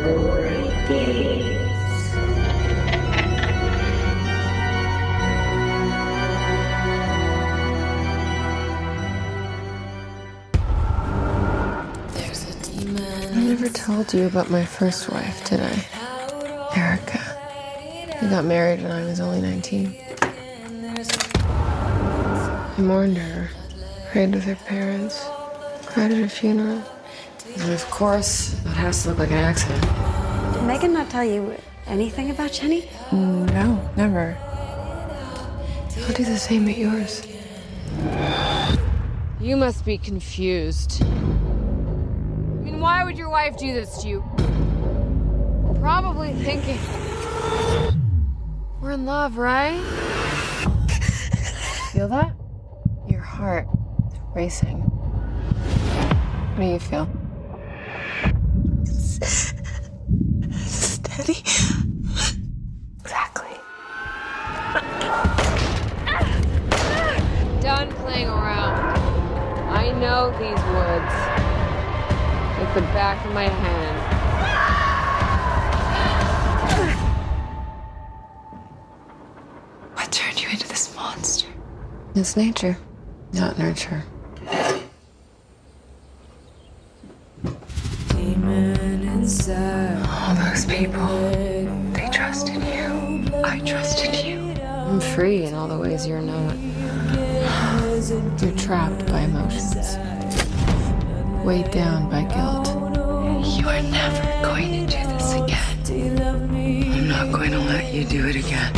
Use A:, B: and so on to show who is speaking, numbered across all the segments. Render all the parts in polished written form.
A: I never told you about my first wife, did I? Erica. We got married when I was only 19. I mourned her, prayed with her parents, cried at her funeral. And of course, that has to look like an accident.
B: Did Megan not tell you anything about Jenny?
A: No, never. I'll do the same at yours. You must be confused. I mean, why would your wife do this to you? Probably thinking we're in love, right? Feel that? Your heart is racing. What do you feel?
B: Steady.
A: Exactly. Done playing around. I know these woods like the back of my hand.
B: What turned you into this monster?
A: It's nature, not nurture. All those people, they trusted you. I trusted you. I'm free in all the ways you're not. You're trapped by emotions, weighed down by guilt. You are never going to do this again. I'm not going to let you do it again.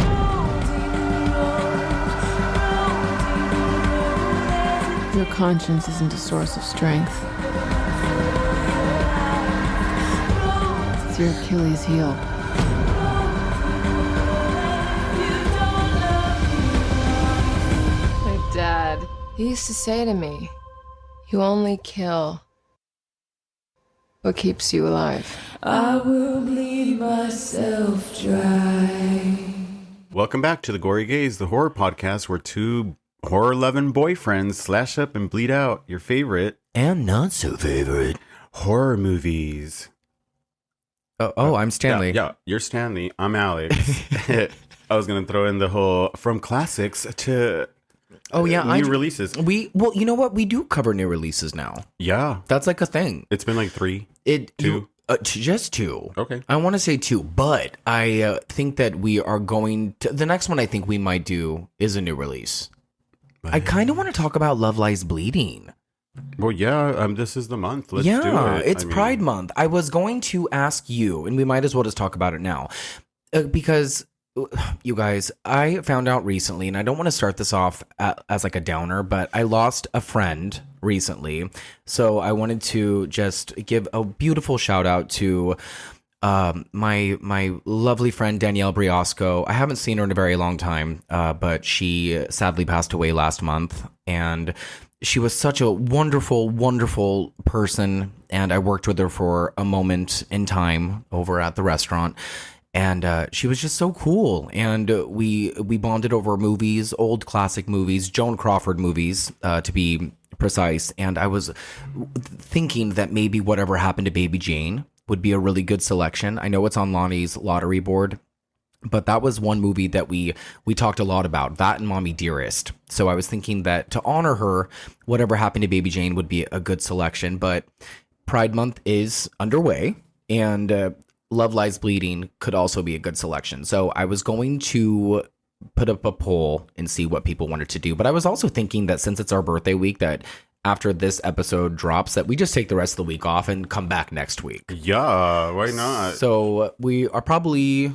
A: Your conscience isn't a source of strength. It's your Achilles heel. My dad, he used to say to me, you only kill what keeps you alive.
C: I will bleed myself dry.
D: Welcome back to the Gory Gays, the horror podcast where two horror-loving boyfriends slash up and bleed out your favorite
E: and not so favorite
D: horror movies.
E: Oh, I'm Stanley.
D: Yeah, you're Stanley. I'm Alex. I was gonna throw in the whole from classics to new releases.
E: Well, you know what? We do cover new releases now.
D: Yeah,
E: that's like a thing.
D: It's been like two.
E: Just two.
D: Okay.
E: I want to say two, but I think that we are going to. The next one I think we might do is a new release. I kind of want to talk about Love Lies Bleeding.
D: Well, yeah, this is the month. Let's do it.
E: It's Pride Month. I was going to ask you, and we might as well just talk about it now, because you guys, I found out recently, and I don't want to start this off as like a downer, but I lost a friend recently, so I wanted to just give a beautiful shout out to my lovely friend Danielle Briosco. I haven't seen her in a very long time, but she sadly passed away last month, and she was such a wonderful, wonderful person, and I worked with her for a moment in time over at the restaurant, and she was just so cool, and we bonded over movies, old classic movies, Joan Crawford movies, to be precise, and I was thinking that maybe Whatever Happened to Baby Jane would be a really good selection. I know it's on Lonnie's lottery board, but that was one movie that we talked a lot about, that and Mommy Dearest. So I was thinking that to honor her, Whatever Happened to Baby Jane would be a good selection. But Pride Month is underway, and Love Lies Bleeding could also be a good selection. So I was going to put up a poll and see what people wanted to do. But I was also thinking that since it's our birthday week, that after this episode drops, that we just take the rest of the week off and come back next week.
D: Yeah, why not?
E: So we are probably,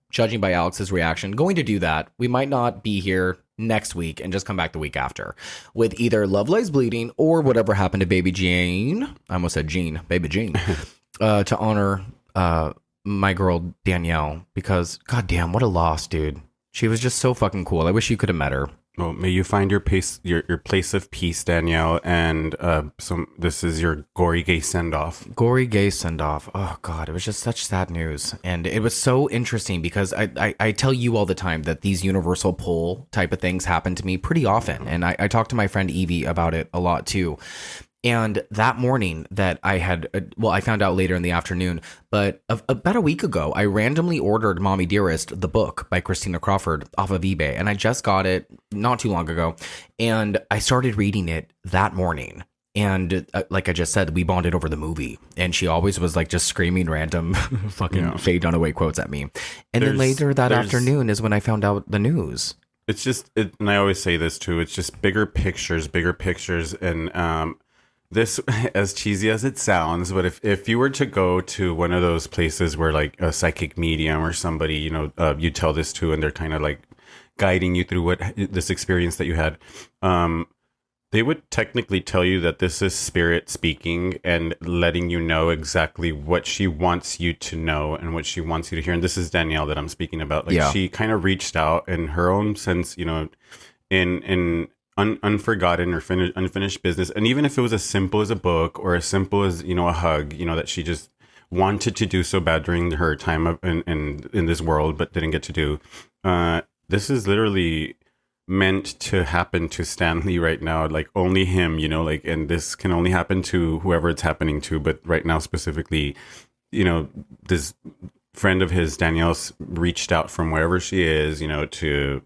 E: judging by Alex's reaction, going to do that. We might not be here next week and just come back the week after with either Love Lies Bleeding or Whatever Happened to Baby Jane. I almost said Jean, Baby Jean, to honor my girl Danielle, because goddamn, what a loss, dude. She was just so fucking cool. I wish you could have met her.
D: Well, may you find your place of peace, Danielle, and this is your Gory Gay send-off.
E: Gory Gay send-off. Oh, God, it was just such sad news. And it was so interesting because I tell you all the time that these universal pull type of things happen to me pretty often. And I talk to my friend Evie about it a lot, too. And that morning that I had, I found out later in the afternoon, but about a week ago, I randomly ordered Mommy Dearest, the book by Christina Crawford, off of eBay. And I just got it not too long ago. And I started reading it that morning. And like I just said, we bonded over the movie. And she always was like just screaming random fucking Faye Dunaway quotes at me. And then later that afternoon is when I found out the news.
D: It's just, and I always say this too, it's just bigger pictures. And this, as cheesy as it sounds, but if you were to go to one of those places where like a psychic medium or somebody, you tell this to, and they're kind of like guiding you through this experience that you had, they would technically tell you that this is spirit speaking and letting you know exactly what she wants you to know and what she wants you to hear. And this is Danielle that I'm speaking about. Like she kind of reached out in her own sense, in unforgotten or unfinished business. And even if it was as simple as a book or as simple as, a hug, that she just wanted to do so bad during her time in this world, but didn't get to do. This is literally meant to happen to Stanley right now, like only him, and this can only happen to whoever it's happening to. But right now specifically, this friend of his, Danielle's, reached out from wherever she is, to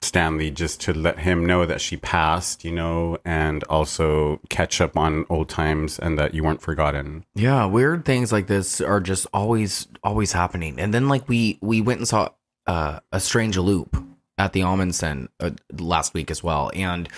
D: Stanley just to let him know that she passed, and also catch up on old times and that you weren't forgotten.
E: Yeah, weird things like this are just always happening. And then like we went and saw A Strange Loop at the Amundsen last week as well, and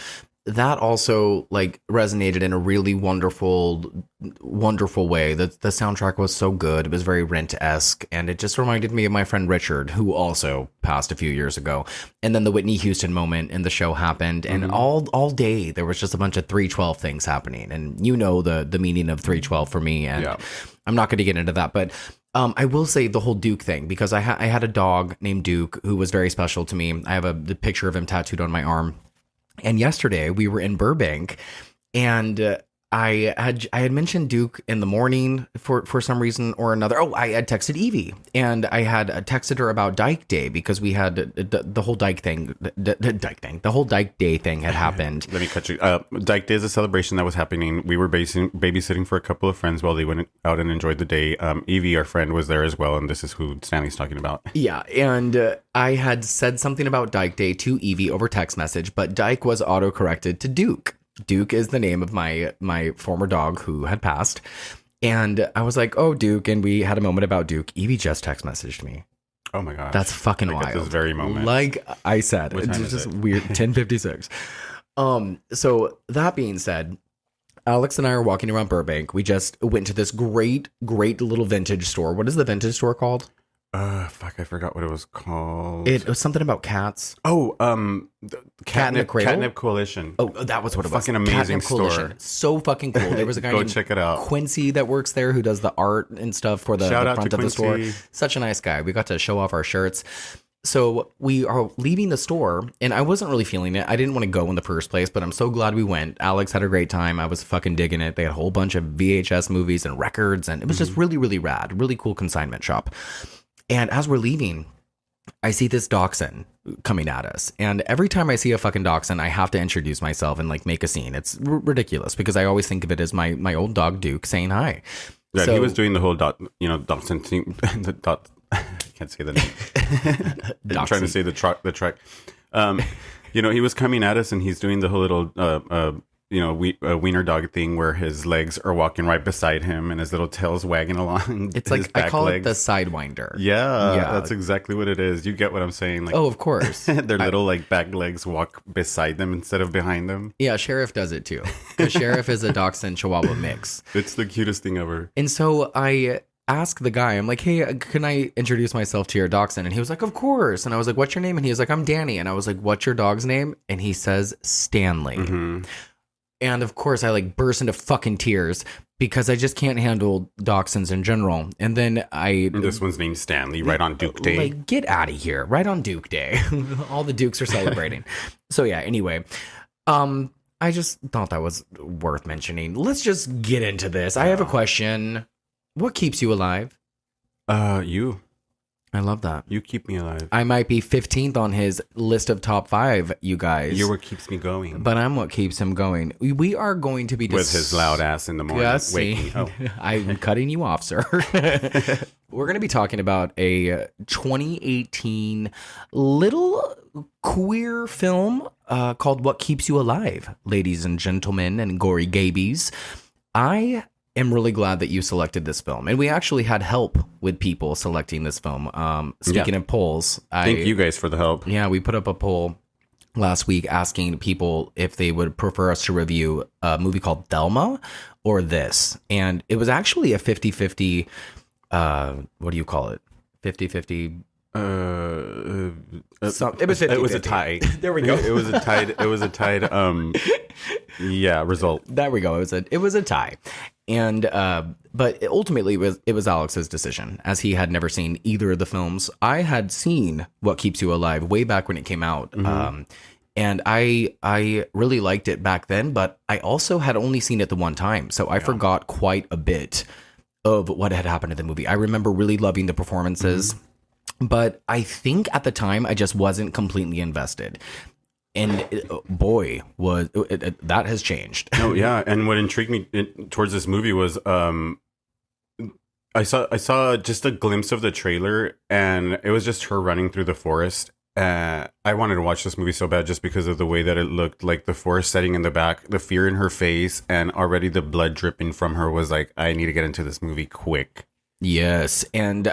E: that also like resonated in a really wonderful way. The soundtrack was so good. It was very Rent-esque, and it just reminded me of my friend Richard, who also passed a few years ago. And then the Whitney Houston moment in the show happened, and all day there was just a bunch of 312 things happening. And the meaning of 312 for me, and I'm not going to get into that, but I will say the whole Duke thing, because I had a dog named Duke who was very special to me. I have the picture of him tattooed on my arm. And yesterday we were in Burbank, and I had mentioned Duke in the morning for some reason or another. Oh, I had texted Evie, and I had texted her about Dyke Day, because we had the whole Dyke thing, the whole Dyke Day thing had happened.
D: Let me cut you. Dyke Day is a celebration that was happening. We were babysitting for a couple of friends while they went out and enjoyed the day. Evie, our friend, was there as well, and this is who Stanley's talking about.
E: Yeah, and I had said something about Dyke Day to Evie over text message, but Dyke was auto-corrected to Duke. Duke is the name of my former dog who had passed. And I was like, oh, Duke. And we had a moment about Duke. Evie just text messaged me.
D: Oh my gosh.
E: That's fucking
D: like
E: wild.
D: At this very moment.
E: Like I said, it's just weird. 10:56. So that being said, Alex and I are walking around Burbank. We just went to this great little vintage store. What is the vintage store called?
D: Fuck, I forgot what it was called.
E: It was something about cats.
D: Oh, the Catnip Coalition.
E: Oh, that was what it was.
D: Fucking amazing
E: Catnip
D: store.
E: Coalition. So fucking cool. There was a guy named
D: check it out.
E: Quincy that works there, who does the art and stuff for the
D: Shout out
E: front
D: to
E: of the store.
D: Quincy.
E: Such a nice guy. We got to show off our shirts. So we are leaving the store, and I wasn't really feeling it. I didn't want to go in the first place, but I'm so glad we went. Alex had a great time. I was fucking digging it. They had a whole bunch of VHS movies and records, and it was just really, really rad. Really cool consignment shop. And as we're leaving, I see this dachshund coming at us. And every time I see a fucking dachshund, I have to introduce myself and like make a scene. It's ridiculous, because I always think of it as my old dog Duke saying hi.
D: Yeah, so, he was doing the whole dachshund thing. I can't say the name. I'm trying to say the truck. He was coming at us, and he's doing the whole little wiener dog thing where his legs are walking right beside him and his little tail's wagging along.
E: It's like, I call it the sidewinder.
D: Yeah, that's exactly what it is. You get what I'm saying? Like,
E: oh, of course.
D: Their little like back legs walk beside them instead of behind them.
E: Yeah, Sheriff does it too. Because Sheriff is a dachshund Chihuahua mix.
D: It's the cutest thing ever.
E: And so I ask the guy, I'm like, hey, can I introduce myself to your dachshund? And he was like, of course. And I was like, what's your name? And he was like, I'm Danny. And I was like, what's your dog's name? And he says Stanley. Mm-hmm. And of course, I like burst into fucking tears, because I just can't handle dachshunds in general. And then
D: this one's named Stanley, right on Duke Day.
E: Like, get out of here. Right on Duke Day. All the Dukes are celebrating. So yeah, anyway. I just thought that was worth mentioning. Let's just get into this. I have a question. What keeps you alive?
D: You.
E: I love that.
D: You keep me alive.
E: I might be 15th on his list of top 5, you guys.
D: You're what keeps me going.
E: But I'm what keeps him going. We are going to be
D: with his loud ass in the morning.
E: I'm cutting you off, sir. We're going to be talking about a 2018 little queer film called What Keeps You Alive, ladies and gentlemen and gory gaybies. I am really glad that you selected this film. And we actually had help with people selecting this film. Speaking of polls.
D: Thank you guys for the help.
E: Yeah, we put up a poll last week asking people if they would prefer us to review a movie called Thelma or this. And it was actually a 50-50, what do you call it? 50-50. It was 50-50.
D: It was a tie.
E: There we go.
D: It was a tied result.
E: There we go. It was a tie. And but ultimately it was Alex's decision, as he had never seen either of the films. I had seen What Keeps You Alive way back when it came out. And I really liked it back then, but I also had only seen it the one time. So I forgot quite a bit of what had happened in the movie. I remember really loving the performances, but I think at the time I just wasn't completely invested. And that has changed.
D: Oh yeah, and what intrigued me towards this movie was I saw just a glimpse of the trailer, and it was just her running through the forest. I wanted to watch this movie so bad just because of the way that it looked, like the forest setting in the back, the fear in her face, and already the blood dripping from her was like, I need to get into this movie quick.
E: Yes, and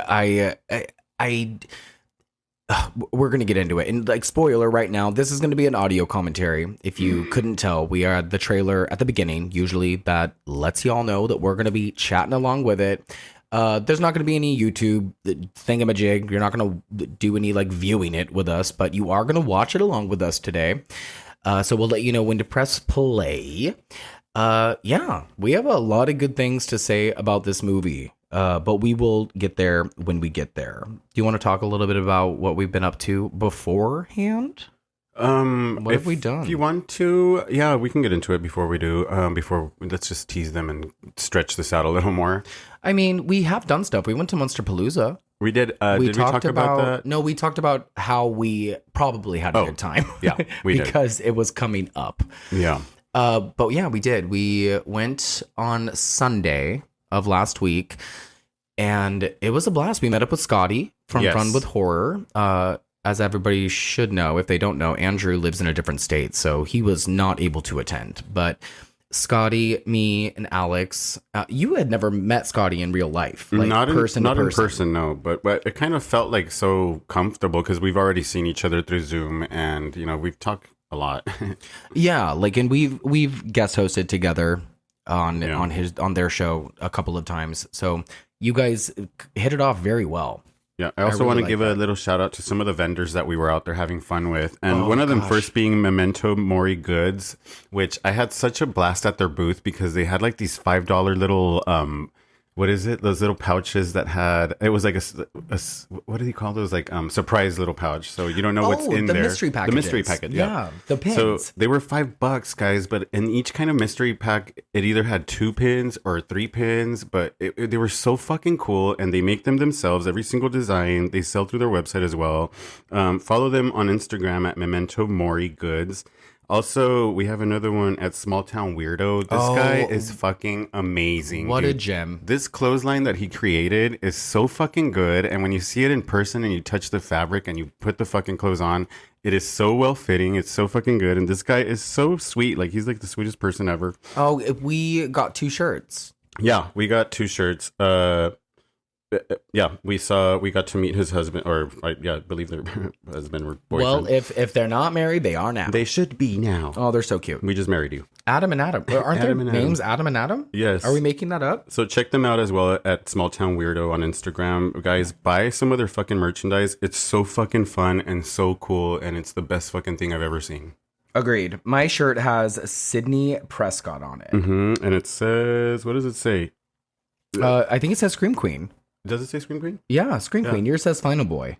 E: we're going to get into it. And like, spoiler right now, this is going to be an audio commentary. If you couldn't tell, we are at the trailer at the beginning. Usually that lets y'all know that we're going to be chatting along with it. There's not going to be any YouTube thingamajig. You're not going to do any like viewing it with us, but you are going to watch it along with us today. So we'll let you know when to press play. Yeah, we have a lot of good things to say about this movie. But we will get there when we get there. Do you want to talk a little bit about what we've been up to beforehand? What have we done?
D: If you want to, yeah, we can get into it before we do. Let's just tease them and stretch this out a little more.
E: I mean, we have done stuff. We went to Monsterpalooza.
D: We did. Did we talk about that?
E: No, we talked about how we probably had a good time.
D: Yeah, we did.
E: Because it was coming up.
D: Yeah.
E: But yeah, we did. We went on Sunday of last week, and it was a blast. We met up with Scotty from Fun with Horror. As everybody should know, if they don't know, Andrew lives in a different state, so he was not able to attend. But Scotty, me, and Alex, you had never met Scotty in real life, like
D: not in person, no. But it kind of felt like so comfortable because we've already seen each other through Zoom, and we've talked a lot.
E: Yeah, like, and we've guest hosted together on their show a couple of times. So you guys hit it off very well.
D: Yeah, I also want to give a little shout out to some of the vendors that we were out there having fun with. And one of them first being Memento Mori Goods, which I had such a blast at their booth because they had like these $5 little what is it? Those little pouches that had, it was like a what do you call those? Like surprise little pouch. So you don't know what's in there.
E: The mystery package.
D: The mystery package. Yeah.
E: The pins.
D: So they were $5, guys. But in each kind of mystery pack, it either had 2 pins or 3 pins. But they were so fucking cool, and they make them themselves. Every single design. They sell through their website as well. Follow them on Instagram at Memento Mori Goods. Also, we have another one at Small Town Weirdo. This guy is fucking amazing.
E: What a gem.
D: This clothesline that he created is so fucking good. And when you see it in person and you touch the fabric and you put the fucking clothes on, it is so well fitting. It's so fucking good. And this guy is so sweet. Like, he's like the sweetest person ever.
E: Oh, we got 2 shirts.
D: Yeah, we got 2 shirts. Yeah, we got to meet his husband, or I believe their husband or boyfriend.
E: Well, if they're not married, they are now.
D: They should be now.
E: Oh, they're so cute.
D: We just married you.
E: Adam and Adam. Aren't their names Adam and Adam?
D: Yes.
E: Are we making that up?
D: So check them out as well at Small Town Weirdo on Instagram. Guys, buy some of their fucking merchandise. It's so fucking fun and so cool, and it's the best fucking thing I've ever seen.
E: Agreed. My shirt has Sydney Prescott on it.
D: Mm-hmm. And it says, what does it say?
E: I think it says Scream Queen.
D: Does it say Scream Queen?
E: Yeah, Scream Queen. Yours says Final Boy.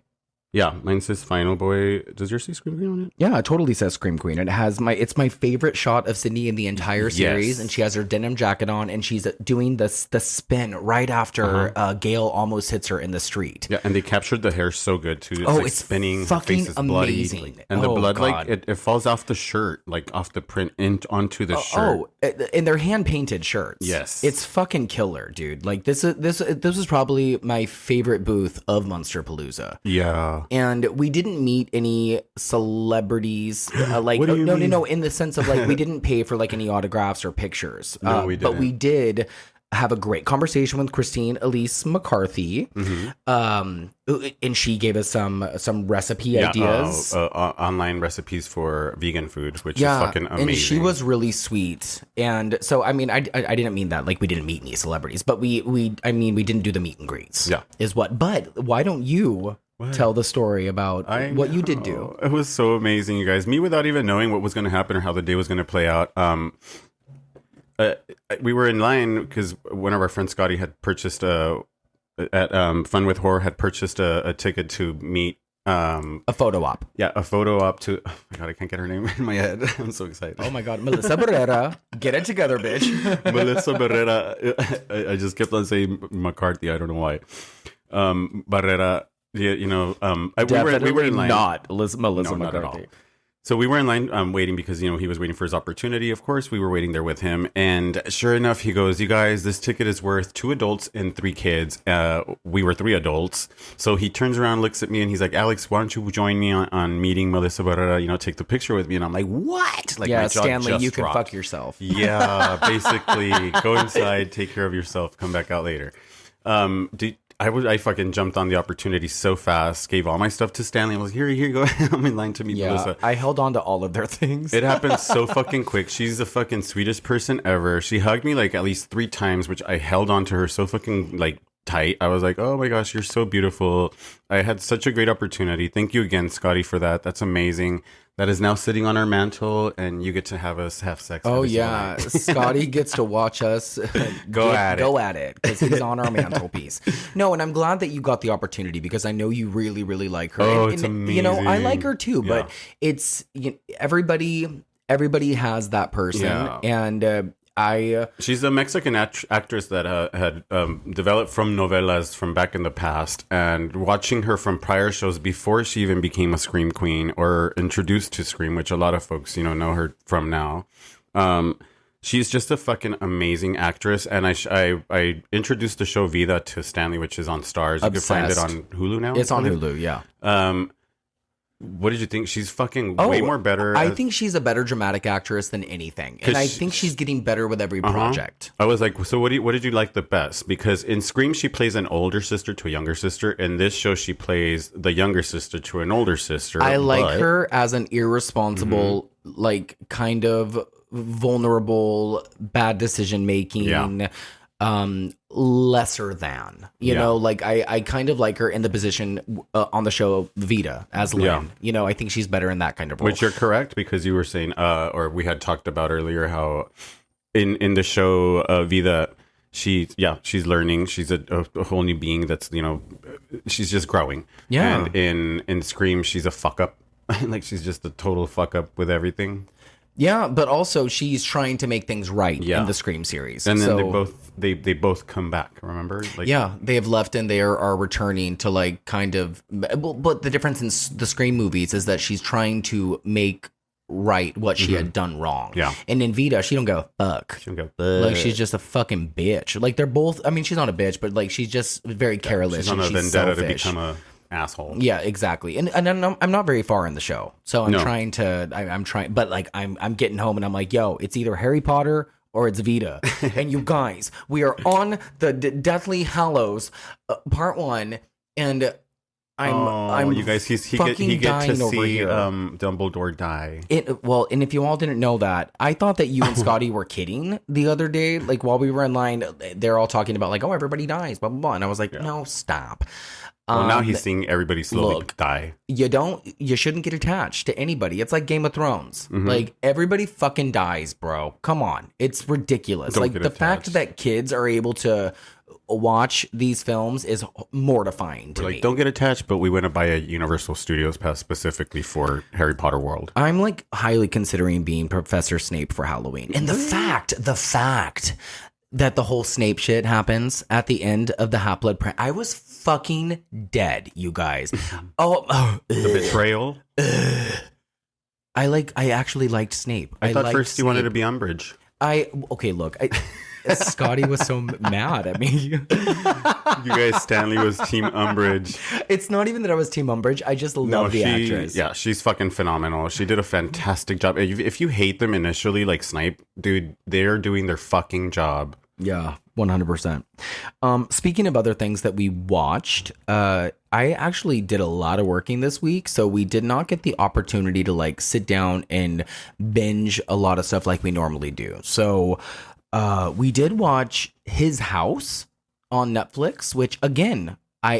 D: Yeah, mine says Final Boy. Does yours say Scream Queen on it?
E: Yeah, it totally says Scream Queen. And it's my favorite shot of Sydney in the entire series.
D: Yes.
E: And she has her denim jacket on and she's doing the spin right after Gail almost hits her in the street.
D: Yeah, and they captured the hair so good too. It's
E: it's
D: spinning.
E: fucking
D: her face is bloody.
E: amazing.
D: And the blood,
E: God.
D: like it falls off the shirt, like off the print onto the shirt.
E: Oh, and they're hand painted shirts.
D: Yes.
E: It's fucking killer, dude. Like this was probably my favorite booth of Monsterpalooza.
D: Yeah.
E: And we didn't meet any celebrities, like
D: What do you mean?
E: no, in the sense of like we didn't pay for like any autographs or pictures.
D: No, we
E: But
D: didn't.
E: we did have a great conversation with Christine Elise McCarthy, and she gave us some recipe ideas.
D: Online recipes for vegan food, which is fucking amazing.
E: And she was really sweet. And so, I mean, I didn't mean that like we didn't meet any celebrities, but we didn't do the meet and greets.
D: Yeah.
E: But why don't you tell the story about what you did do?
D: It was so amazing, you guys. Me without even knowing what was going to happen or how the day was going to play out. We were in line because one of our friends, Scotty, had purchased at Fun with Horror had purchased a ticket to meet
E: A photo op.
D: yeah, a photo op to. Oh my god, I can't get her name in my head. I'm so excited.
E: Oh my God, Melissa Barrera, get it together, bitch.
D: Melissa Barrera. I just kept on saying McCarthy. I don't know why. Barrera. Yeah, you know. We were in line.
E: not Melissa
D: No, not at
E: McCarthy.
D: all. So we were in line waiting because, you know, he was waiting for his opportunity. Of course, we were waiting there with him. And sure enough, he goes, you guys, this ticket is worth 2 adults and 3 kids. We were 3 adults. So he turns around, looks at me, and he's like, Alex, why don't you join me on meeting Melissa Barrera, you know, take the picture with me? And I'm like, what? Like,
E: Yeah,
D: my jaw
E: Stanley,
D: just
E: you can
D: dropped.
E: fuck yourself.
D: Yeah, basically, go inside, take care of yourself, come back out later. I fucking jumped on the opportunity so fast, gave all my stuff to Stanley. I was here you go. I'm in line to meet
E: Yeah,
D: Melissa.
E: I held on to all of their things.
D: It happened so fucking quick. She's the fucking sweetest person ever. She hugged me like at least 3 times, which I held on to her so fucking like tight. I was like, oh my gosh, you're so beautiful. I had such a great opportunity. Thank you again, Scotty, for that. That's amazing. That is now sitting on our mantle, and you get to have us have sex.
E: Oh
D: every single
E: yeah,
D: night.
E: Scotty gets to watch us
D: Go at
E: it because he's on our mantelpiece. No, and I'm glad that you got the opportunity because I know you really, really like her.
D: Oh,
E: and,
D: it's
E: You know, I
D: amazing.
E: like her too, but
D: Yeah.
E: it's everybody has that person,
D: Yeah.
E: and
D: She's a Mexican actress that had developed from novelas from back in the past, and watching her from prior shows before she even became a Scream Queen or introduced to Scream, which a lot of folks, you know her from now. She's just a fucking amazing actress, and I introduced the show Vida to Stanley, which is on Stars. You can find it
E: Obsessed.
D: on Hulu now.
E: it's on
D: I believe.
E: Hulu. Yeah.
D: What did you think? She's fucking way more better.
E: I think she's a better dramatic actress than anything, and
D: 'Cause
E: I
D: she-
E: think she's getting better with every project.
D: I was like, so what did you like the best? Because in Scream, she plays an older sister to a younger sister. In this show, she plays the younger sister to an older sister.
E: I like
D: but-
E: her as an irresponsible, like kind of vulnerable, bad decision making, lesser than, you know, like I kind of like her in the position on the show Vita as Lynn.
D: Yeah.
E: You know, I think she's better in that kind of role.
D: Which you're correct, because you were saying, or we had talked about earlier, how in the show Vida, she's learning. She's a whole new being that's, you know, she's just growing.
E: Yeah.
D: And in Scream, she's a fuck up. Like, she's just a total fuck up with everything.
E: Yeah, but also she's trying to make things right
D: Yeah.
E: in the Scream series.
D: And then
E: So-
D: they both come back, remember? Like,
E: Yeah, they have left and they are returning to like kind of. But the difference in the Scream movies is that she's trying to make right what she had done wrong.
D: Yeah.
E: And in Vita, she don't go fuck.
D: She'll go,
E: Like she's just a fucking bitch. Like they're both. I mean, she's not a bitch, but like she's just very careless.
D: she's on
E: and
D: a
E: she's
D: vendetta
E: selfish.
D: to become a asshole.
E: Yeah, exactly. And I'm not very far in the show, so I'm
D: No.
E: trying to. I'm trying, but like I'm getting home and I'm like, yo, it's either Harry Potter or it's Vita. And you guys, we are on the Deathly Hallows, part 1, and I'm
D: you guys, he
E: fucking
D: get to
E: dying over
D: see
E: here.
D: Dumbledore die.
E: Well, and if you all didn't know that, I thought that you and Scotty were kidding the other day. Like while we were in line, they're all talking about like, oh, everybody dies, blah blah blah, and I was like, no, stop.
D: Well, now he's seeing everybody slowly die.
E: You shouldn't get attached to anybody. It's like Game of Thrones.
D: Mm-hmm.
E: Like everybody fucking dies, bro. Come on. It's ridiculous.
D: Don't
E: like
D: get
E: the fact
D: attached.
E: that kids are able to watch these films is mortifying to
D: We're
E: me.
D: like, don't get attached, but we went to buy a Universal Studios pass specifically for Harry Potter World.
E: I'm like highly considering being Professor Snape for Halloween. And the fact that the whole Snape shit happens at the end of the Half-Blood Prince, I was fucking dead, you guys.
D: The betrayal.
E: I actually liked Snape.
D: I thought
E: liked
D: first you wanted to
E: Snape.
D: be Umbridge.
E: Okay, look, Scotty was so mad at me.
D: You guys, Stanley was Team Umbridge.
E: It's not even that I was Team Umbridge. I just love the actress.
D: Yeah, she's fucking phenomenal. She did a fantastic job. If you hate them initially, like Snape, dude, they're doing their fucking job.
E: Yeah, 100%. Speaking of other things that we watched, I actually did a lot of working this week, so we did not get the opportunity to like sit down and binge a lot of stuff like we normally do. So we did watch His House on Netflix, which again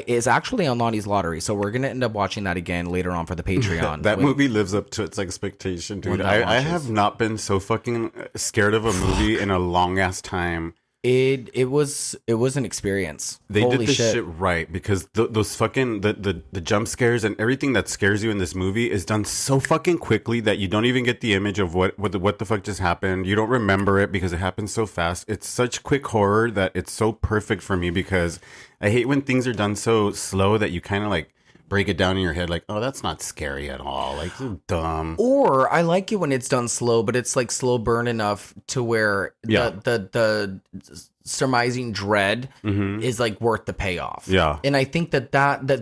E: is actually on Lonnie's Lottery. So we're gonna end up watching that again later on for the Patreon.
D: That movie lives up to its expectation, dude.
E: When that
D: I
E: launches.
D: have not been so fucking scared of a movie in a long ass time.
E: It was an experience.
D: They
E: Holy
D: did this shit right because those fucking the jump scares and everything that scares you in this movie is done so fucking quickly that you don't even get the image of what the fuck just happened. You don't remember it because it happens so fast. It's such quick horror that it's so perfect for me because I hate when things are done so slow that you kind of like break it down in your head like, oh, that's not scary at all. Like, so dumb.
E: Or I like it when it's done slow, but it's like slow burn enough to where the surmising dread is like worth the payoff.
D: Yeah.
E: And I think that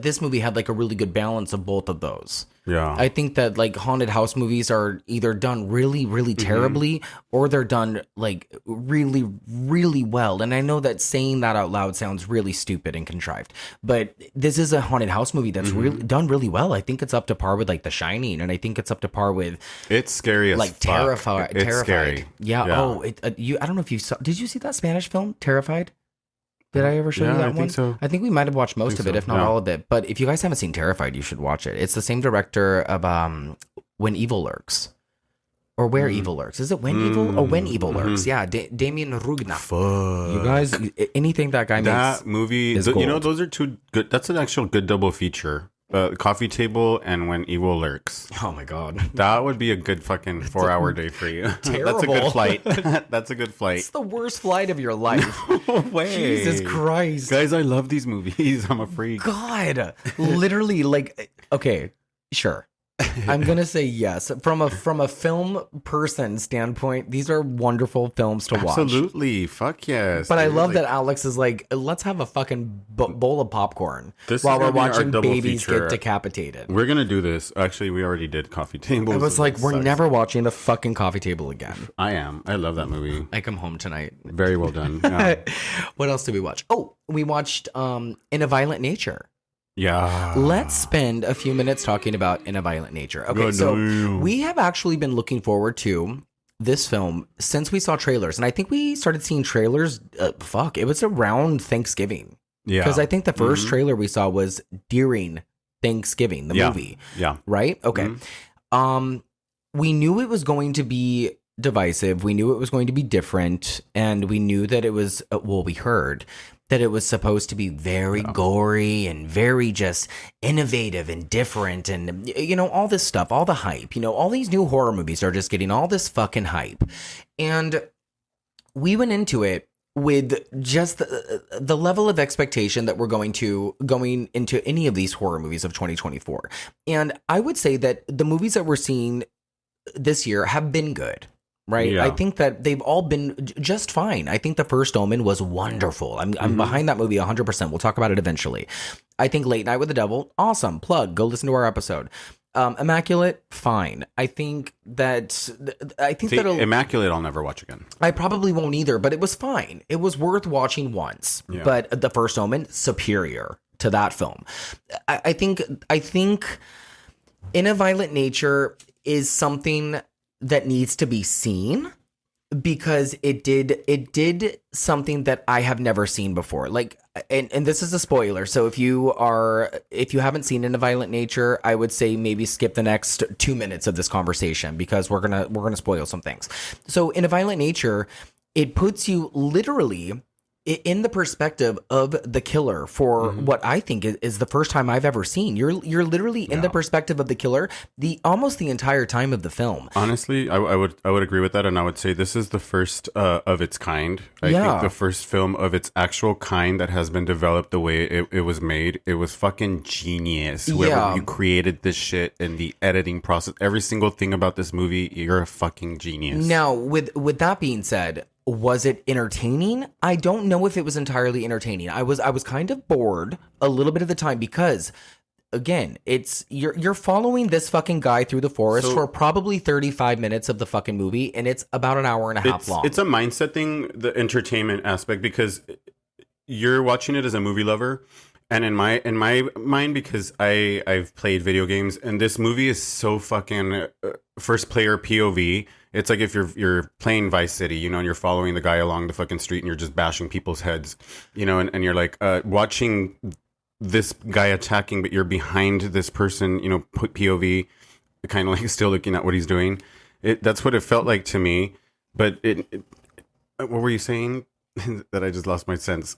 E: this movie had like a really good balance of both of those.
D: Yeah.
E: I think that like haunted house movies are either done really, really terribly or they're done like really, really well. And I know that saying that out loud sounds really stupid and contrived, but this is a haunted house movie that's really done really well. I think it's up to par with like The Shining, and I think it's up to par with
D: It's scary as
E: like
D: fuck.
E: Terrified.
D: It's
E: Terrified.
D: scary.
E: Yeah.
D: Yeah.
E: Oh, I don't know if you saw. Did you see that Spanish film, Terrified? Did I ever show you
D: Yeah,
E: that
D: I
E: one?
D: think so.
E: I think we might have watched most of it,
D: so,
E: if not
D: yeah.
E: all of it. But if you guys haven't seen Terrified, you should watch it. It's the same director of When Evil Lurks. Or Where Evil Lurks. Is it When Evil? Oh, When Evil Lurks. Yeah, Damien Rugna.
D: Fuck.
E: You guys, anything that guy makes.
D: That movie,
E: is
D: you know,
E: gold.
D: those are two good. That's an actual good double feature. Coffee Table and When Evil Lurks.
E: Oh my God.
D: That would be a good fucking 4-hour day for you. That's a
E: Terrible.
D: good flight. That's a good flight.
E: It's the worst flight of your life.
D: Way.
E: Jesus Christ.
D: Guys, I love these movies. I'm a freak.
E: God, literally, like, okay, sure. I'm gonna say yes. From a film person standpoint, these are wonderful films to watch.
D: Absolutely. Fuck yes.
E: But I
D: dude.
E: love
D: Like,
E: that Alex is like, let's have a fucking bowl of popcorn
D: This is
E: while we're
D: gonna be our
E: watching
D: double
E: babies
D: feature.
E: get decapitated.
D: We're going to do this. Actually, we already did Coffee Table.
E: I was
D: so
E: like,
D: that
E: we're
D: sucks.
E: never watching the fucking coffee table again.
D: I am. I love that movie.
E: I come home tonight.
D: Very well done. Yeah.
E: What else did we watch? Oh, we watched In a Violent Nature.
D: Yeah.
E: Let's spend a few minutes talking about In a Violent Nature. Okay,
D: God
E: so
D: damn.
E: we have actually been looking forward to this film since we saw trailers. And I think we started seeing trailers, it was around Thanksgiving.
D: Yeah.
E: Because I think the first trailer we saw was during Thanksgiving, the movie.
D: Yeah.
E: Right? Okay. We knew it was going to be divisive. We knew it was going to be different. And we knew that it was, we heard that it was supposed to be very gory and very just innovative and different and, you know, all this stuff, all the hype. You know, all these new horror movies are just getting all this fucking hype. And we went into it with just the level of expectation that we're going into any of these horror movies of 2024. And I would say that the movies that we're seeing this year have been good. Right.
D: Yeah.
E: I think that they've all been just fine. I think The First Omen was wonderful. I'm behind that movie 100%. We'll talk about it eventually. I think Late Night with the Devil, awesome. Plug. Go listen to our episode. Immaculate, fine. I think that
D: Immaculate, I'll never watch again.
E: I probably won't either, but it was fine. It was worth watching once.
D: Yeah.
E: But The First Omen, superior to that film. I think In a Violent Nature is something that needs to be seen because it did something that I have never seen before. Like, and this is a spoiler. So if you haven't seen In a Violent Nature, I would say maybe skip the next 2 minutes of this conversation because we're gonna spoil some things. So In a Violent Nature, it puts you literally in the perspective of the killer for what I think is the first time I've ever seen. You're literally in the perspective of the killer almost the entire time of the film.
D: Honestly, I would agree with that, and I would say this is the first of its kind. I think the first film of its actual kind that has been developed the way it was made. It was fucking genius. Whoever you created this shit and the editing process, every single thing about this movie, you're a fucking genius.
E: Now, with that being said, was it entertaining? I don't know if it was entirely entertaining. I was kind of bored a little bit of the time because, again, it's you're following this fucking guy through the forest for probably 35 minutes of the fucking movie, and it's about an hour and a half long.
D: It's a mindset thing, the entertainment aspect, because you're watching it as a movie lover. And in my mind, because I've played video games, and this movie is so fucking first player POV. It's like if you're playing Vice City, you know, and you're following the guy along the fucking street, and you're just bashing people's heads, you know, and you're like watching this guy attacking, but you're behind this person, you know, POV, kind of like still looking at what he's doing. That's what it felt like to me. But what were you saying? That I just lost my sense.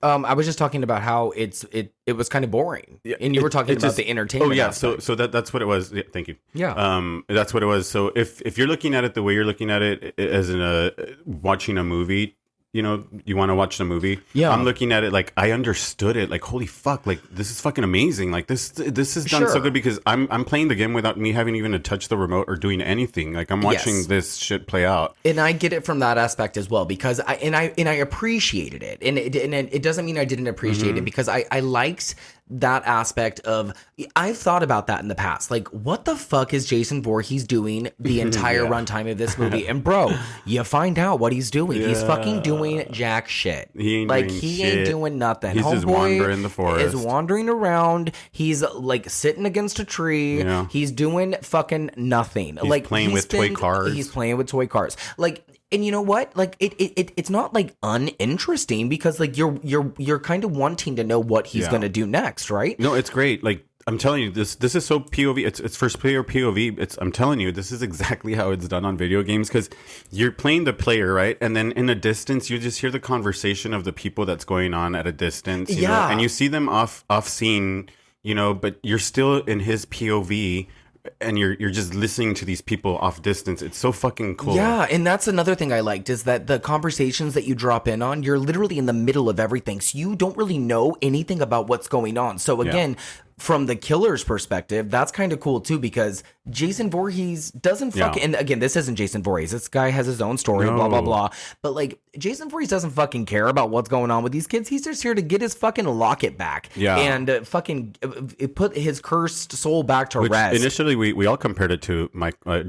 E: I was just talking about how it was kind of boring, and you were talking about the entertainment.
D: Oh yeah,
E: aspect.
D: so that's what it was. Yeah, thank you.
E: Yeah,
D: that's what it was. So if you're looking at it the way you're looking at it as in watching a movie, you know, you want to watch the movie. Yeah, I'm looking at it like I understood it. Like holy fuck, like this is fucking amazing. Like this is done so good because I'm playing the game without me having even to touch the remote or doing anything. Like I'm watching this shit play out,
E: and I get it from that aspect as well because I appreciated it, and it doesn't mean I didn't appreciate it because I liked that aspect of. I've thought about that in the past. Like, what the fuck is Jason Voorhees doing the entire runtime of this movie? And bro, you find out what he's doing. Yeah. He's fucking doing jack shit.
D: He ain't
E: like
D: doing
E: he
D: shit.
E: ain't doing nothing.
D: He's just wandering the forest.
E: Is wandering around. He's like sitting against a tree. Yeah. He's doing fucking nothing.
D: He's
E: like
D: playing with toy cars.
E: He's playing with toy cars. Like. And you know what? Like it's not like uninteresting because like you're kind of wanting to know what he's gonna do next, right?
D: No, it's great. Like I'm telling you, this is so POV. It's first player POV. I'm telling you, this is exactly how it's done on video games because you're playing the player, right? And then in the distance, you just hear the conversation of the people that's going on at a distance, you know? And you see them off scene, you know, but you're still in his POV. And you're just listening to these people off distance. It's so fucking cool.
E: Yeah, and that's another thing I liked is that the conversations that you drop in on, you're literally in the middle of everything. So you don't really know anything about what's going on. So again, from the killer's perspective, that's kind of cool too because Jason Voorhees doesn't fucking and again, this isn't Jason Voorhees. This guy has his own story, blah blah blah. But like Jason Voorhees doesn't fucking care about what's going on with these kids. He's just here to get his fucking locket back. Yeah. And fucking put his cursed soul back to rest.
D: Initially we all compared it to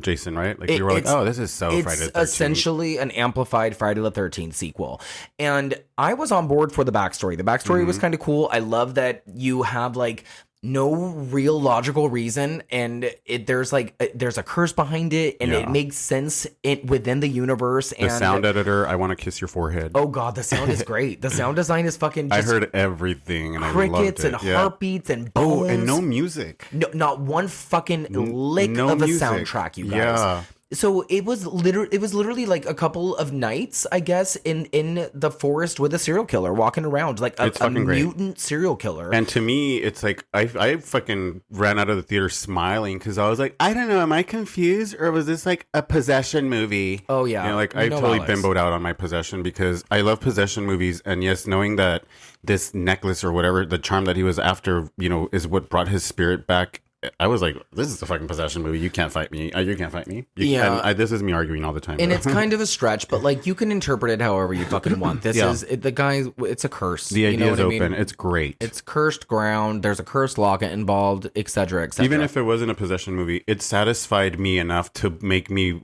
D: Jason, right? Like you were like, oh, this is so Friday the 13th.
E: It's essentially an amplified Friday the 13th sequel. And I was on board for the backstory. The backstory was kind of cool. I love that you have like no real logical reason and there's a curse behind it and it makes sense within the universe.
D: The sound editor, I want to kiss your forehead.
E: Oh god, the sound is great. The sound design is fucking just
D: I heard everything and
E: crickets
D: I loved it.
E: and heartbeats and bones.
D: Oh, and no music.
E: No, not one fucking lick of a soundtrack, you guys. Yeah. So it was literally like a couple of nights, I guess, in the forest with a serial killer walking around like a mutant serial killer.
D: And to me, it's like I fucking ran out of the theater smiling because I was like, I don't know, am I confused or was this like a possession movie?
E: Oh yeah,
D: you know, like I totally bimboed out on my possession because I love possession movies, and yes, knowing that this necklace or whatever the charm that he was after, you know, is what brought his spirit back. I was like, this is a fucking possession movie. You can't fight me. You can't fight me. This is me arguing all the time.
E: And it's kind of a stretch, but like you can interpret it however you fucking want. This is the guy. It's a curse.
D: The idea is open. It's great.
E: It's cursed ground. There's a cursed locket involved, etc., etc.
D: Even if it wasn't a possession movie, it satisfied me enough to make me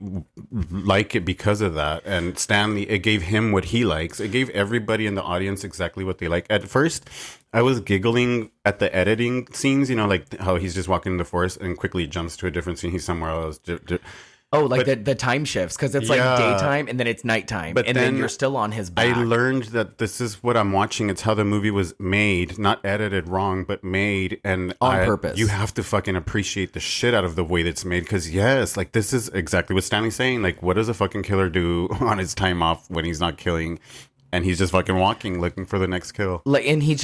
D: like it because of that. And Stanley, it gave him what he likes. It gave everybody in the audience exactly what they like. At first, I was giggling at the editing scenes, you know, like how he's just walking in the forest and quickly jumps to a different scene. He's somewhere else.
E: Oh, like the time shifts because it's like daytime and then it's nighttime. But then you're still on his back.
D: I learned that this is what I'm watching. It's how the movie was made, not edited wrong, but made. And
E: on purpose.
D: You have to fucking appreciate the shit out of the way that's made. Because yes, like this is exactly what Stanley's saying. Like what does a fucking killer do on his time off when he's not killing? And he's just fucking walking, looking for the next kill.
E: Like, and he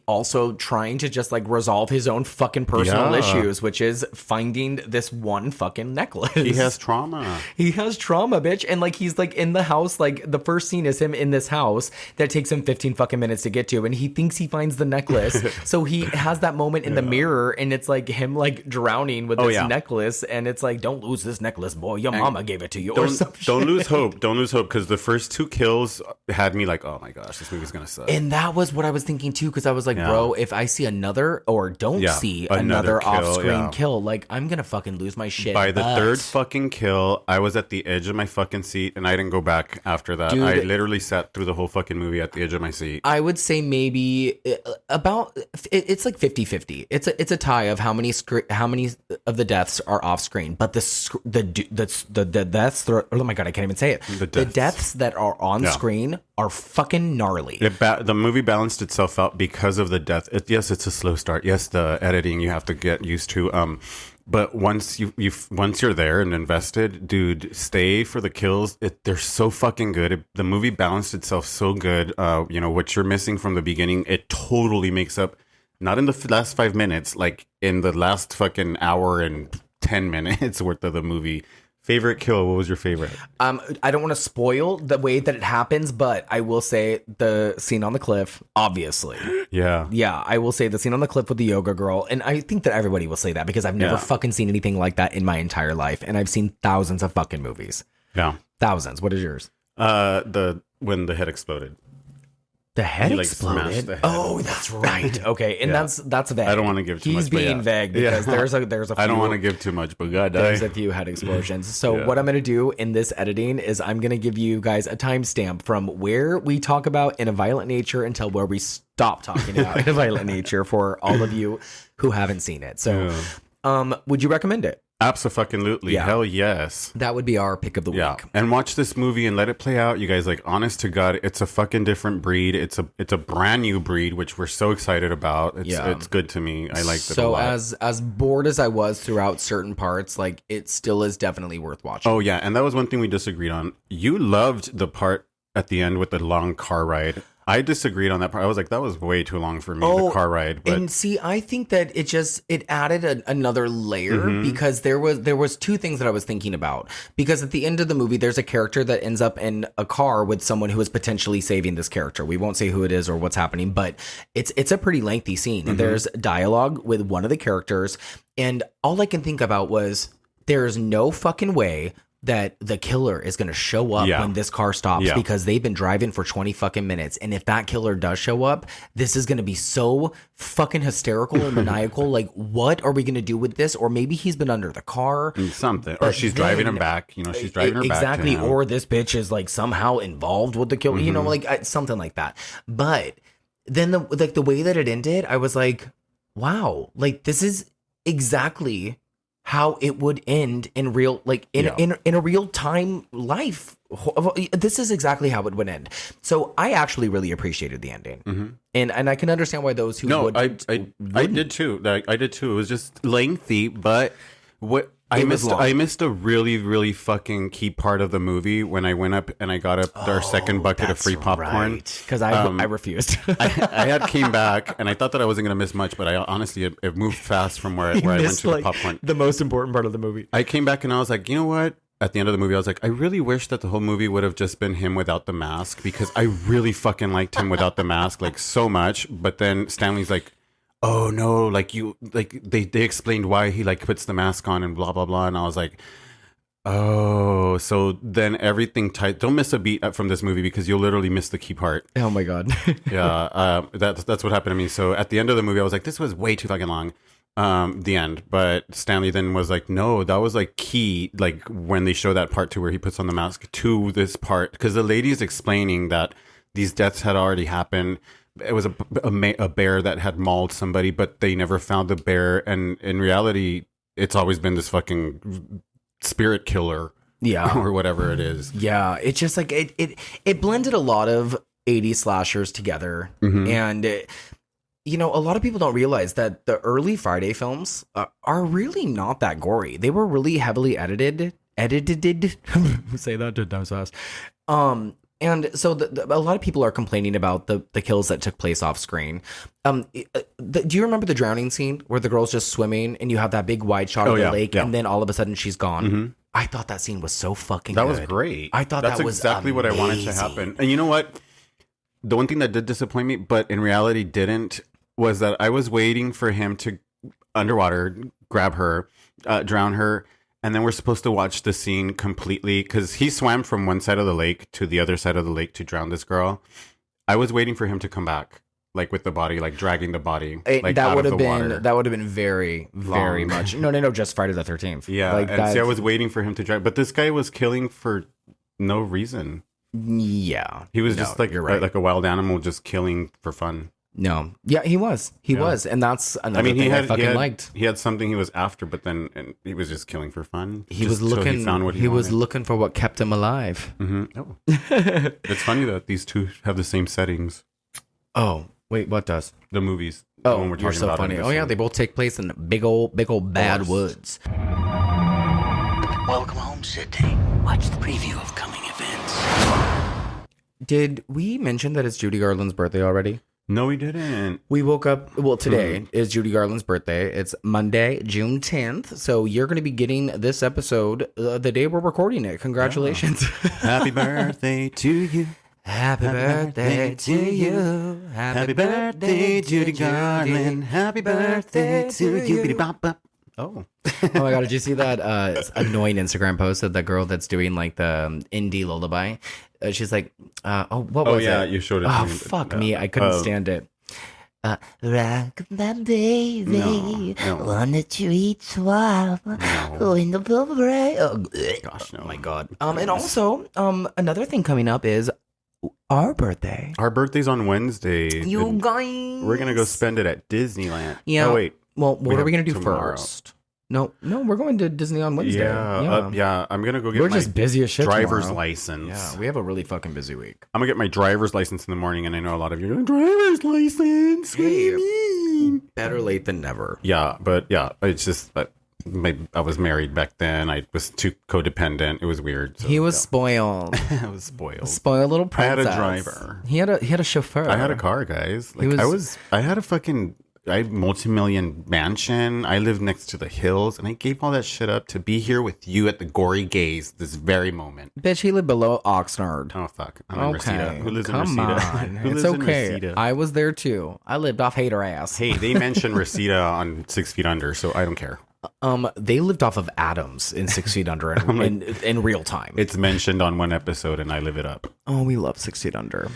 E: also trying to just like resolve his own fucking personal issues, which is finding this one fucking necklace.
D: He has trauma.
E: He has trauma, bitch. And like, he's like in the house, like the first scene is him in this house that takes him 15 fucking minutes to get to. And he thinks he finds the necklace. So he has that moment in the mirror and it's like him like drowning with this necklace. And it's like, don't lose this necklace, boy. Your mama gave it to you.
D: Don't lose hope. Don't lose hope. Cause the first 2 kills had me like, oh my gosh, this movie's gonna suck.
E: And that was what I was thinking too, because I was like, bro, if I see another or don't see another off-screen kill, like I'm gonna fucking lose my shit.
D: By the 3rd fucking kill, I was at the edge of my fucking seat, and I didn't go back after that. Dude, I literally sat through the whole fucking movie at the edge of my seat.
E: I would say maybe it's like 50-50. It's a tie of how many of the deaths are off-screen, but the deaths. Oh my god, I can't even say it. The deaths that are on screen are fucking gnarly.
D: The movie balanced itself out because of the death. Yes, it's a slow start. Yes, the editing you have to get used to. But once once you're there and invested, dude, stay for the kills. They're so fucking good. The movie balanced itself so good. What you're missing from the beginning, it totally makes up. Not in the last 5 minutes, like in the last fucking hour and 10 minutes worth of the movie. Favorite kill? What was your favorite?
E: I don't want to spoil the way that it happens, but I will say the scene on the cliff, obviously.
D: Yeah.
E: Yeah, I will say the scene on the cliff with the yoga girl. And I think that everybody will say that because I've never fucking seen anything like that in my entire life. And I've seen thousands of fucking movies.
D: Yeah.
E: Thousands. What is yours?
D: When the head exploded.
E: The head exploded. The head. Oh, that's right. Okay, and that's vague.
D: I don't want to give too much.
E: He's being vague because there's a few.
D: I don't want to give too much, but God,
E: there's a few head explosions. So what I'm going to do in this editing is I'm going to give you guys a timestamp from where we talk about In a Violent Nature until where we stop talking about In a Violent Nature for all of you who haven't seen it. So, would you recommend it?
D: Absolutely. Yeah. Hell yes.
E: That would be our pick of the week.
D: And watch this movie and let it play out. You guys, like, honest to God, it's a fucking different breed. It's a brand new breed, which we're so excited about. It's good to me. I liked it a lot.
E: So as bored as I was throughout certain parts, like, it still is definitely worth watching.
D: Oh, yeah. And that was one thing we disagreed on. You loved the part at the end with the long car ride. I disagreed on that part. I was like, that was way too long for me, the car ride. But...
E: And see, I think that it added another layer because there was 2 things that I was thinking about. Because at the end of the movie, there's a character that ends up in a car with someone who is potentially saving this character. We won't say who it is or what's happening, but it's a pretty lengthy scene. And there's dialogue with one of the characters. And all I can think about was, there's no fucking way that the killer is going to show up when this car stops because they've been driving for 20 fucking minutes. And if that killer does show up, this is going to be so fucking hysterical and maniacal. Like, what are we going to do with this? Or maybe he's been under the car.
D: Something. Or she's driving him back. She's driving her back.
E: Exactly. Or this bitch is like somehow involved with the killer, like something like that. But then the way that it ended, I was like, wow, like this is exactly how it would end in real, like in a real time life. This is exactly how it would end. So I actually really appreciated the ending, and I can understand why those who
D: I did too. I did too. It was just lengthy, but I missed a really, really fucking key part of the movie when I went up and I got up our second bucket of free popcorn.
E: Because I refused.
D: I came back and I thought that I wasn't going to miss much, but I honestly, it moved fast from where I went to the popcorn.
E: The most important part of the movie.
D: I came back and I was like, you know what? At the end of the movie, I was like, I really wish that the whole movie would have just been him without the mask, because I really fucking liked him without the mask, like so much. But then Stanley's like, oh no, they explained why he like puts the mask on and blah blah blah, and I was like, oh, so then everything tight. Don't miss a beat from this movie because you'll literally miss the key part.
E: Oh my god.
D: That's what happened to me. So at the end of the movie, I was like, this was way too fucking long. The end, but Stanley then was like, no, that was like key, like when they show that part to where he puts on the mask to this part, because the lady's explaining that these deaths had already happened. It was a bear that had mauled somebody, but they never found the bear. And in reality, it's always been this fucking spirit killer.
E: Yeah.
D: Or whatever it is.
E: Yeah. It's just like, it blended a lot of 80s slashers together. And, a lot of people don't realize that the early Friday films are really not that gory. They were really heavily edited. Say that 10 times fast. And so a lot of people are complaining about the kills that took place off screen. Do you remember the drowning scene where the girl's just swimming and you have that big wide shot of the lake and then all of a sudden she's gone? Mm-hmm. I thought that scene was so fucking good.
D: That was great.
E: I thought
D: that's
E: that was
D: exactly what I wanted to happen. And you know what? The one thing that did disappoint me, but in reality didn't, was that I was waiting for him to underwater grab her, drown her. And then we're supposed to watch the scene completely because he swam from one side of the lake to the other side of the lake to drown this girl. I was waiting for him to come back, like with the body, like dragging the body, like
E: that
D: out
E: would
D: of
E: have
D: the
E: been
D: water.
E: that would have been very very much no just Friday the 13th.
D: Yeah,
E: like
D: and see, I was waiting for him to drag, but this guy was killing for no reason.
E: Yeah,
D: he was just like
E: you're right.
D: like a wild animal, just killing for fun.
E: No, yeah, he was, and that's another thing I fucking liked.
D: He had something he was after, but then and he was just killing for fun.
E: He was looking.
D: He found what
E: he was looking for what kept him alive.
D: Mm-hmm. Oh. It's funny that these two have the same settings.
E: Oh wait, what does
D: the movies?
E: Oh, the one you're so funny. Oh yeah, they both take place in big old bad woods.
F: Welcome home, Sydney. Watch the preview of coming events.
E: Did we mention that it's Judy Garland's birthday already?
D: No, we didn't.
E: We woke up, well, today is Judy Garland's birthday. It's Monday, June 10th. So you're going to be getting this episode the day we're recording it. Congratulations.
D: Yeah. Happy birthday to you.
E: Happy birthday to you.
D: Happy birthday, Judy Garland. Happy birthday to you. Oh.
E: Oh my God. Did you see that annoying Instagram post of that girl that's doing like the indie lullaby? She's like, what was it?
D: Yeah, you showed it.
E: Oh, fuck me. I couldn't stand it.
G: Rock my baby, wanna treat swap, in the blueberry. Oh,
D: gosh, no.
E: Oh my God. And also, another thing coming up is our birthday.
D: Our birthday's on Wednesday.
E: You guys.
D: We're going to go spend it at Disneyland.
E: Yeah.
D: Oh, wait.
E: Well, what are we going to do
D: tomorrow.
E: first? No, we're going to Disney on Wednesday.
D: Yeah. I'm going to go get
E: We're
D: my
E: just busy as shit
D: driver's
E: tomorrow.
D: license.
E: Yeah, we have a really fucking busy week.
D: I'm going to get my driver's license in the morning, and I know a lot of you are going, driver's license? What do you mean?
E: Better late than never.
D: Yeah, but yeah, it's just that I was married back then. I was too codependent. It was weird. So,
E: he was spoiled.
D: I was spoiled.
E: Spoiled little princess.
D: I had a driver.
E: He had a chauffeur.
D: I had a car, guys. Like, I had a multi-million mansion. I lived next to the hills, and I gave all that shit up to be here with you at the Gory Gays this very moment.
E: Bitch, he lived below Oxnard.
D: Oh, fuck. I'm in Reseda. Who lives in
E: Come
D: Reseda?
E: on.
D: Who
E: It's
D: lives in
E: okay.
D: Reseda?
E: I was there too. I lived off Hater Ass.
D: Hey, they mentioned Reseda on 6 Feet Under, so I don't care.
E: They lived off of Adams in 6 Feet Under in real time.
D: It's mentioned on one episode, and I live it up.
E: Oh, we love 6 Feet Under.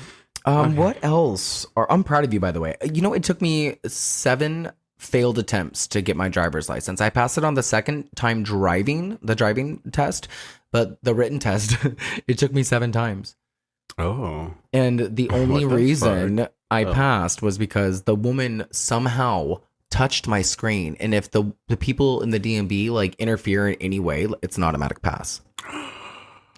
E: What else? I'm proud of you, by the way. You know, it took me 7 failed attempts to get my driver's license. I passed it on the second time the driving test, but the written test, it took me 7 times.
D: Oh.
E: And the only reason I passed was because the woman somehow touched my screen. And if the people in the DMV like interfere in any way, it's an automatic pass.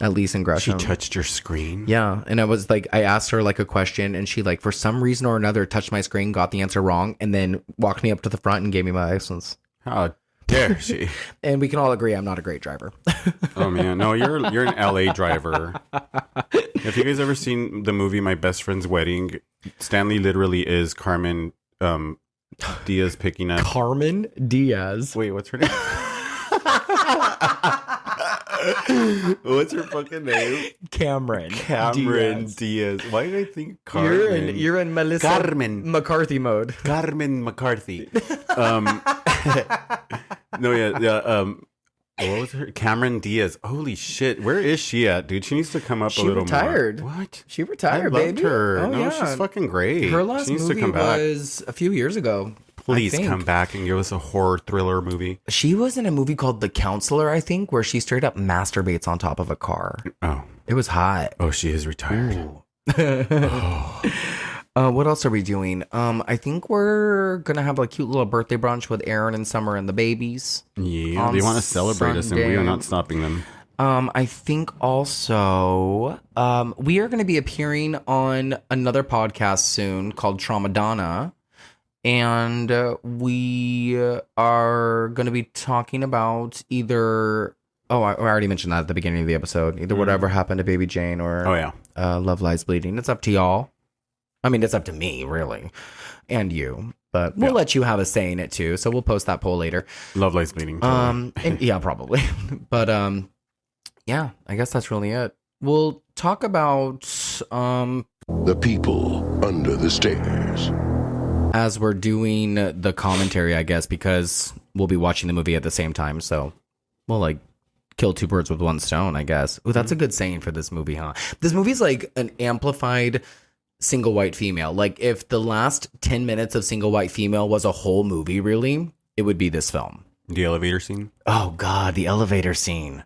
E: At least in Gresham.
D: She touched your screen?
E: Yeah. And I was like, I asked her like a question, and she like, for some reason or another, touched my screen, got the answer wrong, and then walked me up to the front and gave me my license.
D: How dare she?
E: And we can all agree I'm not a great driver.
D: Oh man, no, you're an LA driver. Have you guys ever seen the movie My Best Friend's Wedding? Stanley literally is Carmen Diaz picking up.
E: Carmen Diaz.
D: Wait, what's her name? What's her fucking name?
E: Cameron
D: Diaz. Why did I think Carmen?
E: You're in Melissa
D: Carmen
E: McCarthy mode.
D: Carmen McCarthy. No, yeah. What was her? Cameron Diaz. Holy shit. Where is she at, dude? She needs to come up a little
E: retired.
D: more. What?
E: She retired,
D: I loved
E: baby.
D: her.
E: Oh,
D: no,
E: yeah.
D: she's fucking great.
E: Her last
D: she needs
E: movie
D: to come back.
E: was a few years ago.
D: Please come back and give us a horror thriller movie.
E: She was in a movie called The Counselor, I think, where she straight up masturbates on top of a car.
D: Oh.
E: It was hot.
D: Oh, she is retired.
E: What else are we doing? I think we're going to have a cute little birthday brunch with Aaron and Summer and the babies.
D: Yeah, they want to celebrate us, and we are not stopping them.
E: I think also we are going to be appearing on another podcast soon called Traumadonna. And we are going to be talking about either... Oh, I already mentioned that at the beginning of the episode. Either whatever happened to Baby Jane or...
D: Oh, yeah.
E: Love Lies Bleeding. It's up to y'all. I mean, it's up to me, really, and you. But we'll let you have a say in it too. So we'll post that poll later.
D: Love Lies Bleeding. Totally.
E: And, yeah, probably. But yeah, I guess that's really it. We'll talk about
H: The people under the stairs.
E: as we're doing the commentary, I guess, because we'll be watching the movie at the same time. So we'll like kill two birds with one stone, I guess. Oh, that's a good saying for this movie, huh? This movie's like an amplified single white female. Like if the last 10 minutes of single white female was a whole movie, really, it would be this film.
D: The elevator scene.
E: Oh God, the elevator scene.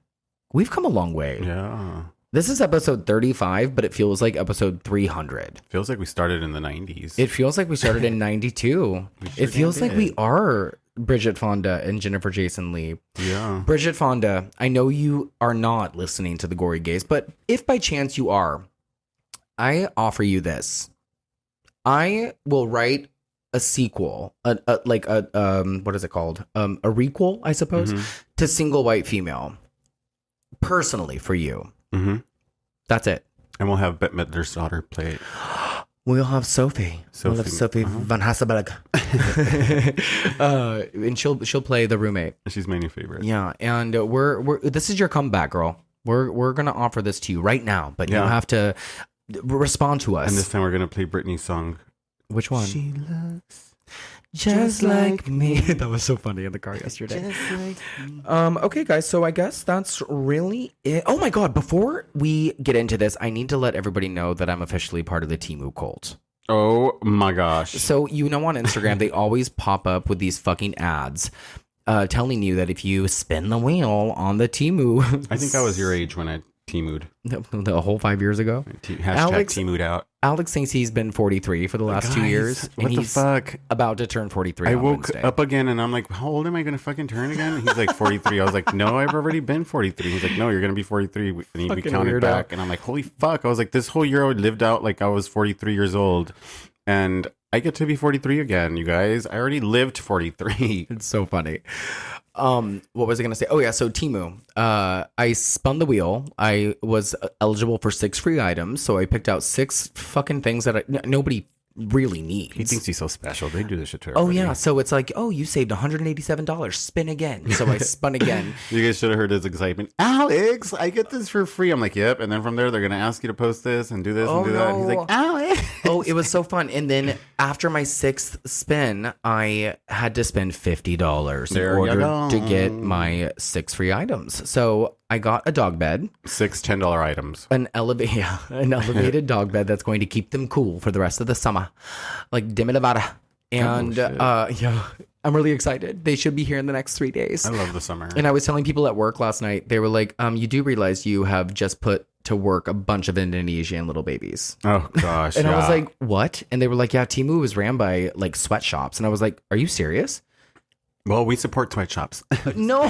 E: We've come a long way.
D: Yeah.
E: This is episode 35, but it feels like episode 300.
D: Feels like we started in the 90s.
E: It feels like we started in 92. It feels like we are Bridget Fonda and Jennifer Jason Leigh.
D: Yeah.
E: Bridget Fonda, I know you are not listening to the Gory Gays, but if by chance you are, I offer you this. I will write a sequel, what is it called? A requel, I suppose, to Single White Female. Personally, for you.
D: Mm-hmm.
E: That's it.
D: And we'll have Bette Midler's daughter play it.
E: We'll have Sophie. We'll have Sophie Van Hasselberg. And she'll play the roommate.
D: She's my new favorite.
E: Yeah, and we're this is your comeback, girl. We're gonna offer this to you right now, but you have to respond to us.
D: And this time we're gonna play Britney's song.
E: Which one?
D: She looks
E: just like me. That was so funny in the car yesterday.
D: just like me.
E: Okay, guys. So I guess that's really it. Oh my God! Before we get into this, I need to let everybody know that I'm officially part of the Temu cult.
D: Oh my gosh.
E: So you know, on Instagram, they always pop up with these fucking ads. Telling you that if you spin the wheel on the Temu,
D: I think I was your age when I Temu'd.
E: The whole 5 years ago.
D: Hashtag Temu'd out.
E: Alex thinks he's been 43 for the last 2 years.
D: What the fuck?
E: About to turn 43.
D: I
E: on
D: woke
E: Wednesday.
D: up again and I'm like, how old am I going to fucking turn again? And he's like 43. I was like, no, I've already been 43. He's like, no, you're going to be 43. And we
E: Fucking
D: counted
E: weirdo.
D: back. And I'm like, holy fuck. I was like, this whole year I lived out like I was 43 years old. And I get to be 43 again, you guys. I already lived 43.
E: It's so funny. What was I going to say? Oh yeah. So Temu, I spun the wheel. I was eligible for 6 free items. So I picked out 6 fucking things that nobody really needs.
D: He thinks he's so special. They do this shit to
E: Oh
D: everybody.
E: yeah. So it's like, oh, you saved $187. Spin again. So I spun again.
D: You guys should have heard his excitement. Alex, I get this for free. I'm like, yep. And then from there, they're going to ask you to post this and do this and do that. And he's like, Alex.
E: Oh, it was so fun. And then after my 6th spin, I had to spend $50 in
D: There you
E: order
D: go.
E: to get my 6 free items. So I got a dog bed,
D: 6 $10 items.
E: an elevated dog bed that's going to keep them cool for the rest of the summer, like Demi Lovato. And
D: shit.
E: yeah, I'm really excited. They should be here in the next 3 days.
D: I love the summer.
E: And I was telling people at work last night, they were like, you do realize you have just put to work a bunch of Indonesian little babies.
D: Oh gosh.
E: And I was
D: yeah.
E: like, what? And they were like, yeah, Temu was ran by like sweatshops. And I was like, are you serious?
D: well, we support sweatshops.
E: No,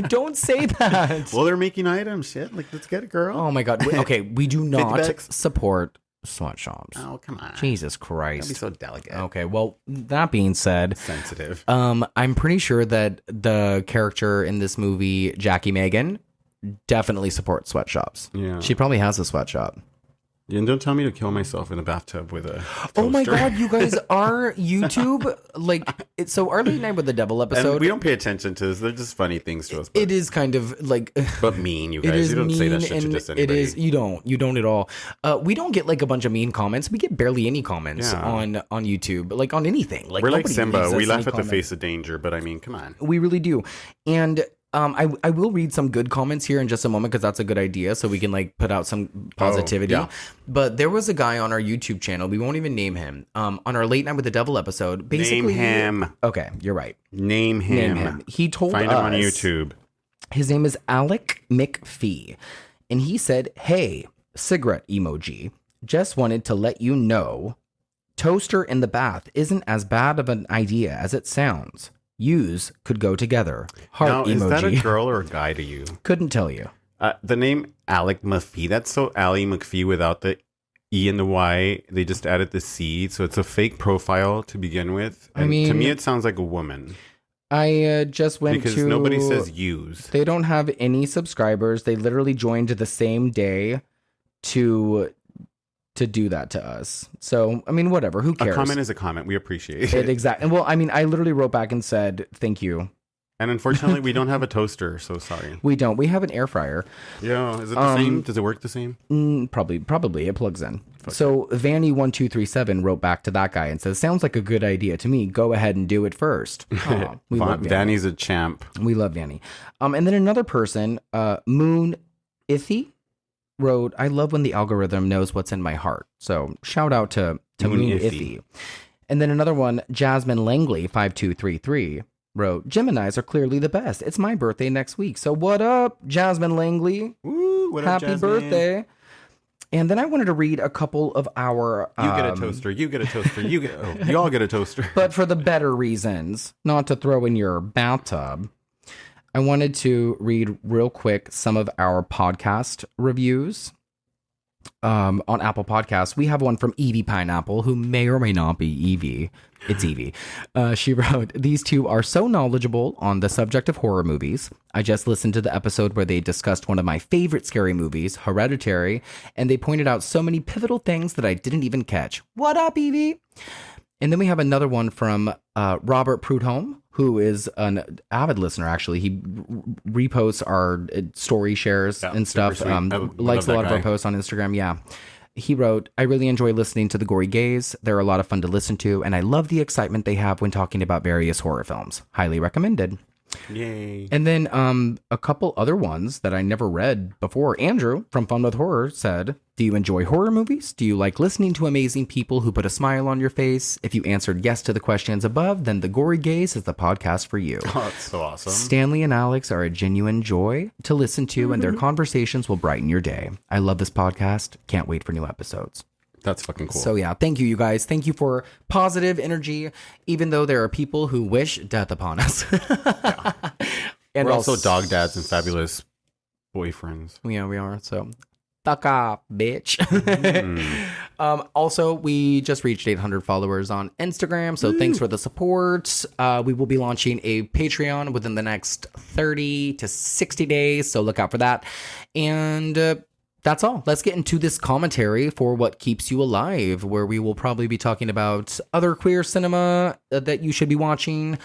E: don't say that.
D: Well, they're making items. Shit. Like, let's get it, girl.
E: Oh my God. Okay, we do not
D: bucks.
E: support sweatshops.
D: Oh, come on.
E: Jesus
D: Don't
E: Christ.
D: be so delicate.
E: Okay, well, that being said,
D: Sensitive.
E: I'm pretty sure that the character in this movie, Jackie Megan, definitely supports sweatshops.
D: Yeah.
E: She probably has a sweatshop.
D: And don't tell me to kill myself in a bathtub with a toaster.
E: Oh my God, you guys, our YouTube, like, so our Late Night with the Devil episode,
D: And we don't pay attention to this. They're just funny things to us. But,
E: it is kind of like...
D: but mean, you
E: It
D: guys.
E: is
D: You don't say that
E: mean,
D: shit to
E: and
D: just anybody.
E: it is you don't at all. We don't get like a bunch of mean comments. We get barely any comments
D: Yeah.
E: on YouTube, like on anything. Like
D: We're like
E: nobody
D: Simba.
E: leaves
D: We
E: us
D: laugh
E: any
D: at the
E: comment.
D: face of danger, but I mean, come on.
E: We really do. And I will read some good comments here in just a moment because that's a good idea. So we can like put out some positivity.
D: yeah.
E: But there was a guy on our YouTube channel. We won't even name him. On our Late Night with the Devil episode, basically,
D: Name him.
E: Okay, you're right.
D: Name him.
E: Name him. He told
D: Find
E: us,
D: him on YouTube.
E: His name is Alec McPhee. And he said, hey, cigarette emoji. Just wanted to let you know toaster in the bath isn't as bad of an idea as it sounds. Use could go together. Heart
D: Now,
E: emoji.
D: is that a girl or a guy to you?
E: Couldn't tell you.
D: The name Alec McPhee, that's so Ally McPhee without the E and the Y. They just added the C. So it's a fake profile to begin with.
E: I
D: And to
E: mean-
D: me, it sounds like a woman.
E: I just went
D: Because
E: to...
D: nobody says use.
E: They don't have any subscribers. They literally joined the same day. to do that to us. So, I mean, whatever. Who cares?
D: A comment is a comment. We appreciate
E: it. Exactly. Well, I mean, I literally wrote back and said, thank you.
D: And unfortunately, we don't have a toaster, so sorry.
E: We don't. We have an air fryer.
D: Yeah. Is it the same? Does it work the same?
E: Probably. It plugs in. So Vanny1237 wrote back to that guy and says, sounds like a good idea to me. Go ahead and do it first. Oh, we love Vanny.
D: Vanny's a champ.
E: We love Vanny. And then another person, Moon Ithy, wrote, I love when the algorithm knows what's in my heart. So shout out to Moon Ithy. And then another one, Jasmine Langley 5233 wrote, Geminis are clearly the best. It's my birthday next week. So what up, Jasmine Langley?
D: Woo, what up,
E: Happy birthday. And then I wanted to read a couple of our...
D: You get a toaster. You get a toaster. You all get a toaster.
E: But for the better reasons, not to throw in your bathtub. I wanted to read real quick some of our podcast reviews on Apple Podcasts. We have one from Evie Pineapple, who may or may not be Evie. It's Evie. She wrote, these two are so knowledgeable on the subject of horror movies. I just listened to the episode where they discussed one of my favorite scary movies, Hereditary, and they pointed out so many pivotal things that I didn't even catch. What up, Evie? And then we have another one from Robert Prudhomme, who is an avid listener, actually. He reposts our story shares and stuff. Likes a lot of our posts on Instagram. Yeah. He wrote, I really enjoy listening to the Gory Gays. They're a lot of fun to listen to, and I love the excitement they have when talking about various horror films. Highly recommended.
D: Yay.
E: And then a couple other ones that I never read before. Andrew from Fun with Horror said, do you enjoy horror movies? Do you like listening to amazing people who put a smile on your face? If you answered yes to the questions above, then the Gory Gays is the podcast for you.
D: Oh, that's so awesome.
E: Stanley and Alex are a genuine joy to listen to, and their conversations will brighten your day. I love this podcast. Can't wait for new episodes.
D: That's fucking cool.
E: So yeah, thank you guys. Thank you for positive energy, even though there are people who wish death upon us.
D: Yeah. And we're also dog dads and fabulous boyfriends.
E: Yeah, we are. So fuck off, bitch. Also, we just reached 800 followers on Instagram, so thanks for the support. We will be launching a Patreon within the next 30 to 60 days, so look out for that. And that's all. Let's get into this commentary for What Keeps You Alive, where we will probably be talking about other queer cinema that you should be watching,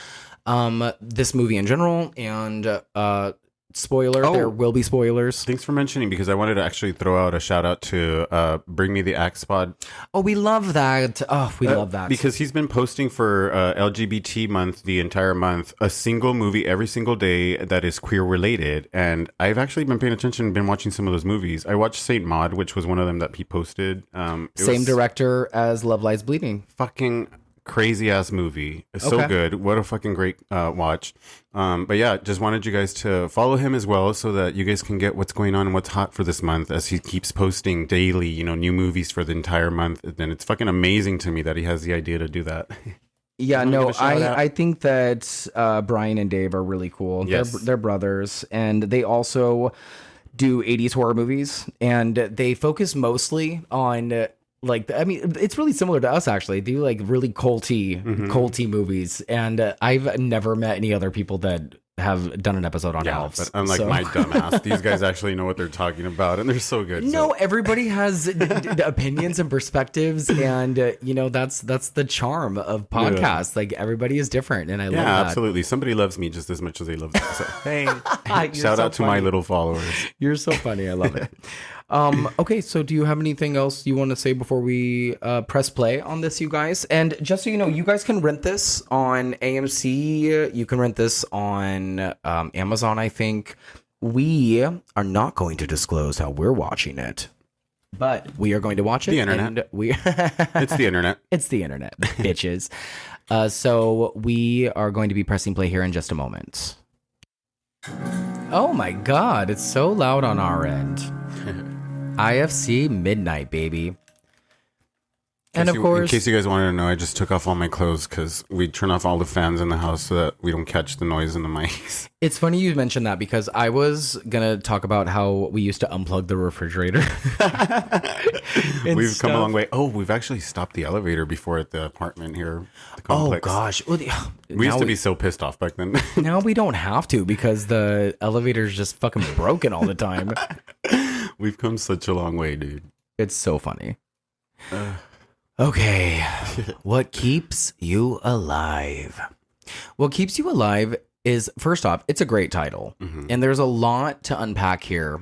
E: this movie in general, and spoiler, there will be spoilers.
D: Thanks for mentioning, because I wanted to actually throw out a shout out to Bring Me the Axe Pod.
E: Oh, we love that. Oh, we love that.
D: Because he's been posting for LGBT month, the entire month, a single movie every single day that is queer related. And I've actually been paying attention and been watching some of those movies. I watched Saint Maud, which was one of them that he posted.
E: Same director as Love Lies Bleeding.
D: Fucking crazy ass movie. It's so good. What a fucking great watch. But yeah, just wanted you guys to follow him as well, so that you guys can get what's going on and what's hot for this month, as he keeps posting daily, new movies for the entire month. And it's fucking amazing to me that he has the idea to do that.
E: Yeah, no, I think that Brian and Dave are really cool.
D: Yes.
E: They're brothers, and they also do 80s horror movies, and they focus mostly on it's really similar to us, actually. They do like really culty movies, and I've never met any other people that have done an episode on elves. But
D: unlike my dumbass, these guys actually know what they're talking about, and they're so good.
E: No, everybody has opinions and perspectives, and that's the charm of podcasts. Yeah. Like, everybody is different, and I love that.
D: Yeah, absolutely. Somebody loves me just as much as they love them. So, hey, shout out to my little followers. You're so funny. I love it. Okay, so do you have anything else you want to say before we press play on this, you guys? And just so you know, you guys can rent this on AMC. You can rent this on Amazon, I think. We are not going to disclose how we're watching it, but we are going to watch it. The internet.
E: And
D: It's the internet.
E: It's the internet, bitches. So we are going to be pressing play here in just a moment. Oh my God, it's so loud on our end. IFC Midnight, baby. And of course,
D: in case you guys wanted to know, I just took off all my clothes because we turn off all the fans in the house so that we don't catch the noise in the mics.
E: It's funny you mentioned that, because I was going to talk about how we used to unplug the refrigerator.
D: We've come a long way. Oh, we've actually stopped the elevator before at the apartment here. The complex.
E: Oh, gosh. Well,
D: we used to be so pissed off back then.
E: Now we don't have to, because the elevator's just fucking broken all the time.
D: We've come such a long way, dude.
E: It's so funny. Okay. What keeps you alive? What keeps you alive is, first off, it's a great title. And there's a lot to unpack here.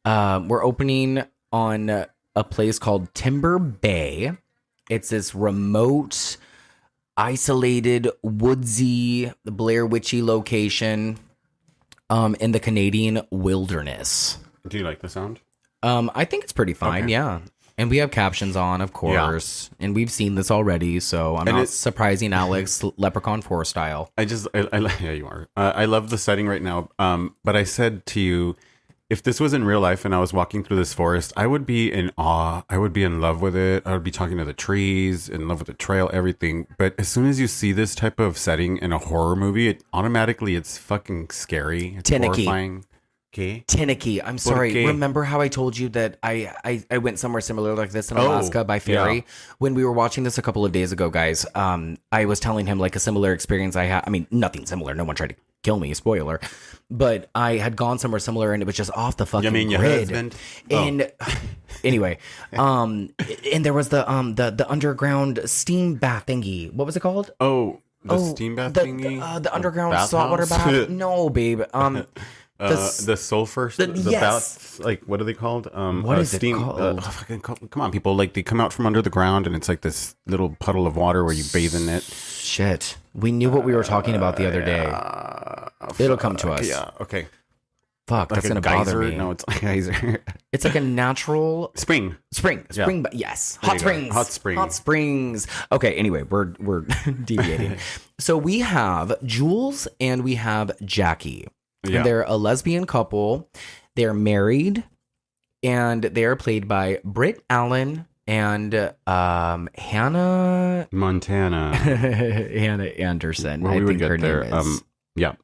E: We're opening on a place called Timber Bay. It's this remote, isolated, woodsy, Blair Witchy location in the Canadian wilderness.
D: Do you like the sound?
E: I think it's pretty fine, yeah. And we have captions on, of course. Yeah. And we've seen this already, so I'm not surprising Alex Leprechaun 4 style.
D: I yeah, you are. I love the setting right now. But I said to you, if this was in real life and I was walking through this forest, I would be in awe. I would be in love with it. I would be talking to the trees, in love with the trail, everything. But as soon as you see this type of setting in a horror movie, it's fucking scary. It's horrifying. Okay.
E: Tinicky. I'm sorry. Remember how I told you that I went somewhere similar like this in Alaska by ferry? Yeah. When we were watching this a couple of days ago, guys, I was telling him like a similar experience I had. I mean, nothing similar. No one tried to kill me, spoiler. But I had gone somewhere similar and it was just off the fucking grid.
D: Your husband?
E: And anyway, and there was the underground steam bath thingy. What was it called?
D: Steam bath thingy?
E: The underground saltwater bath? No, babe.
D: The sulfur, bath, like what are they called?
E: What is it called?
D: Come on, people! Like they come out from under the ground, and it's like this little puddle of water where you bathe in it.
E: Shit, we knew what we were talking about the other day. It'll come to us.
D: Yeah. Okay.
E: Fuck, that's gonna bother me.
D: No, it's a geyser.
E: It's like a natural
D: spring.
E: Yeah. Yes, hot springs. Okay. Anyway, we're deviating. So we have Jules and we have Jackie. Yeah. They're a lesbian couple. They're married, and they are played by Britt Allen and Hannah
D: Montana.
E: Hannah Anderson.
D: Well, I think her name is. Yeah.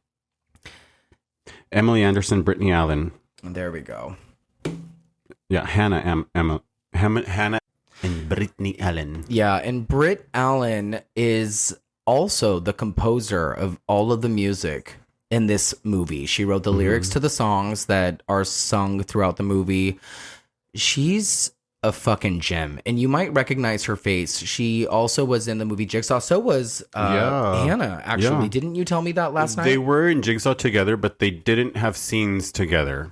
D: Emily Anderson, Brittany Allen.
E: There we go.
D: Yeah, Hannah and Brittany Allen.
E: Yeah, and Britt Allen is also the composer of all of the music in this movie. She wrote the lyrics to the songs that are sung throughout the movie. She's a fucking gem, and you might recognize her face. She also was in the movie Jigsaw. So was Hannah, actually. Yeah. Didn't you tell me that last night?
D: They were in Jigsaw together, but they didn't have scenes together,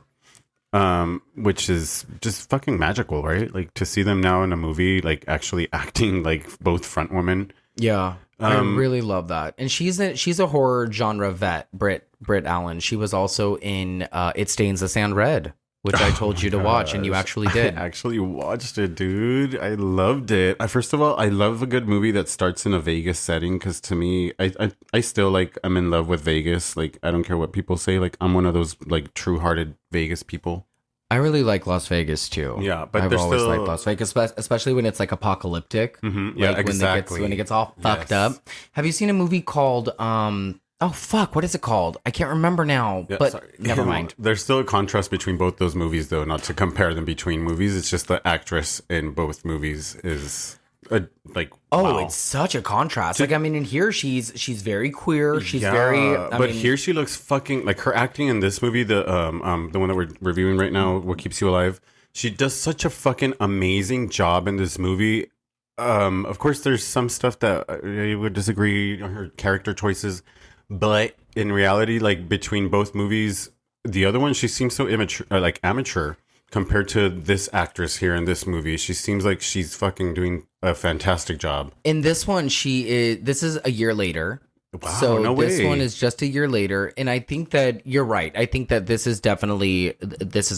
D: which is just fucking magical, right? Like to see them now in a movie, like actually acting like both front women.
E: Yeah. I really love that. And she's a horror genre vet, Britt Allen. She was also in It Stains the Sand Red, which I told you to watch, and you actually did.
D: I actually watched it, dude. I loved it. First of all, I love a good movie that starts in a Vegas setting, because to me, I still like, I'm in love with Vegas. Like, I don't care what people say. Like, I'm one of those like true-hearted Vegas people.
E: I really like Las Vegas too.
D: Yeah, but
E: I've always liked Las Vegas, especially when it's like apocalyptic.
D: Mm-hmm. Yeah,
E: like
D: exactly.
E: When it gets all fucked up. Have you seen a movie called oh fuck, what is it called? I can't remember now. Yeah, but never mind.
D: There's still a contrast between both those movies, though. Not to compare them between movies. It's just the actress in both movies is wow.
E: It's such a contrast. Like, I mean, in here she's very queer. She's very.
D: But here she looks fucking like her acting in this movie, the one that we're reviewing right now, What Keeps You Alive. She does such a fucking amazing job in this movie. Of course, there's some stuff that I would disagree on her character choices, but in reality, like between both movies, the other one she seems so immature, like amateur. Compared to this actress here in this movie, she seems like she's fucking doing a fantastic job.
E: In this one, this is a year later.
D: Wow,
E: so
D: no
E: this
D: way.
E: one is just a year later. And I think that you're right. I think that this is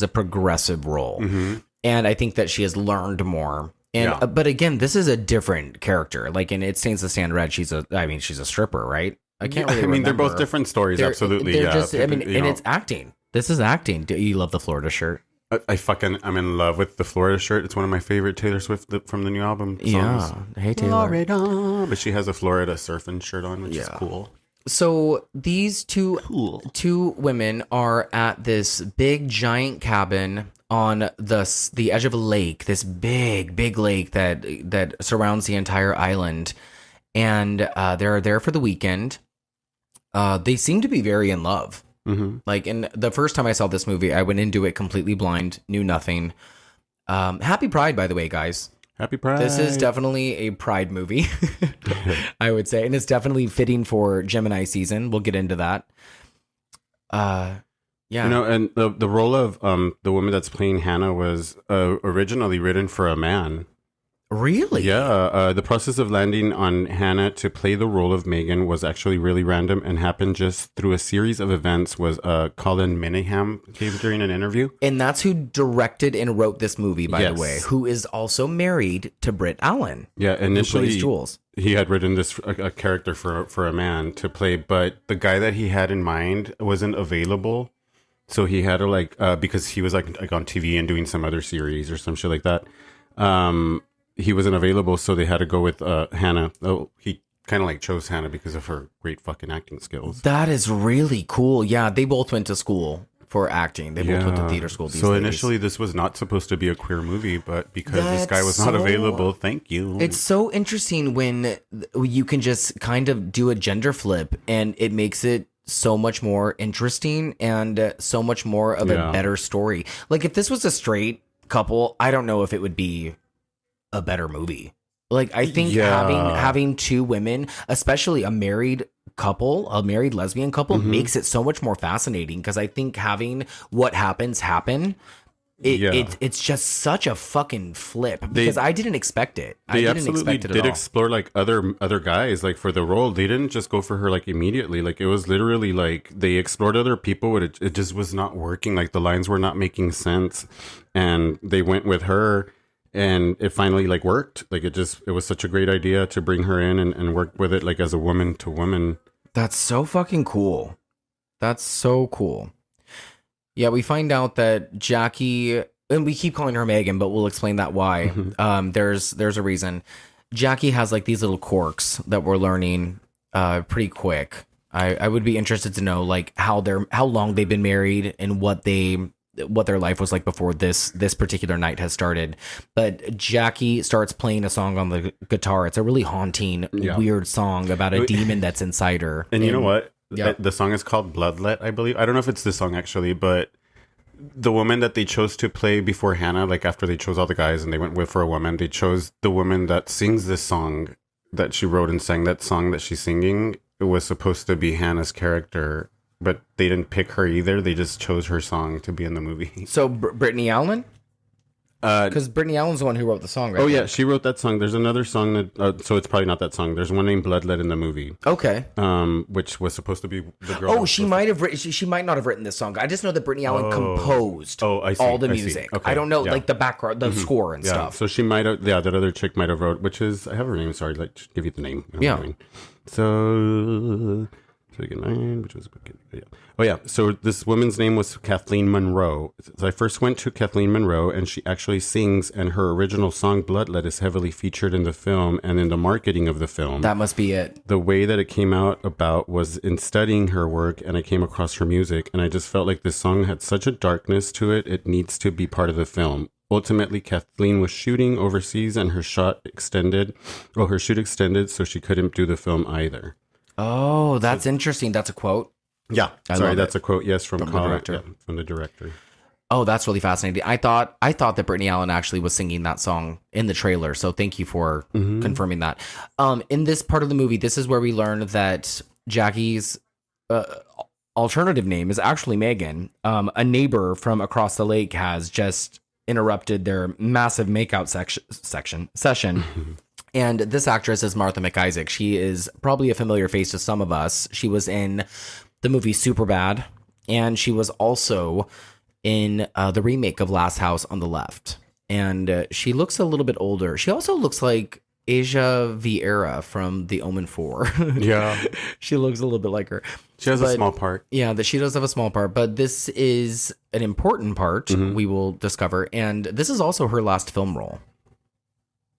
E: a progressive role. Mm-hmm. And I think that she has learned more. And but again, this is a different character. Like in It Stains the Sand Red, she's a stripper, right? I can't really remember.
D: They're both different stories, absolutely.
E: They're just, and it's acting. This is acting. Do you love the Florida shirt?
D: I'm in love with the Florida shirt. It's one of my favorite Taylor Swift from the new album songs.
E: Yeah. Hey, Taylor.
D: Florida. But she has a Florida surfing shirt on, which is cool.
E: So these two women are at this big giant cabin on the edge of a lake, this big lake that surrounds the entire island. And they're there for the weekend. They seem to be very in love. Like, and the first time I saw this movie, I went into it completely blind, knew nothing. Happy Pride, by the way, guys.
D: Happy Pride.
E: This is definitely a Pride movie, I would say. And it's definitely fitting for Gemini season. We'll get into that. Yeah.
D: You know, and the role of the woman that's playing Hannah was originally written for a man.
E: Really?
D: Yeah. The process of landing on Hannah to play the role of Megan was actually really random and happened just through a series of events. Was Colin Minningham gave during an interview.
E: And that's who directed and wrote this movie, by
D: Yes.
E: the way, who is also married to Britt Allen.
D: Yeah, initially
E: who plays Jules.
D: He had written this a character for a man to play, but the guy that he had in mind wasn't available. So he had to because he was like on TV and doing some other series or some shit like that. He wasn't available, so they had to go with Hannah. Oh, he kind of like chose Hannah because of her great fucking acting skills.
E: That is really cool. Yeah, they both went to school for acting. They both went to theater school.
D: So initially, this was not supposed to be a queer movie, but because this guy was not available, thank you.
E: It's so interesting when you can just kind of do a gender flip, and it makes it so much more interesting and so much more of a better story. Like if this was a straight couple, I don't know if it would be a better movie. Like I think having two women, especially a married couple, a married lesbian couple, makes it so much more fascinating, because I think having what happens happen, it's just such a fucking flip, because I didn't expect it. I didn't expect it at all.
D: Explore like other guys like for the role. They didn't just go for her like immediately. Like it was literally like they explored other people, but it just was not working. Like the lines were not making sense, and they went with her. And it finally like worked. Like it was such a great idea to bring her in and work with it like as a woman to woman.
E: That's so fucking cool. That's so cool. Yeah, we find out that Jackie, and we keep calling her Megan, but we'll explain that why. There's a reason. Jackie has like these little quirks that we're learning pretty quick. I would be interested to know like how long they've been married and what their life was like before this particular night has started. But Jackie starts playing a song on the guitar. It's a really haunting, weird song about a demon that's inside her.
D: And you know what? The song is called Bloodlet, I believe. I don't know if it's this song actually, but the woman that they chose to play before Hannah, like after they chose all the guys and they went with for a woman, they chose the woman that sings this song that she wrote and sang that song that she's singing. It was supposed to be Hannah's character, but they didn't pick her either. They just chose her song to be in the movie.
E: So Brittany Allen? Because Brittany Allen's the one who wrote the song, right?
D: Oh, yeah, she wrote that song. There's another song that, so it's probably not that song. There's one named Bloodlet in the movie.
E: Okay.
D: Which was supposed to be the girl.
E: Oh, she might not have written this song. I just know that Brittany Allen composed
D: I see,
E: all the music.
D: Okay.
E: I don't know, like the background, the score and stuff.
D: So she might have, that other chick might have wrote, which is, I have her name, sorry, like, give you the name. So which was so this woman's name was Kathleen Monroe. So I first went to Kathleen Monroe, and she actually sings, and her original song Bloodlet is heavily featured in the film and in the marketing of the film.
E: That must be it.
D: The way that it came out about was in studying her work, and I came across her music, and I just felt like this song had such a darkness to it. It needs to be part of the film. Ultimately, Kathleen was shooting overseas, and her shoot extended, so she couldn't do the film either.
E: Oh, that's interesting. That's a quote.
D: Yeah, that's a quote. Yes, from
E: the director.
D: Yeah, from the director.
E: Oh, that's really fascinating. I thought that Brittany Allen actually was singing that song in the trailer. So thank you for confirming that. In this part of the movie, this is where we learn that Jackie's alternative name is actually Megan. A neighbor from across the lake has just interrupted their massive makeout session. And this actress is Martha McIsaac. She is probably a familiar face to some of us. She was in the movie Superbad, and she was also in the remake of Last House on the Left. And she looks a little bit older. She also looks like Asia Vieira from The Omen 4.
D: Yeah.
E: She looks a little bit like her.
D: She has a small part.
E: Yeah, she does have a small part, but this is an important part we will discover. And this is also her last film role.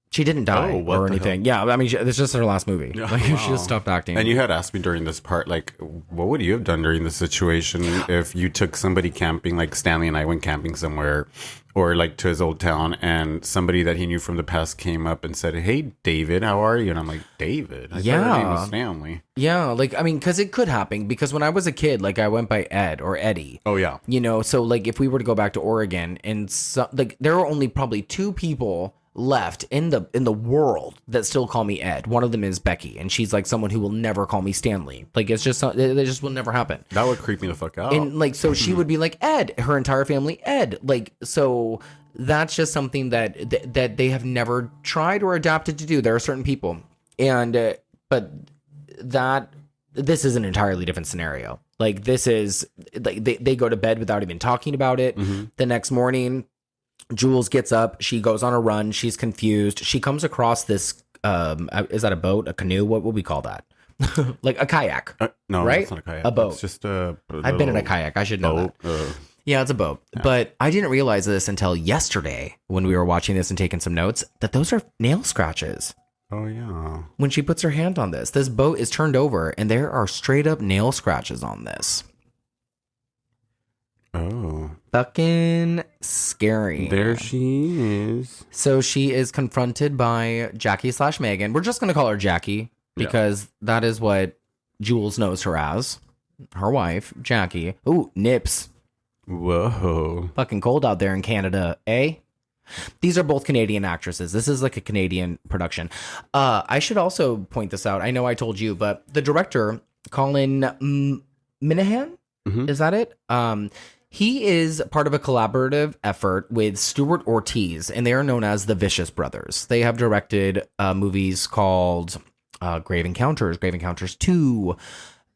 E: She didn't die
D: what
E: or
D: the
E: anything. Yeah, I mean, it's just her last movie. Like, she just stopped acting.
D: And you had asked me during this part, like, what would you have done during this situation if you took somebody camping, like Stanley and I went camping somewhere, or like to his old town, and somebody that he knew from the past came up and said, "Hey, David, how are you?" And I'm like, "David? I thought your name was Stanley."
E: Yeah, like, I mean, because it could happen. Because when I was a kid, like, I went by Ed or Eddie.
D: Oh, yeah.
E: You know, so, like, if we were to go back to Oregon, and, like, there are only probably 2 people left in the world that still call me Ed. One of them is Becky, and she's like someone who will never call me Stanley. Like, it's just, it just will never happen.
D: That would creep me the fuck out.
E: And like, so she would be like Ed, her entire family Ed. Like, so that's just something that they have never tried or adapted to do. There are certain people, and but this is an entirely different scenario. Like, this is like they go to bed without even talking about it. The next morning, Jules gets up, she goes on a run, she's confused. She comes across this, is that a boat, a canoe? What would we call that? Like a kayak.
D: No,
E: right?
D: It's not a kayak.
E: A boat.
D: It's just a
E: I've been in a kayak. I should know that. Yeah, it's a boat. Yeah. But I didn't realize this until yesterday when we were watching this and taking some notes, that those are nail scratches.
D: Oh, yeah.
E: When she puts her hand on this boat is turned over and there are straight up nail scratches on this.
D: Oh.
E: Fucking scary.
D: There she is.
E: So she is confronted by Jackie / Megan. We're just going to call her Jackie because that is what Jules knows her as. Her wife, Jackie. Ooh, nips.
D: Whoa.
E: Fucking cold out there in Canada, eh? These are both Canadian actresses. This is like a Canadian production. I should also point this out. I know I told you, but the director, Colin Minahan, is that it? He is part of a collaborative effort with Stuart Ortiz, and they are known as the Vicious Brothers. They have directed movies called Grave Encounters, Grave Encounters 2.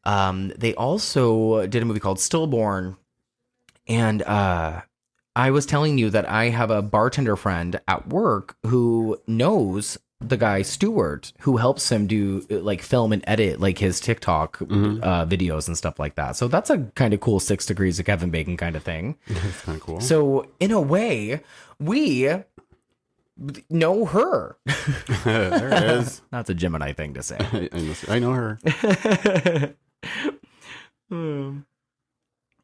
E: They also did a movie called Stillborn. And I was telling you that I have a bartender friend at work who knows the guy Stuart, who helps him do like film and edit like his TikTok videos and stuff like that. So that's a kind of cool 6 degrees of Kevin Bacon kind of thing.
D: That's kind of cool.
E: So in a way, we know her.
D: There it is.
E: That's a Gemini thing to say.
D: I know her.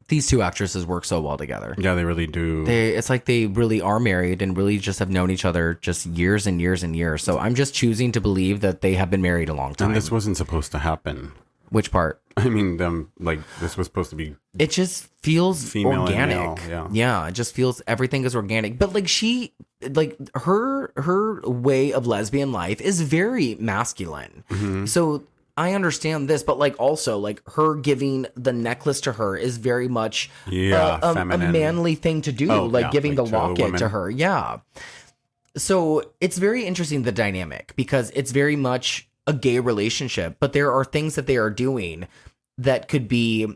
E: These 2 actresses work so well together.
D: Yeah, they really do.
E: It's like they really are married and really just have known each other just years and years and years. So I'm just choosing to believe that they have been married a long time.
D: And this wasn't supposed to happen.
E: Which part?
D: I mean, this was supposed to be.
E: It just feels
D: female
E: organic.
D: And male,
E: yeah, it just feels everything is organic. But like her way of lesbian life is very masculine. So I understand this, but like also like her giving the necklace to her is very much a manly thing to do, giving the locket to her. Yeah. So it's very interesting, the dynamic, because it's very much a gay relationship, but there are things that they are doing that could be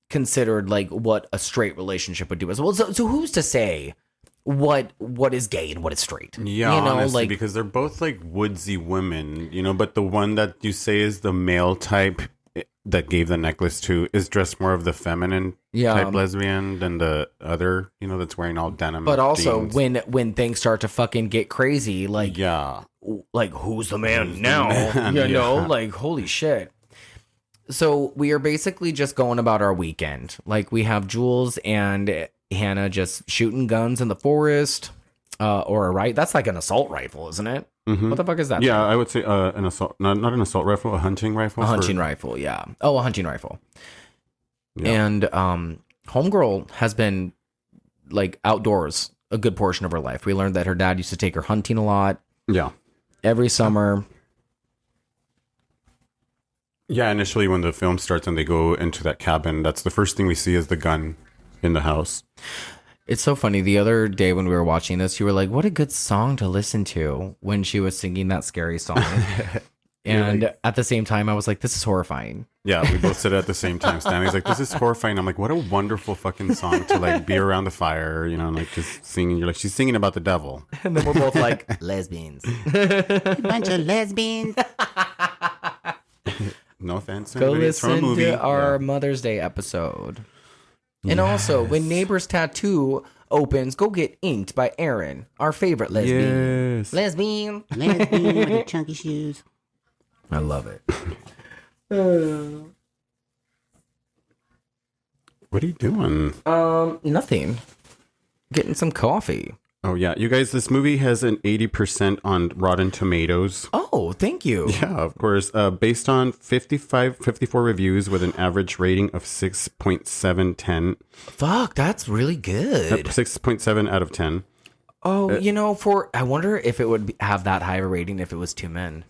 E: considered like what a straight relationship would do as well. So who's to say what is gay and what is straight?
D: Yeah, honestly, because they're both like woodsy women, but the one that you say is the male type that gave the necklace to is dressed more of the feminine type lesbian than the other, that's wearing all denim.
E: But also
D: jeans.
E: when things start to fucking get crazy, like who's the man now? Like holy shit. So we are basically just going about our weekend. Like we have Jules and Hannah just shooting guns in the forest, that's like an assault rifle, isn't it? What the fuck is that?
D: Yeah, I would say an assault, not an assault rifle, a hunting rifle.
E: A hunting rifle, yeah. Oh, a hunting rifle. Yeah. And homegirl has been like outdoors a good portion of her life. We learned that her dad used to take her hunting a lot.
D: Yeah.
E: Every summer.
D: Yeah, initially when the film starts and they go into that cabin, that's the first thing we see is the gun in the house.
E: It's so funny. The other day when we were watching this, you were like, what a good song to listen to when she was singing that scary song. And at the same time, I was like, this is horrifying.
D: Yeah, we both said it at the same time. Stanley's like, this is horrifying. I'm like, what a wonderful fucking song to like be around the fire, and like just singing. You're like, she's singing about the devil.
E: And then we're both like, lesbians.
G: A bunch of lesbians.
D: No offense.
E: Go listen to our Mother's Day episode. And also, when Neighbor's Tattoo opens, go get Inked by Erin, our favorite lesbian.
D: Yes.
E: Lesbian.
G: Lesbian with the chunky shoes.
E: I love it.
D: What are you doing?
E: Nothing. Getting some coffee.
D: Oh, yeah. You guys, this movie has an 80% on Rotten Tomatoes.
E: Oh, thank you.
D: Yeah, of course. Based on 54 reviews with an average rating of 6.710.
E: Fuck, that's really good.
D: 6.7 out of 10.
E: Oh, I wonder if it would have that high of a rating if it was two men.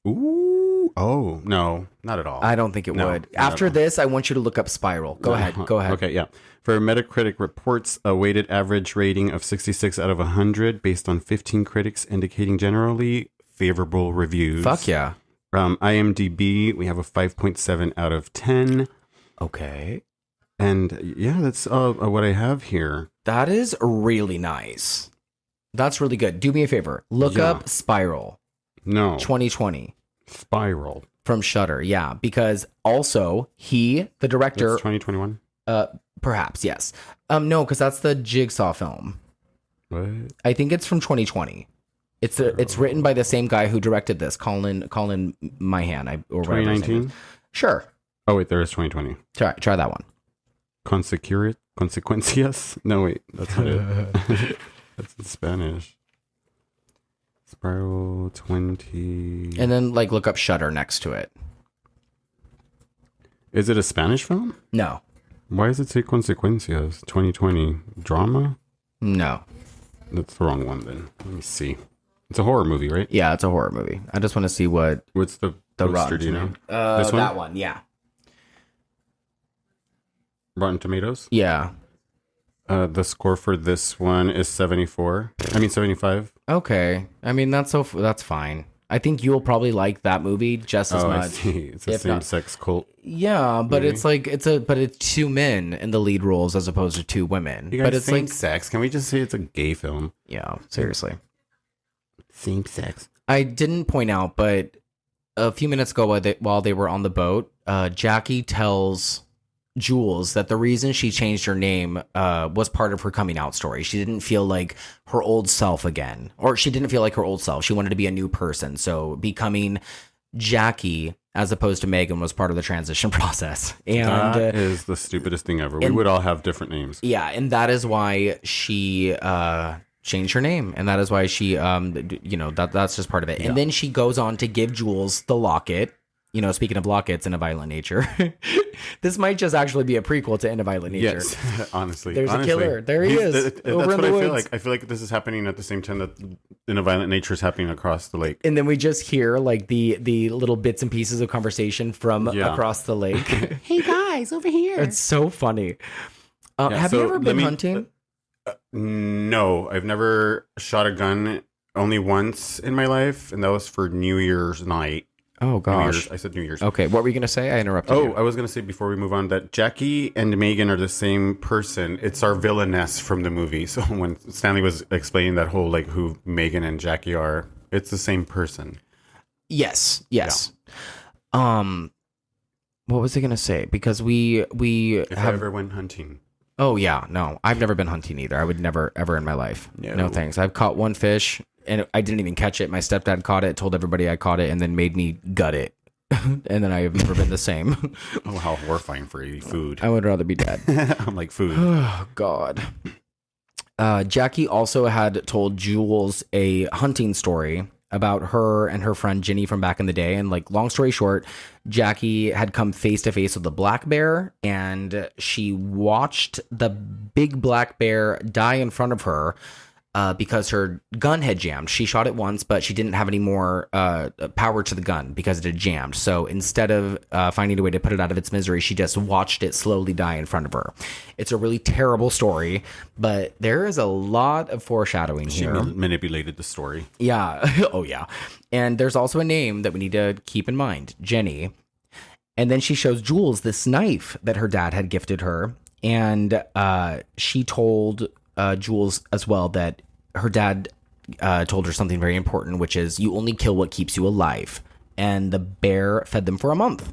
D: Ooh. Oh, no, not at all.
E: I don't think it
D: No,
E: would.
D: not at
E: After
D: all.
E: this, I want you to look up Spiral. Go ahead.
D: Okay, yeah. For Metacritic reports a weighted average rating of 66 out of 100 based on 15 critics indicating generally favorable reviews.
E: Fuck yeah.
D: IMDb, we have a 5.7 out of 10.
E: Okay.
D: And yeah, that's what I have here.
E: That is really nice. That's really good. Do me a favor. Look
D: Yeah.
E: up Spiral
D: No.
E: 2020
D: Spiral.
E: from Shudder. Yeah, because also the director,
D: That's 2021?
E: perhaps, yes. No, because that's the Jigsaw film.
D: What?
E: I think it's from 2020. It's written by the same guy who directed this, Colin Myhan, or whatever his name is.
D: 2019?
E: Sure.
D: Oh, wait, there is 2020.
E: Try that one.
D: Consecuencias? No, wait, that's not it. That's in Spanish. Spiral 20.
E: And then look up Shudder next to it.
D: Is it a Spanish film?
E: No.
D: Why does it say Consecuencias? 2020 drama?
E: No.
D: That's the wrong one then. Let me see. It's a horror movie, right?
E: Yeah, it's a horror movie. I just want to see what
D: What's the
E: the
D: poster,
E: Rotten
D: do you know?
E: Tomato-
D: This one?
E: That one, yeah.
D: Rotten Tomatoes?
E: Yeah.
D: The score for this one is 75.
E: Okay. I mean, that's fine. I think you'll probably like that movie just as
D: Oh, I
E: much.
D: see. It's a
E: if not-
D: same-sex cult.
E: Yeah, but
D: movie.
E: it's two men in the lead roles as opposed to two women.
D: You guys,
E: But it's
D: same sex. Can we just say it's a gay film?
E: yeah, seriously.
G: Same sex.
E: I didn't point out, but a few minutes ago while they were on the boat, Jackie tells Jules that the reason she changed her name was part of her coming out story. She didn't feel like her old self again, or she didn't feel like her old self. She wanted to be a new person. So becoming Jackie as opposed to Megan was part of the transition process. And
D: That is the stupidest thing ever. We would all have different names.
E: yeah, and that is why she changed her name, and that is why she that's just part of it. And then she goes on to give Jules the locket. Speaking of lockets in A Violent Nature, this might just actually be a prequel to In a Violent Nature.
D: Yes, honestly.
E: There's a killer. There he is,
D: That's
E: over in
D: what
E: the
D: I feel
E: woods.
D: like. I feel like this is happening at the same time that In a Violent Nature is happening across the lake.
E: And then we just hear the little bits and pieces of conversation from
D: Yeah.
E: across the lake.
G: Hey guys, over here.
E: It's so funny. Have
D: so
E: you ever
D: let
E: been
D: me-
E: hunting?
D: No, I've never shot a gun only once in my life, and that was for New Year's night.
E: Oh
D: New
E: gosh.
D: Year's. I said New Year's.
E: Okay, what were you gonna say? I interrupted
D: Oh,
E: you.
D: I was going to say before we move on that Jackie and Megan are the same person. It's our villainess from the movie. So when Stanley was explaining that whole who Megan and Jackie are, it's the same person.
E: Yes. What was I gonna say? Because we
D: If I
E: have.
D: ever went hunting.
E: Oh yeah, no, I've never been hunting either. I would never ever in my life.
D: No.
E: No thanks. I've caught one fish and I didn't even catch it. My stepdad caught it, told everybody I caught it, and then made me gut it. And then I have never been the same.
D: Oh, how horrifying for you, food.
E: I would rather be dead.
D: I'm like food.
E: Oh God. Jackie also had told Jules a hunting story about her and her friend Ginny from back in the day. And long story short, Jackie had come face to face with the black bear, and she watched the big black bear die in front of her because her gun had jammed. She shot it once, but she didn't have any more power to the gun because it had jammed. So instead of finding a way to put it out of its misery, she just watched it slowly die in front of her. It's a really terrible story, but there is a lot of foreshadowing
D: She
E: here.
D: manipulated the story.
E: Yeah. Oh, yeah. And there's also a name that we need to keep in mind, Jenny. And then she shows Jules this knife that her dad had gifted her. And she told Jules as well that her dad told her something very important, which is you only kill what keeps you alive. And the bear fed them for a month.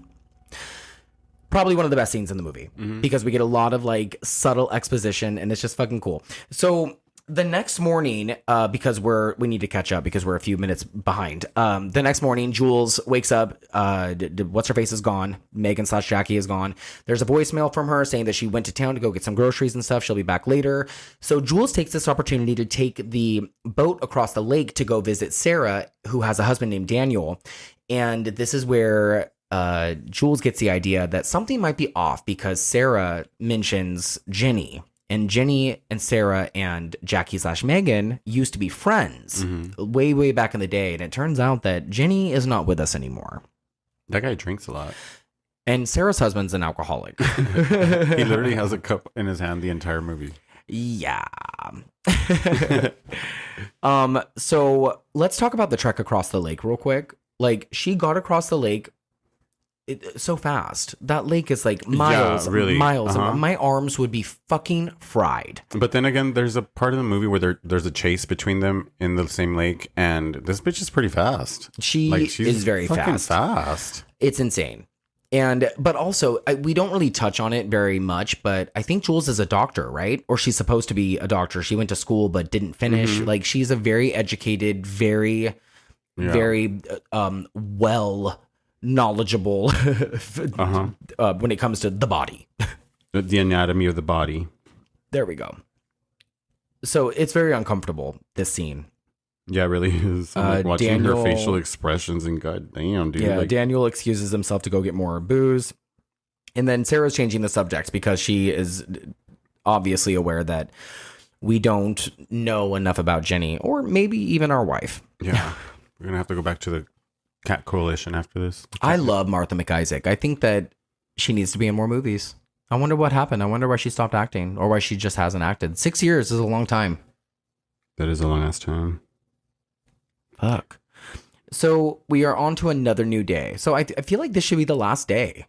E: probably one of the best scenes in the movie because we get a lot of like subtle exposition and it's just fucking cool. So the next morning, because we need to catch up because we're a few minutes behind. The next morning, Jules wakes up. What's her face is gone. Megan / Jackie is gone. There's a voicemail from her saying that she went to town to go get some groceries and stuff. She'll be back later. So Jules takes this opportunity to take the boat across the lake to go visit Sarah, who has a husband named Daniel. And this is where Jules gets the idea that something might be off because Sarah mentions Jenny. And Jenny and Sarah and Jackie / Megan used to be friends way, way back in the day. And it turns out that Jenny is not with us anymore.
D: That guy drinks a lot.
E: And Sarah's husband's an alcoholic.
D: He literally has a cup in his hand the entire movie.
E: Yeah. So let's talk about the trek across the lake real quick. Like, she got across the lake so fast. That lake is like miles,
D: really.
E: miles. My arms would be fucking fried.
D: But then again, there's a part of the movie where there's a chase between them in the same lake, and this bitch is pretty fast.
E: She's very
D: fucking
E: fast. It's insane. But also, we don't really touch on it very much, but I think Jules is a doctor, right? Or she's supposed to be a doctor. She went to school but didn't finish. Like, she's a very educated, very well knowledgeable when it comes to the body.
D: The anatomy of the body.
E: There we go. So it's very uncomfortable, this scene.
D: Yeah, it really is. I'm like watching
E: Daniel,
D: her facial expressions and goddamn, dude.
E: Yeah,
D: like,
E: Daniel excuses himself to go get more booze. And then Sarah's changing the subject because she is obviously aware that we don't know enough about Jenny or maybe even our wife.
D: Yeah. We're going to have to go back to the Cat Coalition after this.
E: I love Martha McIsaac. I think that she needs to be in more movies. I wonder what happened. I wonder why she stopped acting or why she just hasn't acted. 6 years is a long time.
D: That is a long ass time.
E: Fuck. So we are on to another new day. So I feel like this should be the last day.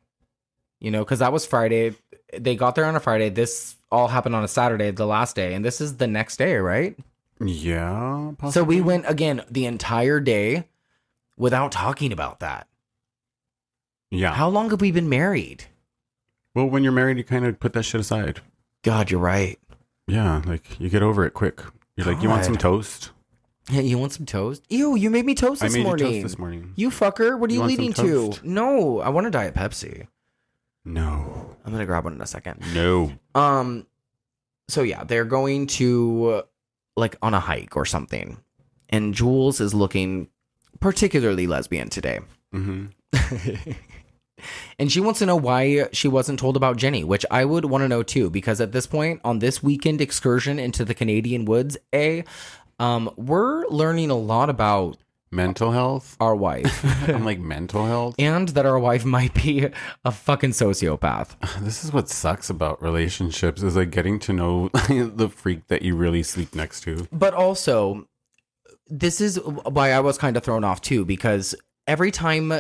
E: You know, because that was Friday. They got there on a Friday. This all happened on a Saturday, the last day. And this is the next day, right?
D: Yeah. Possibly.
E: So we went, again, the entire day without talking about that.
D: Yeah.
E: How long have we been married?
D: Well, when you're married, you kind of put that shit aside.
E: God, you're right.
D: Yeah, like you get over it quick. You're like, you want some toast?
E: Yeah, you want some toast? Ew, you made me toast this morning.
D: I made you toast this morning.
E: You fucker. What are you leading to?
D: Toast?
E: No, I want a Diet Pepsi.
D: No.
E: I'm going to grab one in a second.
D: No.
E: So yeah, they're going to like on a hike or something. And Jules is looking particularly lesbian today.
D: Mm-hmm.
E: And she wants to know why she wasn't told about Jenny, which I would want to know too, because at this point on this weekend excursion into the Canadian woods, we're learning a lot about
D: mental health.
E: Our wife.
D: I'm like, mental health?
E: And that our wife might be a fucking sociopath.
D: This is what sucks about relationships is like getting to know the freak that you really sleep next to.
E: But also, this is why I was kind of thrown off too, because every time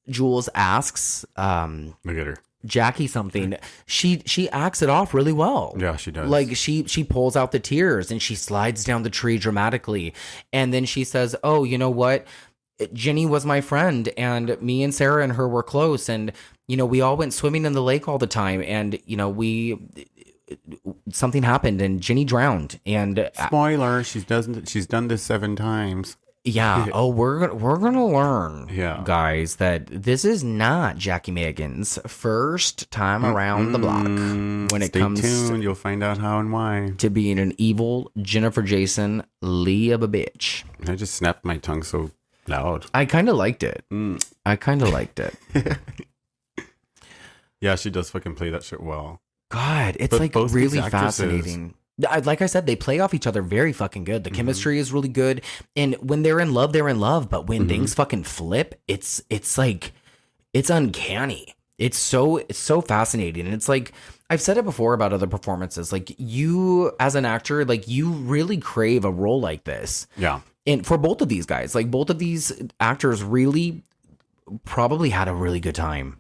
E: Jules asks
D: look at her.
E: Jackie something, she acts it off really well.
D: Yeah, she does.
E: Like she pulls out the tears and she slides down the tree dramatically. And then she says, oh, you know what? Jenny was my friend and me and Sarah and her were close. And, you know, we all went swimming in the lake all the time. And, you know, something happened and Jenny drowned. And
D: spoiler, she's done this 7 times.
E: Yeah. Oh, we're gonna learn,
D: guys,
E: that this is not Jackie Megan's first time around the block. When it comes,
D: stay tuned. You'll find out how and why.
E: To being an evil Jennifer Jason Lee of a bitch.
D: I just snapped my tongue so loud.
E: I kind of liked it. I kind of liked it.
D: Yeah, she does fucking play that shit well.
E: God, it's like really fascinating. Like I said, they play off each other very fucking good. The chemistry is really good. And when they're in love, they're in love. But when things fucking flip, it's like, it's uncanny. It's so fascinating. And it's like, I've said it before about other performances. Like you as an actor, like you really crave a role like this.
D: Yeah.
E: And for both of these guys, like both of these actors really probably had a really good time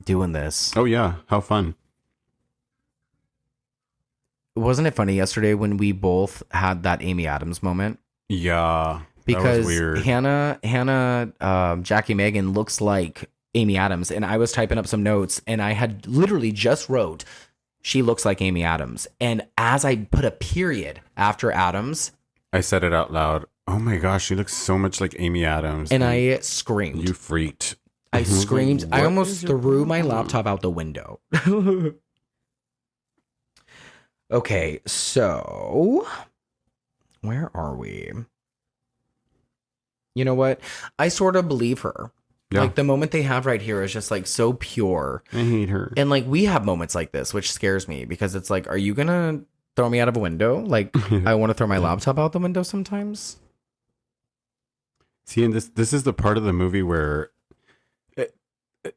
E: doing this.
D: Oh yeah. How fun.
E: Wasn't it funny yesterday when we both had that Amy Adams moment?
D: Yeah,
E: because
D: that was weird.
E: Hannah, Jackie Megan looks like Amy Adams, and I was typing up some notes, and I had literally just wrote, she looks like Amy Adams. And as I put a period after Adams,
D: I said it out loud. Oh my gosh, she looks so much like Amy Adams.
E: And I screamed.
D: You freaked.
E: I screamed. I almost threw my
D: problem?
E: laptop out the window. Okay, so where are we? You know what? I sort of believe her.
D: Yeah.
E: Like the moment they have right here is just like so pure.
D: I hate her.
E: And like we have moments like this, which scares me because it's like, are you gonna throw me out of a window? Like I want to throw my laptop out the window sometimes.
D: See, and this is the part of the movie where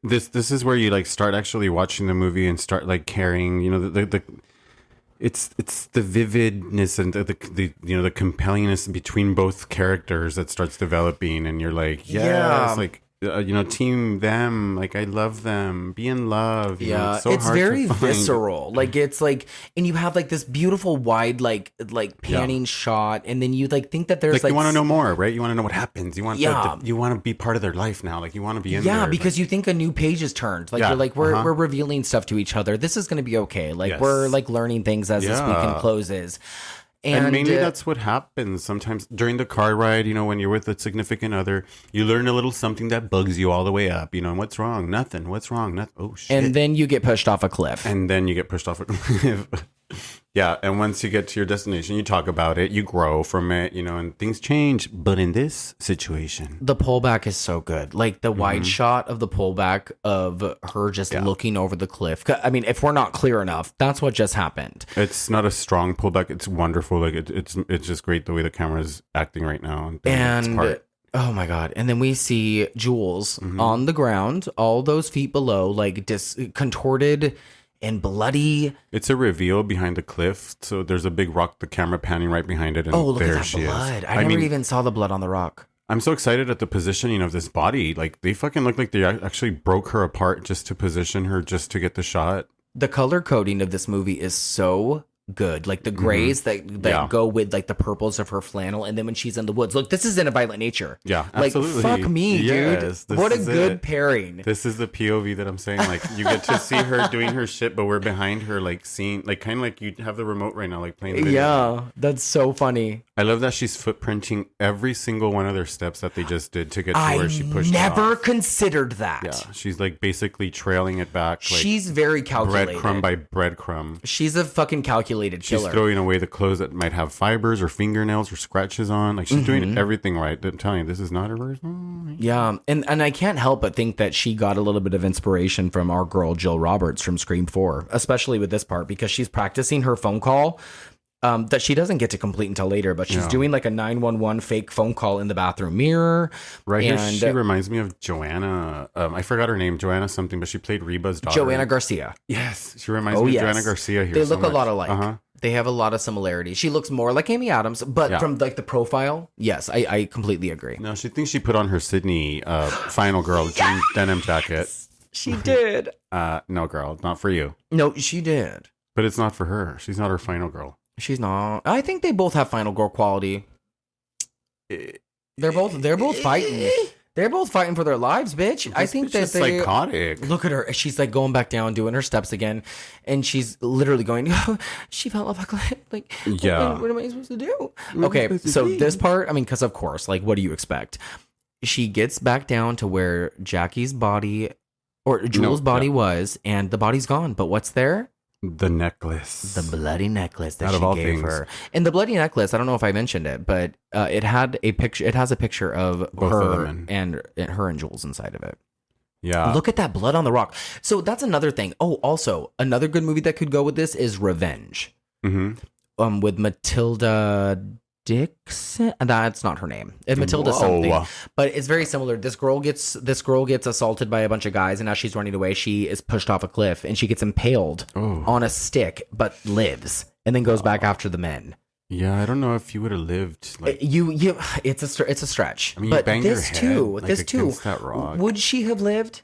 D: this is where you like start actually watching the movie and start like caring. You know, the it's the vividness and the you know the compellingness between both characters that starts developing, and you're like, yes, like. You know, team them, like I love them, be in love. You know,
E: it's
D: hard
E: very
D: to find.
E: visceral. Like it's like, and you have like this beautiful wide like panning shot, and then you like think that there's like
D: you want to know more, right? You want to know what happens. You want you want to be part of their life now. Like you want to be in there.
E: Yeah, because you think a new page is turned. Like you're like we're revealing stuff to each other. This is going to be okay. Like we're like learning things as this weekend closes.
D: And mainly that's what happens sometimes during the car ride, you know, when you're with a significant other, you learn a little something that bugs you all the way up, you know, and what's wrong? Nothing. What's wrong? Nothing. Oh, shit.
E: And then you get pushed off a cliff.
D: Yeah. And once you get to your destination, you talk about it, you grow from it, you know, and things change. But in this situation,
E: the pullback is so good. Like the wide shot of the pullback of her just looking over the cliff. I mean, if we're not clear enough, that's what just happened.
D: It's not a strong pullback. It's wonderful. Like it's just great the way the camera's acting right now.
E: And oh my God. And then we see Jules on the ground, all those feet below, like contorted and bloody.
D: It's a reveal behind the cliff. So there's a big rock, the camera panning right behind it. And
E: look
D: there
E: at that
D: she
E: blood.
D: is.
E: I never even saw the blood on the rock.
D: I'm so excited at the positioning of this body. Like they fucking look like they actually broke her apart just to position her, just to get the shot.
E: The color coding of this movie is so good. Like the grays that go with like the purples of her flannel, and then when she's in the woods, look, this is in a violent nature.
D: Yeah,
E: like
D: absolutely.
E: Fuck me,
D: yes,
E: dude. What a good pairing.
D: This is the POV that I'm saying. Like you get to see her doing her shit, but we're behind her, like seeing, like kind of like you have the remote right now, like playing the video.
E: Yeah, that's so funny.
D: I love that she's footprinting every single one of their steps that they just did to get to where she pushed it
E: never
D: off.
E: Considered that.
D: Yeah, she's like basically trailing it back. Like
E: she's very calculated.
D: Breadcrumb by breadcrumb.
E: She's a fucking calculated killer.
D: She's throwing away the clothes that might have fibers or fingernails or scratches on. Like she's doing everything right. I'm telling you, this is not a version.
E: Yeah, and I can't help but think that she got a little bit of inspiration from our girl Jill Roberts from Scream 4, especially with this part because she's practicing her phone call. That she doesn't get to complete until later, but she's doing like a 911 fake phone call in the bathroom mirror.
D: Right here, she reminds me of Joanna. I forgot her name, Joanna something, but she played Reba's daughter.
E: Joanna Garcia.
D: Yes, she reminds me of Joanna Garcia here.
E: They look a lot alike. They have a lot of similarities. She looks more like Amy Adams, but from like the profile, yes, I completely agree.
D: No, she thinks she put on her Sydney final girl jean denim jacket.
E: She did.
D: No, girl, not for you.
E: No, she did.
D: But it's not for her. She's not her final girl.
E: She's not. I think they both have final girl quality. They're both fighting. They're both fighting for their lives, bitch. I think that's
D: psychotic.
E: Look at her. She's like going back down, doing her steps again, and she's literally going. Oh, she fell off a cliff. Like,
D: yeah.
E: What am I supposed to do? Okay, so this part, I mean, because of course, like, what do you expect? She gets back down to where Jackie's body or Jules' body was, and the body's gone. But what's there?
D: The necklace.
E: The bloody necklace that
D: Out
E: she
D: of all
E: gave
D: things.
E: her. And the bloody necklace, I don't know if I mentioned it, but it had a picture. It has a picture of
D: Both
E: her
D: of them
E: and her and Jules inside of it.
D: Yeah.
E: Look at that blood on the rock. So that's another thing. Oh, also another good movie that could go with this is Revenge. With Matilda Dixon. That's not her name. Matilda something. But it's very similar. This girl gets assaulted by a bunch of guys, and as she's running away, she is pushed off a cliff and she gets impaled on a stick, but lives and then goes back after the men.
D: Yeah, I don't know if you would have lived. Like,
E: it's a stretch.
D: I mean,
E: but
D: you banged
E: this
D: your head,
E: too,
D: like,
E: this too.
D: against that rock.
E: Would she have lived?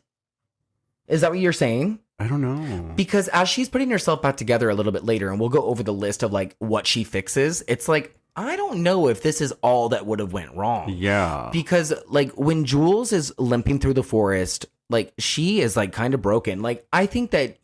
E: Is that what you're saying?
D: I don't know.
E: Because as she's putting herself back together a little bit later, and we'll go over the list of like what she fixes, it's like, I don't know if this is all that would have went wrong.
D: Yeah.
E: Because like when Jules is limping through the forest like she is like kind of broken. Like I think that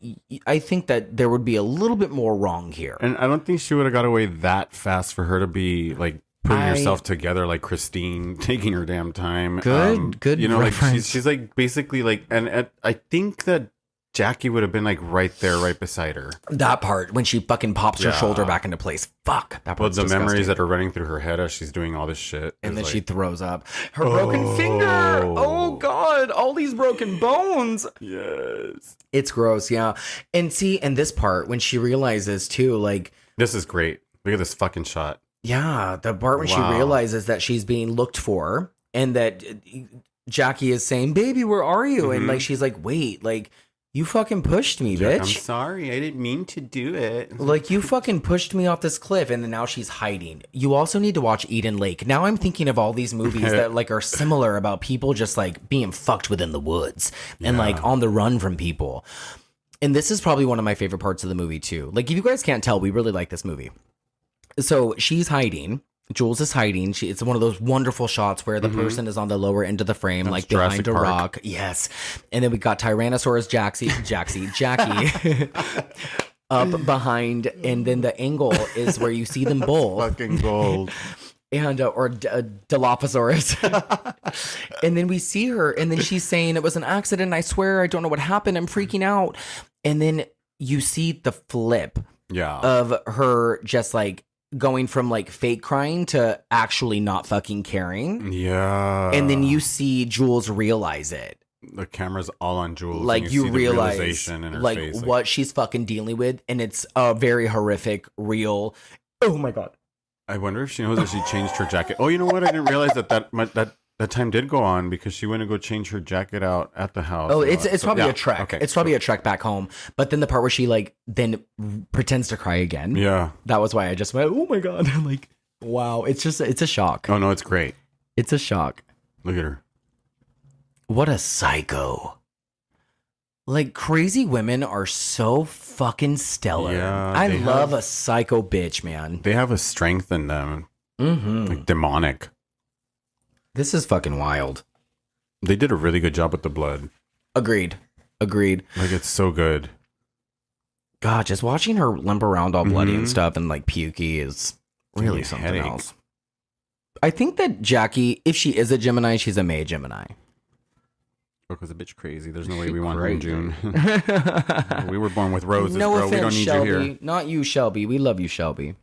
E: there would be a little bit more wrong here.
D: And I don't think she would have got away that fast for her to be like putting herself together like Christine, taking her damn time.
E: Good
D: You know, like
E: reference.
D: she's like basically like, and I think that Jackie would have been like right there, right beside her.
E: That part when she fucking pops her shoulder back into place. Fuck. That
D: But
E: part's
D: the
E: disgusting.
D: memories that are running through her head as she's doing all this shit.
E: And
D: is
E: then
D: like,
E: she throws up her broken finger. Oh God, all these broken bones.
D: yes.
E: It's gross, yeah. And see, and this part when she realizes too, like,
D: This is great. Look at this fucking shot.
E: yeah, the part when she
D: Wow.
E: realizes that she's being looked for and that Jackie is saying, "Baby, where are you?" And like she's like, "Wait, like you fucking pushed me,
D: I'm
E: bitch."
D: sorry. I didn't mean to do it.
E: Like you fucking pushed me off this cliff, and then now she's hiding. You also need to watch Eden Lake. Now I'm thinking of all these movies that like are similar about people just like being fucked within the woods and like on the run from people. And this is probably one of my favorite parts of the movie too. Like if you guys can't tell, we really like this movie. So she's hiding. Jules is hiding. It's one of those wonderful shots where the person is on the lower end of the frame,
D: That's
E: like
D: Jurassic
E: behind a
D: Park.
E: rock. Yes. And then we got Tyrannosaurus Jackie up behind. And then the angle is where you see them both.
D: Fucking gold.
E: And Dilophosaurus. And then we see her, and then she's saying, "It was an accident. I swear, I don't know what happened. I'm freaking out." And then you see the flip
D: Yeah.
E: of her just like going from like fake crying to actually not fucking caring.
D: Yeah.
E: And then you see Jules realize it.
D: The camera's all on Jules.
E: Like
D: and
E: you
D: see the
E: realize
D: realization in her
E: like
D: face,
E: what she's fucking dealing with. And it's a very horrific, real. Oh my God.
D: I wonder if she knows that she changed her jacket. Oh, you know what? I didn't realize that time did go on because she went to go change her jacket out at the house.
E: Oh,
D: and all
E: it's
D: that. So,
E: probably
D: yeah,
E: a trek.
D: okay,
E: It's probably a trek back home. But then the part where she like then pretends to cry again.
D: Yeah.
E: That was why I just went, "Oh my God." Like, wow. It's a shock.
D: Oh no, it's great.
E: It's a shock.
D: Look at her.
E: What a psycho. Like crazy women are so fucking stellar.
D: Yeah,
E: I
D: they
E: love
D: have-
E: a psycho bitch, man.
D: They have a strength in them,
E: Mm-hmm.
D: like demonic.
E: This is fucking wild.
D: They did a really good job with the blood.
E: Agreed.
D: Like it's so good.
E: God, just watching her limp around all bloody and
D: Mhm.
E: stuff and like pukey is really
D: me a
E: something
D: headache.
E: else. I think that Jackie, if she is a Gemini, she's a May Gemini.
D: Because the bitch crazy. There's no way we
E: She
D: want her in
E: crazy.
D: June. We were born with roses,
E: No
D: bro.
E: offense,
D: We don't need
E: Shelby.
D: you here.
E: Not you, Shelby. We love you, Shelby.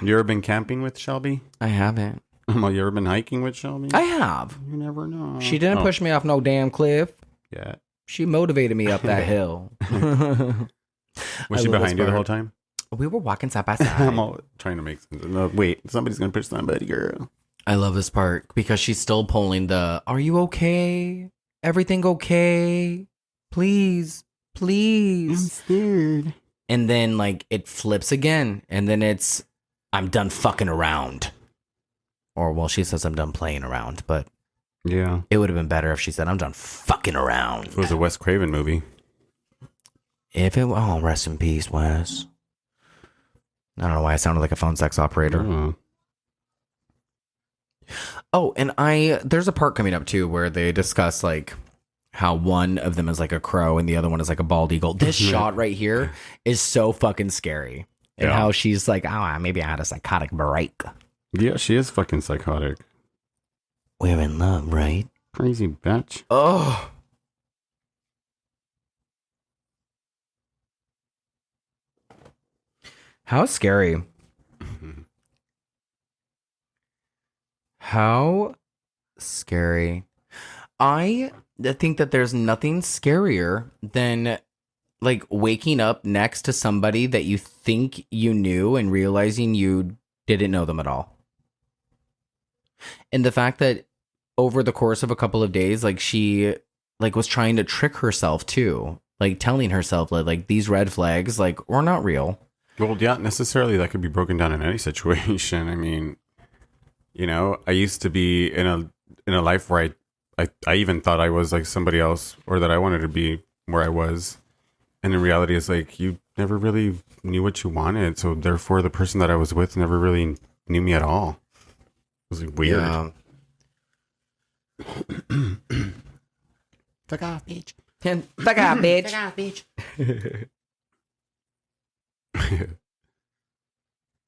D: You ever been camping with Shelby?
E: I haven't.
D: Well, you ever been hiking with Shelby?
E: I have.
D: You never know.
E: She didn't
D: Oh,
E: push me off no damn cliff.
D: Yeah.
E: She motivated me up that hill.
D: Was she
E: love this
D: behind you the
E: part.
D: whole time?
E: We were walking side by
D: I'm
E: side.
D: all trying to make sense. No, wait, somebody's gonna push somebody, girl.
E: I love this part because she's still pulling the, "Are you okay? Everything okay? Please, please."
G: scared.
E: And then like it flips again. And then it's, "I'm done fucking around." Or well, she says, "I'm done playing around." But
D: Yeah.
E: it would have been better if she said, "I'm done fucking around."
D: It was a Wes Craven movie.
E: If it, oh, rest in peace, Wes. I don't know why I sounded like a phone sex operator.
D: Oh.
E: Oh, and there's a part coming up too where they discuss like how one of them is like a crow and the other one is like a bald eagle. This shot right here is so fucking scary. And
D: Yeah.
E: how she's like, "Oh, maybe I had a psychotic break."
D: Yeah, she is fucking psychotic.
E: We're in love, right?
D: Crazy bitch.
E: Oh. How scary. How scary. I think that there's nothing scarier than like waking up next to somebody that you think you knew and realizing you didn't know them at all. And the fact that over the course of a couple of days, like she like was trying to trick herself too, like telling herself like these red flags like were not real.
D: Well, yeah, necessarily that could be broken down in any situation. I mean, you know, I used to be in a life where I even thought I was like somebody else or that I wanted to be where I was. And in reality, it's like you never really knew what you wanted. So therefore, the person that I was with never really knew me at all. It was like weird.
E: Yeah.
G: Fuck off, bitch.
E: Fuck off, bitch.
G: Fuck off, bitch.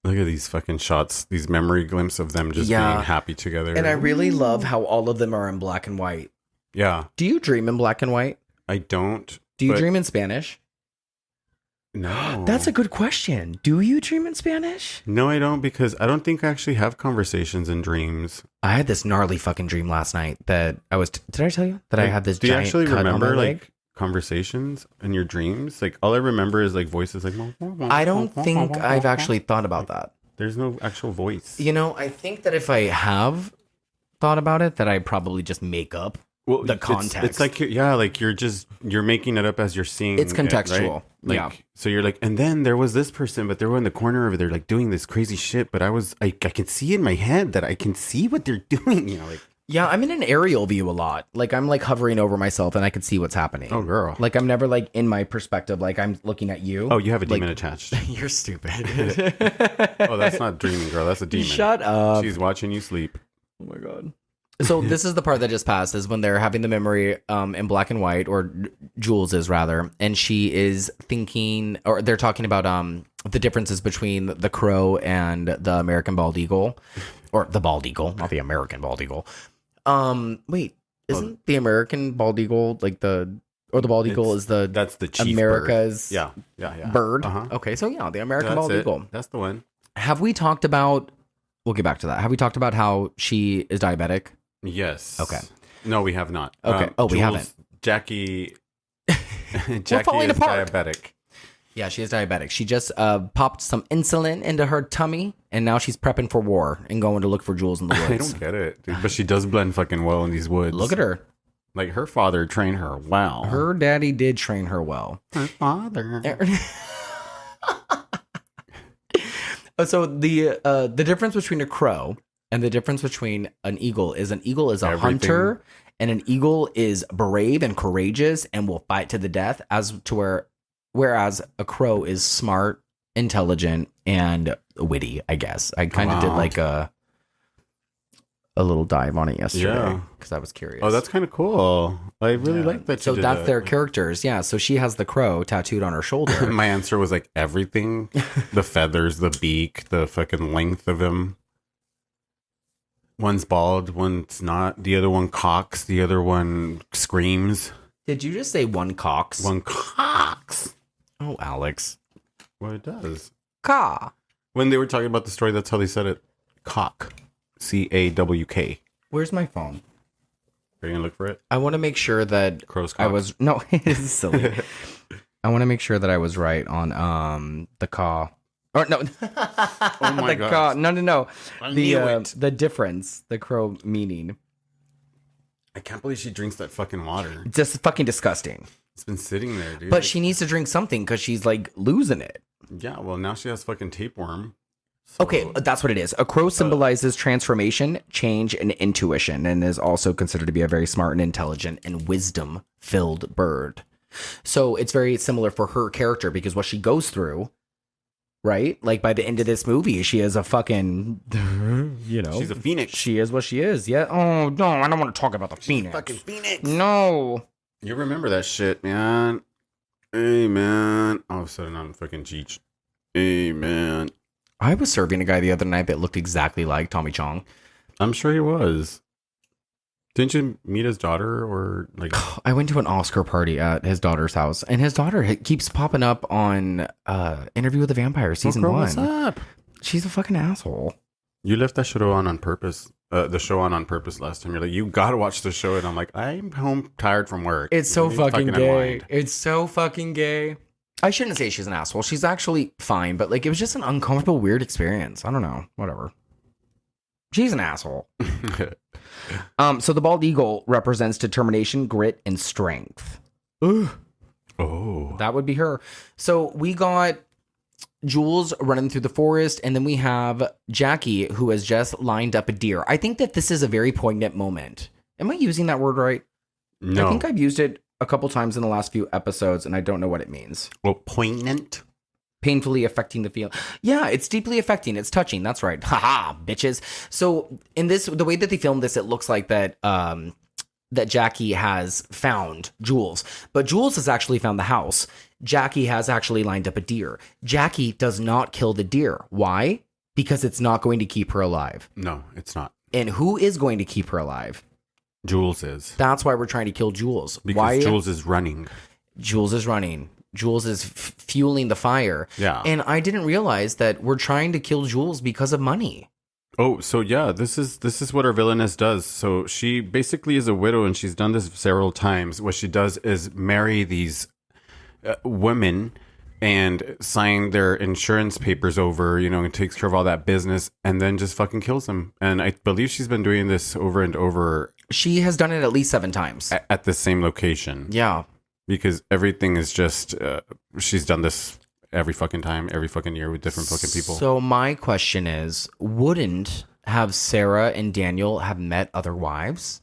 D: Look at these fucking shots, these memory glimpses of them just being happy together.
E: And I really love how all of them are in black and white.
D: Yeah.
E: Do you dream in black and white?
D: I don't.
E: Do you dream in Spanish?
D: No.
E: That's a good question. Do you dream in Spanish?
D: No, I don't, because I don't think I actually have conversations in dreams.
E: I had this gnarly fucking dream last night that I was... Did I tell you? That I had this
D: Do you
E: giant
D: actually
E: cut
D: remember,
E: on my
D: like,
E: leg?
D: conversations in your dreams? Like, all I remember is, like, voices like...
E: I don't think I've actually thought about that.
D: There's no actual voice.
E: You know, I think that if I have thought about it, that I probably just make up the context.
D: It's like, you're making it up as you're seeing
E: It's contextual.
D: It, right? Like,
E: Yeah.
D: So you're like, and then there was this person, but they were in the corner over there, like, doing this crazy shit. But I can see in my head that I can see what they're doing, you know, like.
E: Yeah, I'm in an aerial view a lot. Like, I'm like hovering over myself and I can see what's happening.
D: Oh, girl.
E: Like, I'm never like in my perspective. Like, I'm looking at you.
D: Oh, you have a demon attached.
E: You're stupid.
D: Oh, that's not dreaming, girl. That's a demon.
E: Shut up.
D: She's watching you sleep.
E: Oh my God. So this is the part that just passed, is when they're having the memory in black and white, or Jules is rather, and she is thinking, or they're talking about the differences between the crow and the American bald eagle, or the bald eagle, not the American bald eagle. Wait, isn't the American bald eagle like the bald eagle is
D: that's the chief
E: America's
D: bird. Yeah.
E: bird?
D: Uh-huh.
E: Okay, so yeah, the American bald eagle.
D: That's the one.
E: Have we talked about? We'll get back to that. Have we talked about how she is diabetic?
D: Yes.
E: Okay.
D: No, we have not.
E: Okay. We haven't.
D: Jackie
E: falling
D: is
E: apart.
D: diabetic.
E: Yeah, she is diabetic. She just popped some insulin into her tummy, and now she's prepping for war and going to look for Jules in the woods.
D: I don't get it, dude. But she does blend fucking well in these woods.
E: Look at her.
D: Like, her father trained her well.
E: Her daddy did train her well.
G: Her father.
E: So the difference between a crow and the difference between an eagle is a hunter, and an eagle is brave and courageous and will fight to the death, whereas a crow is smart, intelligent, and witty, I guess. I kind of did like a little dive on it yesterday because I was curious.
D: Oh, that's kind of cool. I really like that.
E: So that's their characters. Yeah. So she has the crow tattooed on her shoulder.
D: My answer was like everything. The feathers, the beak, the fucking length of him. One's bald, one's not. The other one cocks. The other one screams.
E: Did you just say one cocks?
D: One cocks.
E: Oh, Alex.
D: Well, it does.
E: Caw.
D: When they were talking about the story, that's how they said it. Cock. CAWK.
E: Where's my phone?
D: Are you going to look for it?
E: I want to make sure that
D: Crow's cock.
E: I was... No, it is silly. I want to make sure that I was right on the caw. Or no.
D: Oh my
E: the
D: God.
E: caw. No.
D: I knew it.
E: The difference. The crow meaning.
D: I can't believe she drinks that fucking water.
E: Just fucking disgusting.
D: It's been sitting there, dude.
E: But she needs to drink something because she's like losing it.
D: Yeah, well, now she has fucking tapeworm. So,
E: Okay, that's what it is. A crow symbolizes transformation, change, and intuition, and is also considered to be a very smart and intelligent and wisdom-filled bird. So it's very similar for her character because what she goes through, right? Like by the end of this movie, she is a fucking, you know.
D: She's a phoenix.
E: She is what she is. Yeah. Oh, no, I don't want to talk about the phoenix.
D: Fucking phoenix.
E: No.
D: You remember that shit, man. Hey, man. All of a sudden, I'm fucking Cheech. Hey, man.
E: I was serving a guy the other night that looked exactly like Tommy Chong.
D: I'm sure he was. Didn't you meet his daughter or like?
E: I went to an Oscar party at his daughter's house, and his daughter keeps popping up on Interview with the Vampire season 1.
D: What's up?
E: She's a fucking asshole.
D: You left that show on purpose. The show on purpose last time. You're like, you gotta watch the show, and I'm like, I'm home tired from work.
E: It's so
D: Let me
E: fucking gay.
D: unwind.
E: It's so fucking gay. I shouldn't say she's an asshole. She's actually fine, but like it was just an uncomfortable, weird experience. I don't know. Whatever. She's an asshole. So the bald eagle represents determination, grit, and strength. Ugh.
D: Oh,
E: That would be her. So we got Jules running through the forest, and then we have Jackie, who has just lined up a deer. I think that this is a very poignant moment. Am I using that word right?
D: no.
E: I think I've used it a couple times in the last few episodes, and I don't know what it means.
D: Well, poignant.
E: Painfully affecting the feel. Yeah, it's deeply affecting. It's touching. That's right. Haha, bitches. So in this, the way that they filmed this, it looks like that that Jackie has found Jules, but Jules has actually found the house. Jackie has actually lined up a deer. Jackie does not kill the deer. Why? Because it's not going to keep her alive.
D: No, it's not.
E: And who is going to keep her alive?
D: Jules is.
E: That's why we're trying to kill Jules.
D: Because
E: why?
D: Jules is running.
E: Jules is running. Jules is fueling the fire.
D: Yeah.
E: And I didn't realize that we're trying to kill Jules because of money.
D: Oh, so yeah, this is what our villainess does. So she basically is a widow, and she's done this several times. What she does is marry these women and sign their insurance papers over, and takes care of all that business, and then just fucking kills them. And I believe she's been doing this over and over.
E: She has done it at least 7 times.
D: At the same location.
E: Yeah.
D: Because everything is just, she's done this every fucking time, every fucking year with different fucking people.
E: So my question is, wouldn't have Sarah and Daniel have met other wives?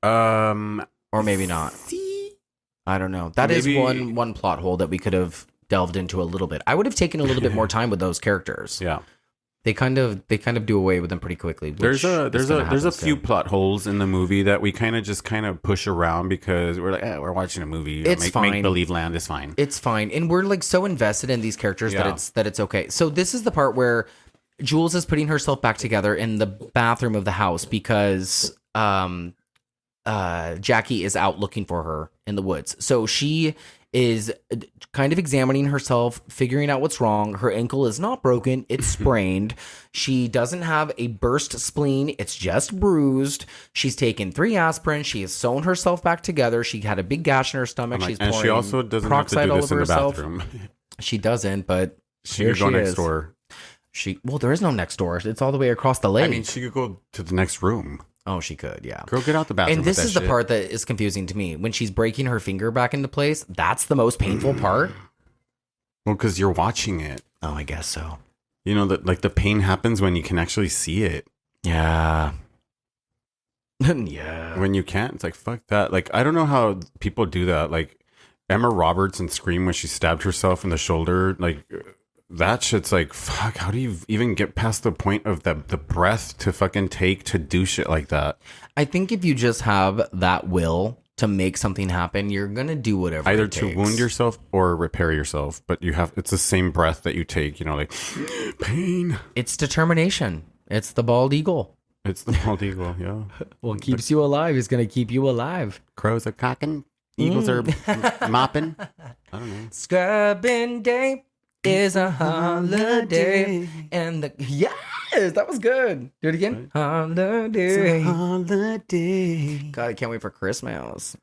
E: Or maybe not. I don't know. That is one plot hole that we could have delved into a little bit. I would have taken a little bit more time with those characters.
D: Yeah.
E: They kind of do away with them pretty quickly.
D: There's a few plot holes in the movie that we kind of push around because we're like, we're watching a movie.
E: It's fine.
D: Make believe land is fine.
E: It's fine, and we're like so invested in these characters that it's okay. So this is the part where Jules is putting herself back together in the bathroom of the house because Jackie is out looking for her in the woods. So she is kind of examining herself, figuring out what's wrong. Her ankle is not broken, it's sprained. She doesn't have a burst spleen, it's just bruised. She's taken 3 aspirin. She has sewn herself back together. She had a big gash in her stomach. She's
D: and she also doesn't have to do this in the bathroom.
E: She doesn't, but
D: she could go next door.
E: Well, there is no next door. It's all the way across the lake.
D: I mean, she could go to the next room.
E: Oh, she could, yeah.
D: Girl, get out the bathroom.
E: And this is the part that is confusing to me. When she's breaking her finger back into place, that's the most painful part.
D: Well, because you're watching it.
E: Oh, I guess so.
D: The pain happens when you can actually see it.
E: Yeah. Yeah.
D: When you can't, it's like, fuck that. Like, I don't know how people do that. Like, Emma Roberts in Scream when she stabbed herself in the shoulder, like... That shit's like, fuck, how do you even get past the point of the breath to fucking take to do shit like that?
E: I think if you just have that will to make something happen, you're going to do whatever
D: either
E: it
D: to
E: takes.
D: wound yourself or repair yourself. But it's the same breath that you take, like, pain.
E: It's determination. It's the bald eagle.
D: It's the bald eagle, yeah.
E: What keeps you alive is going to keep you alive.
G: Crows are cocking. Eagles are mopping.
D: I don't know.
E: Scrubbing day is a holiday, and yes, that was good. Do it again. Holiday.
G: Holiday.
E: God, I can't wait for Christmas.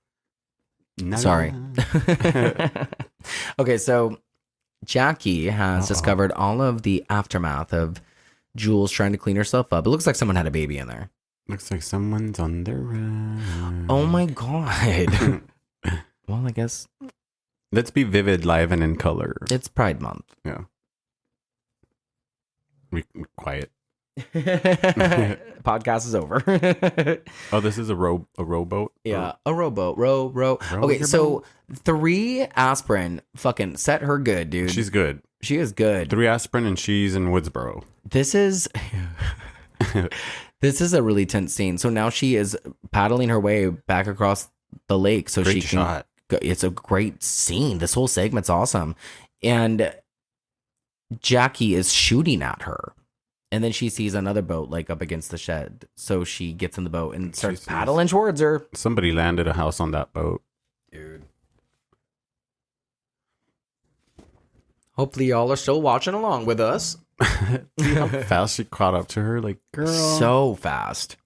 G: No.
E: Sorry. Okay, so Jackie has discovered all of the aftermath of Jules trying to clean herself up. It looks like someone had a baby in there.
D: Looks like someone's on their run.
E: Oh my God. Well, I guess
D: Let's be vivid, live, and in color.
E: it's Pride Month.
D: Yeah. Quiet.
E: Podcast is over.
D: Oh, this is a rowboat?
E: Yeah, a rowboat. Row. Okay,
D: your
E: so 3 aspirin fucking set her good, dude.
D: She's good.
E: She is good.
D: 3 aspirin and she's in Woodsboro.
E: This is a really tense scene. So now she is paddling her way back across the lake so
D: Great
E: she can
D: shot.
E: go. It's a great scene. This whole segment's awesome. And Jackie is shooting at her. And then she sees another boat like up against the shed. So she gets in the boat and starts paddling towards her.
D: Somebody landed a house on that boat.
E: Dude. Hopefully y'all are still watching along with us.
D: See how fast she caught up to her? Like, girl.
E: So fast.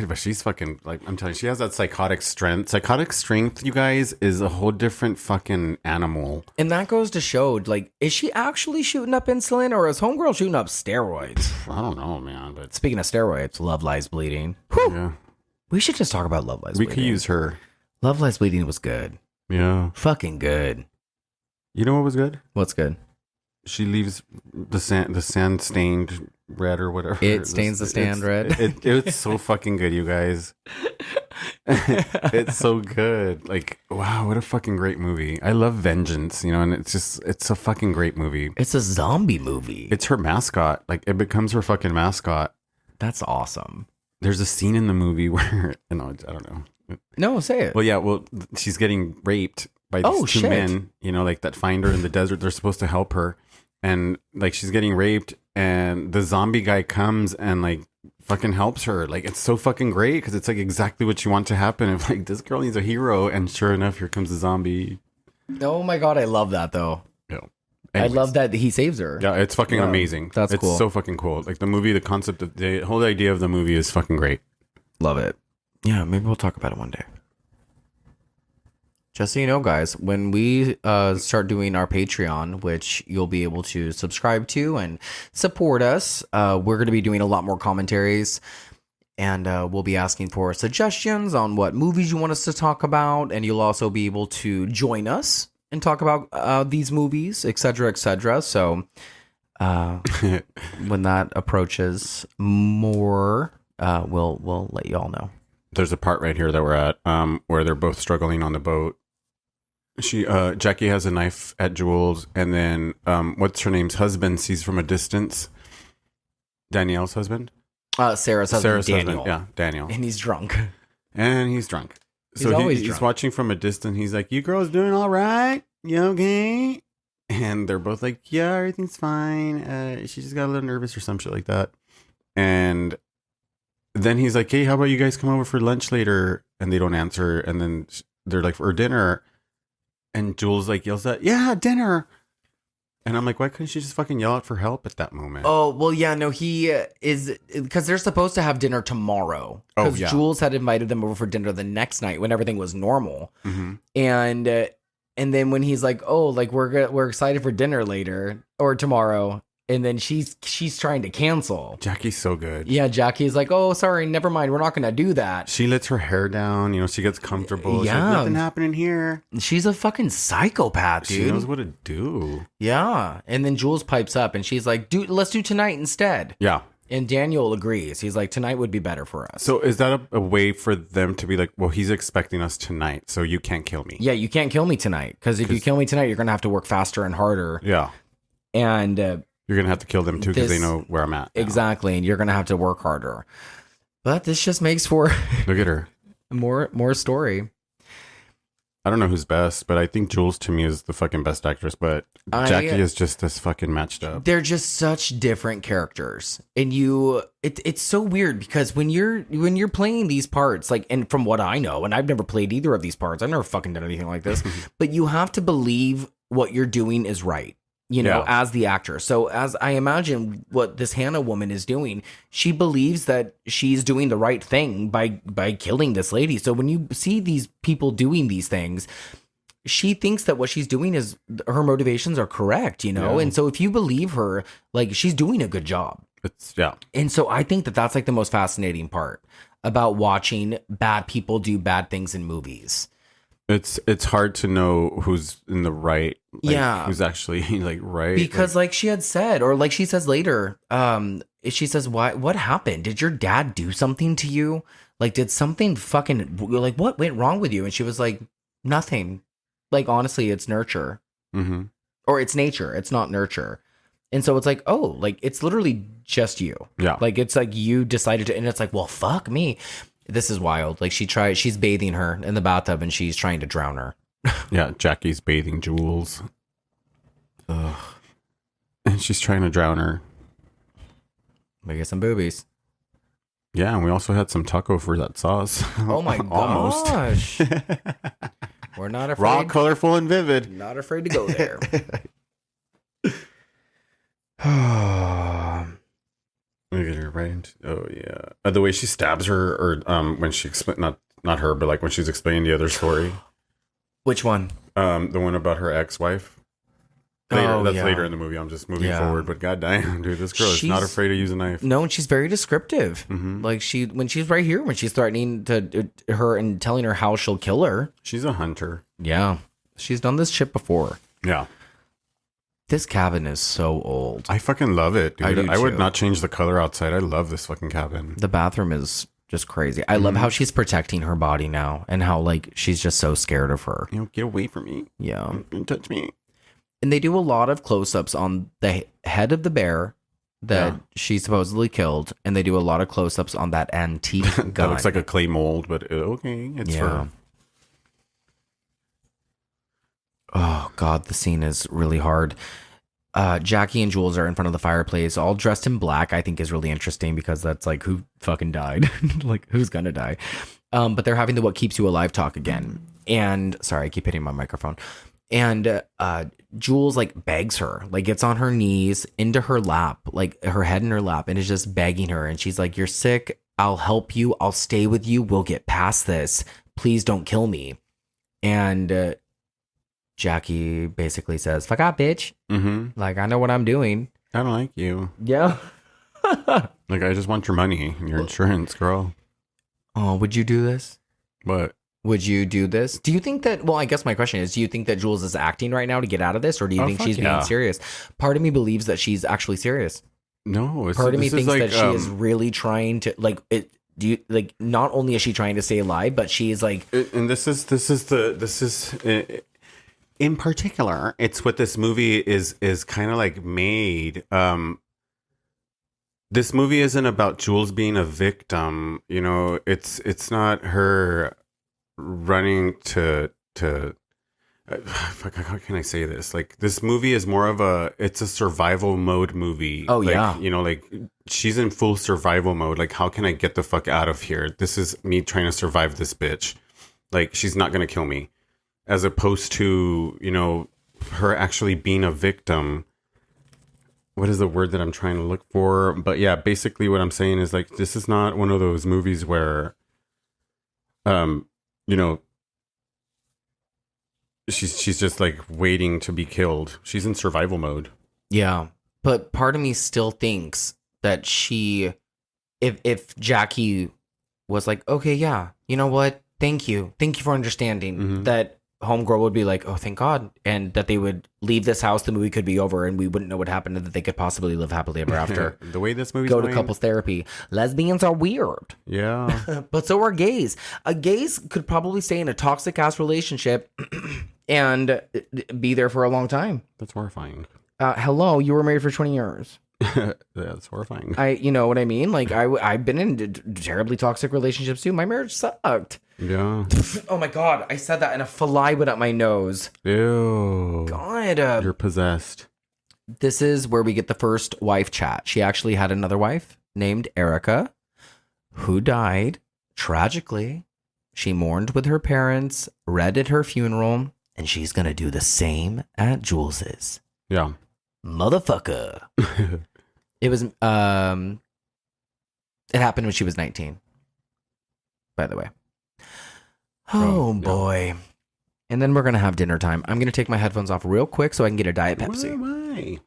D: But she's fucking, like, I'm telling you, she has that psychotic strength. Psychotic strength, you guys, is a whole different fucking animal.
E: And that goes to show, like, is she actually shooting up insulin or is Homegirl shooting up steroids?
D: I don't know, man. But
E: Speaking of steroids, Love Lies Bleeding. Whew.
D: yeah,
E: We should just talk about Love Lies
D: we
E: Bleeding.
D: could use her.
E: Love Lies Bleeding was good.
D: Yeah.
E: Fucking good.
D: You know what was good?
E: What's good?
D: She leaves the sand stained red or whatever.
E: It stains the sand red.
D: It's so fucking good, you guys. It's so good. Like, wow, what a fucking great movie. I love Vengeance, and it's a fucking great movie.
E: It's a zombie movie.
D: It's her mascot. Like, it becomes her fucking mascot.
E: That's awesome.
D: there's a scene in the movie where no, I don't know.
E: No, say it.
D: Well, yeah, well, she's getting raped by these two men, you know, like that find her in the desert. They're supposed to help her, and like she's getting raped, and the zombie guy comes and like fucking helps her. Like it's so fucking great because it's like exactly what you want to happen. If like this girl needs a hero, and sure enough, here comes the zombie.
E: Oh my god, I love that though.
D: Yeah.
E: I love that he saves her.
D: Yeah, it's fucking amazing.
E: That's
D: it's
E: cool.
D: so fucking cool. Like the movie, the concept of the whole idea of the movie is fucking great.
E: Love it. Yeah, maybe we'll talk about it one day. Just so you know, guys, when we start doing our Patreon, which you'll be able to subscribe to and support us, we're going to be doing a lot more commentaries. And we'll be asking for suggestions on what movies you want us to talk about. And you'll also be able to join us and talk about these movies, etc., etc. So when that approaches more, we'll let you all know.
D: There's a part right here that we're at where they're both struggling on the boat. Jackie has a knife at Jules, and then what's her name's husband sees from a distance. Danielle's husband?
E: Sarah's husband, Daniel.
D: Yeah, Daniel.
E: And he's drunk.
D: So
E: always
D: he's
E: drunk.
D: watching from a distance. He's like, "You girls doing all right? You okay?" And they're both like, "Yeah, everything's fine. She just got a little nervous or some shit like that." And then he's like, "Hey, how about you guys come over for lunch later?" And they don't answer. And then they're like, "For dinner." And Jules like yells out, "Yeah, dinner." And I'm like, why couldn't she just fucking yell out for help at that moment?
E: Oh, well, yeah, no, he is, because they're supposed to have dinner tomorrow. Because Jules had invited them over for dinner the next night when everything was normal.
D: Mm-hmm.
E: And then when he's like, oh, like we're excited for dinner later or tomorrow. And then she's trying to cancel.
D: Jackie's so good.
E: Yeah, Jackie's like, oh, sorry, never mind. We're not going to do that.
D: She lets her hair down. You know, she gets comfortable.
E: Yeah.
D: She's like, nothing happening here.
E: She's a fucking psychopath, dude.
D: She knows what to do.
E: Yeah. And then Jules pipes up and she's like, dude, let's do tonight instead.
D: Yeah.
E: And Daniel agrees. He's like, tonight would be better for us.
D: So is that a way for them to be like, well, he's expecting us tonight, so you can't kill me?
E: Yeah, you can't kill me tonight. Because if you kill me tonight, you're going to have to work faster and harder.
D: Yeah.
E: And
D: you're going to have to kill them too because they know where I'm at now.
E: Exactly. And you're going to have to work harder. But this just makes for
D: look at her.
E: more story.
D: I don't know who's best, but I think Jules to me is the fucking best actress, but Jackie is just as fucking matched up.
E: They're just such different characters. And it's so weird because when you're playing these parts, like, and from what I know, and I've never played either of these parts, I've never fucking done anything like this, but you have to believe what you're doing is right. You know, as the actor. So as I imagine what this Hannah woman is doing, she believes that she's doing the right thing by killing this lady. So when you see these people doing these things, she thinks that what she's doing is her motivations are correct, you know? Yeah. And so if you believe her, like, she's doing a good job. And so I think that that's like the most fascinating part about watching bad people do bad things in movies.
D: It's hard to know who's in the right, who's actually like right.
E: Because like she had said, or like she says later, she says, what happened? Did your dad do something to you? Like, did something fucking, like, what went wrong with you? And she was like, nothing. Like, honestly, it's nurture.
D: Mm-hmm.
E: Or it's nature. It's not nurture. And so it's like, oh, like, it's literally just you.
D: Yeah.
E: Like, it's like you decided to, and it's like, well, fuck me. This is wild. Like she's bathing her in the bathtub and she's trying to drown her.
D: Yeah, Jackie's bathing Jules. Ugh. And she's trying to drown her.
E: We get some boobies.
D: Yeah, and we also had some taco for that sauce.
E: Oh my gosh. We're not afraid.
D: Raw, colorful, and vivid.
E: Not afraid to go there.
D: Look at her right into, oh yeah, the way she stabs her, or when she not her, but like when she's explaining the other story.
E: Which one?
D: The one about her ex-wife. Later in the movie. I'm just moving forward, but goddamn, dude, this girl is not afraid to use a knife.
E: No, and she's very descriptive.
D: Mm-hmm.
E: Like when she's right here, when she's threatening to her and telling her how she'll kill her.
D: She's a hunter.
E: Yeah, she's done this shit before.
D: Yeah.
E: This cabin is so old.
D: I fucking love it, dude. I would
E: too.
D: not change the color outside. I love this fucking cabin.
E: The bathroom is just crazy. I love how she's protecting her body now and how like she's just so scared of her.
D: You know, get away from me.
E: Yeah.
D: Don't touch me.
E: And they do a lot of close-ups on the head of the bear that she supposedly killed, and they do a lot of close-ups on that antique gun.
D: That looks like a clay mold, but okay, it's for.
E: Oh God, the scene is really hard. Jackie and Jules are in front of the fireplace, all dressed in black. I think is really interesting because that's like, who fucking died? Like, who's gonna die? But they're having the "what keeps you alive" talk again. And sorry, I keep hitting my microphone. And Jules like begs her, like gets on her knees into her lap, like her head in her lap, and is just begging her. And she's like, "You're sick. I'll help you. I'll stay with you. We'll get past this. Please don't kill me." And Jackie basically says, "Fuck off, bitch."
D: Mm-hmm.
E: Like, I know what I'm doing.
D: I don't like you.
E: Yeah.
D: Like, I just want your money and your insurance, girl.
E: Oh, would you do this?
D: What?
E: Would you do this? Do you think that, well, I guess my question is, do you think that Jules is acting right now to get out of this? Or do you think she's being serious? Part of me believes that she's actually serious.
D: No.
E: Part of me thinks like, that she is really trying to, like, not only is she trying to stay alive, but she is like.
D: And this is in particular, it's what this movie is kind of like made. This movie isn't about Jules being a victim. You know, it's not her running to how can I say this? Like, this movie is more of it's a survival mode movie.
E: Oh,
D: like,
E: yeah.
D: You know, like, she's in full survival mode. Like, how can I get the fuck out of here? This is me trying to survive this bitch. Like, she's not going to kill me. As opposed to, you know, her actually being a victim. What is the word that I'm trying to look for? But yeah, basically what I'm saying is, like, this is not one of those movies where, you know, she's just like waiting to be killed. She's in survival mode.
E: Yeah. But part of me still thinks that if Jackie was like, okay, yeah, you know what? Thank you for understanding, that homegirl would be like, oh, thank God. And that they would leave this house, the movie could be over, and we wouldn't know what happened, and that they could possibly live happily ever after.
D: The way this movie's
E: go
D: going,
E: to couples therapy. Lesbians are weird.
D: Yeah.
E: But so are gays. Gays could probably stay in a toxic ass relationship and be there for a long time.
D: That's horrifying.
E: Hello, you were married for 20 years.
D: That's horrifying.
E: You know what I mean? Like, I've been in terribly toxic relationships too. My marriage sucked.
D: Yeah.
E: Oh my God, I said that and a fly went up my nose.
D: Ew.
E: God.
D: You're possessed.
E: This is where we get the first wife chat. She actually had another wife named Erica who died tragically. She mourned with her parents, read at her funeral, and she's going to do the same at Jules's.
D: Yeah.
E: Motherfucker. It was, it happened when she was 19, by the way. Oh, boy. And then we're going to have dinner time. I'm going to take my headphones off real quick so I can get a Diet Pepsi.
D: Why?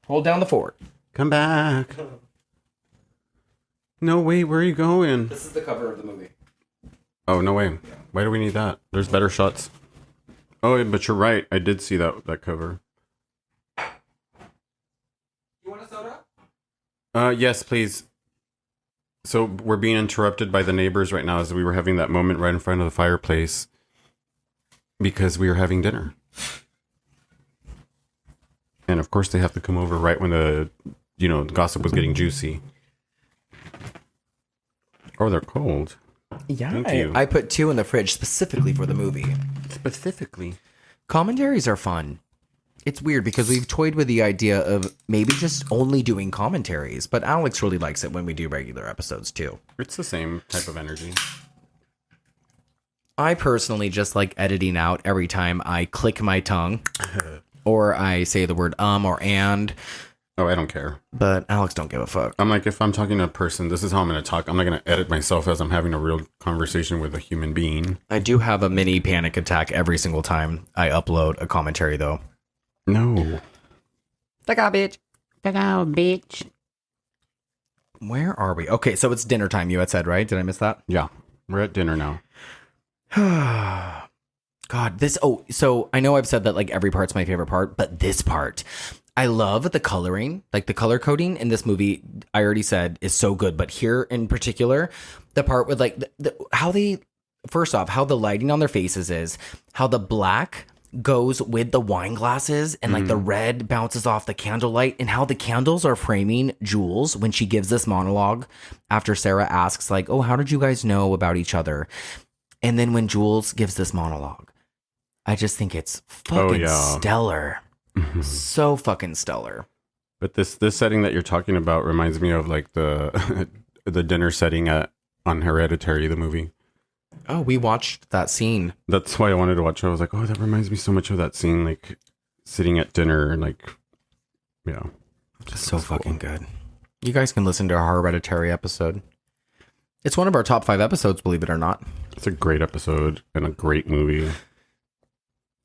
E: Hold down the fort.
D: Come back. No, wait, where are you going?
E: This is the cover of the movie.
D: Oh, no way. Why do we need that? There's better shots. Oh, but you're right. I did see that cover.
E: You want a soda?
D: Yes, please. So we're being interrupted by the neighbors right now as we were having that moment right in front of the fireplace because we were having dinner. And of course they have to come over right when the gossip was getting juicy. Oh, they're cold.
E: Yeah.
D: Thank you.
E: I put 2 in the fridge specifically for the movie.
D: Specifically.
E: Commentaries are fun. It's weird because we've toyed with the idea of maybe just only doing commentaries, but Alex really likes it when we do regular episodes too.
D: It's the same type of energy.
E: I personally just like editing out every time I click my tongue or I say the word or and.
D: Oh, I don't care.
E: But Alex don't give a fuck.
D: I'm like, if I'm talking to a person, this is how I'm going to talk. I'm not going to edit myself as I'm having a real conversation with a human being.
E: I do have a mini panic attack every single time I upload a commentary though.
D: No.
E: Fuck out, bitch.
G: Fuck out, bitch.
E: Where are we? Okay, so it's dinner time, you had said, right? Did I miss that?
D: Yeah. We're at dinner now.
E: God, so I know I've said that like every part's my favorite part, but this part, I love the coloring, like the color coding in this movie, I already said is so good. But here in particular, the part with like how the lighting on their faces is, how the black goes with the wine glasses and like the red bounces off the candlelight, and how the candles are framing Jules when she gives this monologue after Sarah asks like, oh, how did you guys know about each other? And then when Jules gives this monologue, I just think it's fucking stellar. So fucking stellar.
D: But this setting that you're talking about reminds me of like the the dinner setting on Hereditary, the movie.
E: Oh, we watched that scene.
D: That's why I wanted to watch it. I was like, oh, that reminds me so much of that scene, like sitting at dinner and like,
E: so fucking good. You guys can listen to our Hereditary episode. It's one of our top 5 episodes, believe it or not.
D: It's a great episode and a great movie.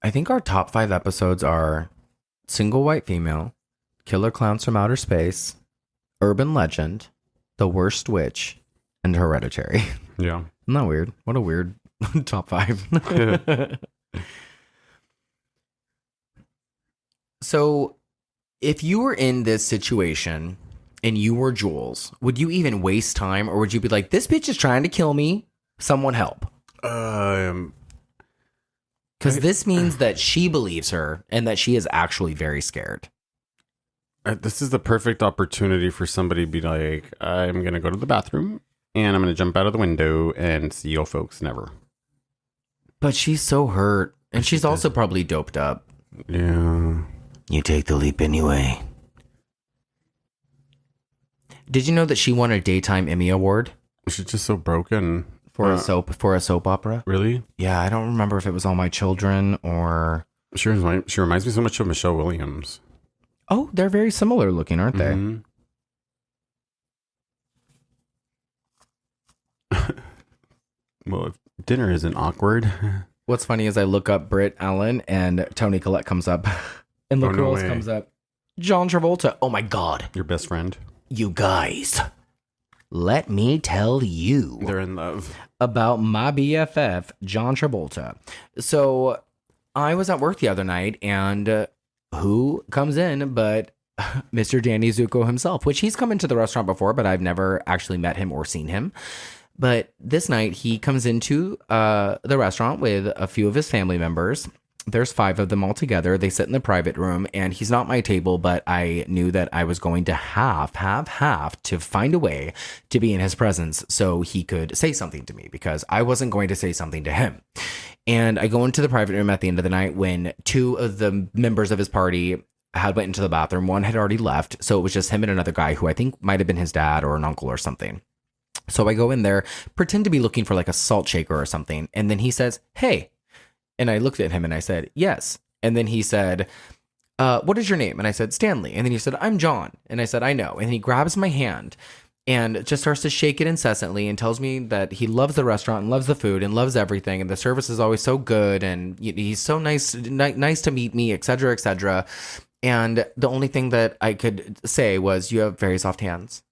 E: I think our top 5 episodes are Single White Female, Killer Clowns from Outer Space, Urban Legend, The Worst Witch, and Hereditary.
D: Yeah.
E: Isn't that weird? What a weird top 5. So, if you were in this situation and you were Jules, would you even waste time, or would you be like, this bitch is trying to kill me? Someone help. Because this means that she believes her and that she is actually very scared.
D: This is the perfect opportunity for somebody to be like, I'm going to go to the bathroom and I'm going to jump out of the window and see you folks never.
E: But she's so hurt. And she's also probably doped up.
D: Yeah.
E: You take the leap anyway. Did you know that she won a Daytime Emmy Award?
D: She's just so broken.
E: For a soap opera?
D: Really?
E: Yeah, I don't remember if it was All My Children or...
D: She reminds me so much of Michelle Williams.
E: Oh, they're very similar looking, aren't they?
D: Mm-hmm. Well, if dinner isn't awkward.
E: What's funny is I look up Britt Allen and Toni Collette comes up. And look who else comes up. John Travolta. Oh my God.
D: Your best friend.
E: You guys, let me tell you.
D: They're in love.
E: About my BFF, John Travolta. So I was at work the other night and who comes in but Mr. Danny Zuko himself, which he's come into the restaurant before, but I've never actually met him or seen him. But this night he comes into the restaurant with a few of his family members. There's 5 of them all together. They sit in the private room and he's not my table, but I knew that I was going to have to find a way to be in his presence so he could say something to me because I wasn't going to say something to him. And I go into the private room at the end of the night when 2 of the members of his party had went into the bathroom. One had already left. So it was just him and another guy who I think might have been his dad or an uncle or something. So I go in there, pretend to be looking for like a salt shaker or something. And then he says, hey. And I looked at him and I said, yes. And then he said, what is your name? And I said, Stanley. And then he said, I'm John. And I said, I know. And then he grabs my hand and just starts to shake it incessantly and tells me that he loves the restaurant and loves the food and loves everything. And the service is always so good. And he's so nice to meet me, et cetera, et cetera. And the only thing that I could say was, you have very soft hands.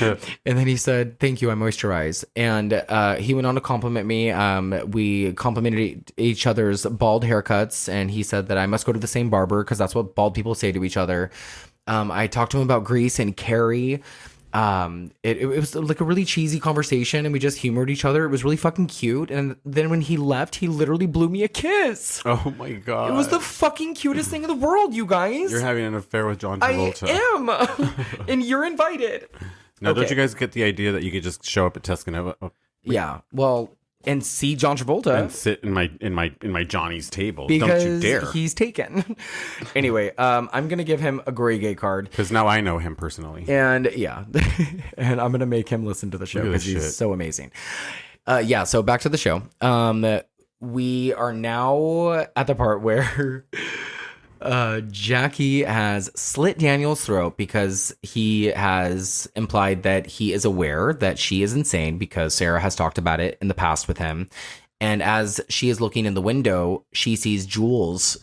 E: And then he said, thank you, I moisturize. And he went on to compliment me. We complimented each other's bald haircuts, and he said that I must go to the same barber because that's what bald people say to each other. I talked to him about Grease and Carrie. It was like a really cheesy conversation and we just humored each other. It was really fucking cute. And then when he left, he literally blew me a kiss.
D: Oh my God.
E: It was the fucking cutest thing in the world, you guys.
D: You're having an affair with John Travolta.
E: I am. And you're invited.
D: Now, don't you guys get the idea that you could just show up at Tuscanova? Oh,
E: yeah. Well, and see John Travolta
D: and sit in my Johnny's table.
E: Because
D: don't you dare.
E: He's taken. Anyway, I'm gonna give him a Gory Gay card
D: because now I know him personally.
E: And yeah, and I'm gonna make him listen to the show because he's so amazing. Yeah. So back to the show. We are now at the part where Jackie has slit Daniel's throat because he has implied that he is aware that she is insane because Sarah has talked about it in the past with him. And as she is looking in the window, she sees Jules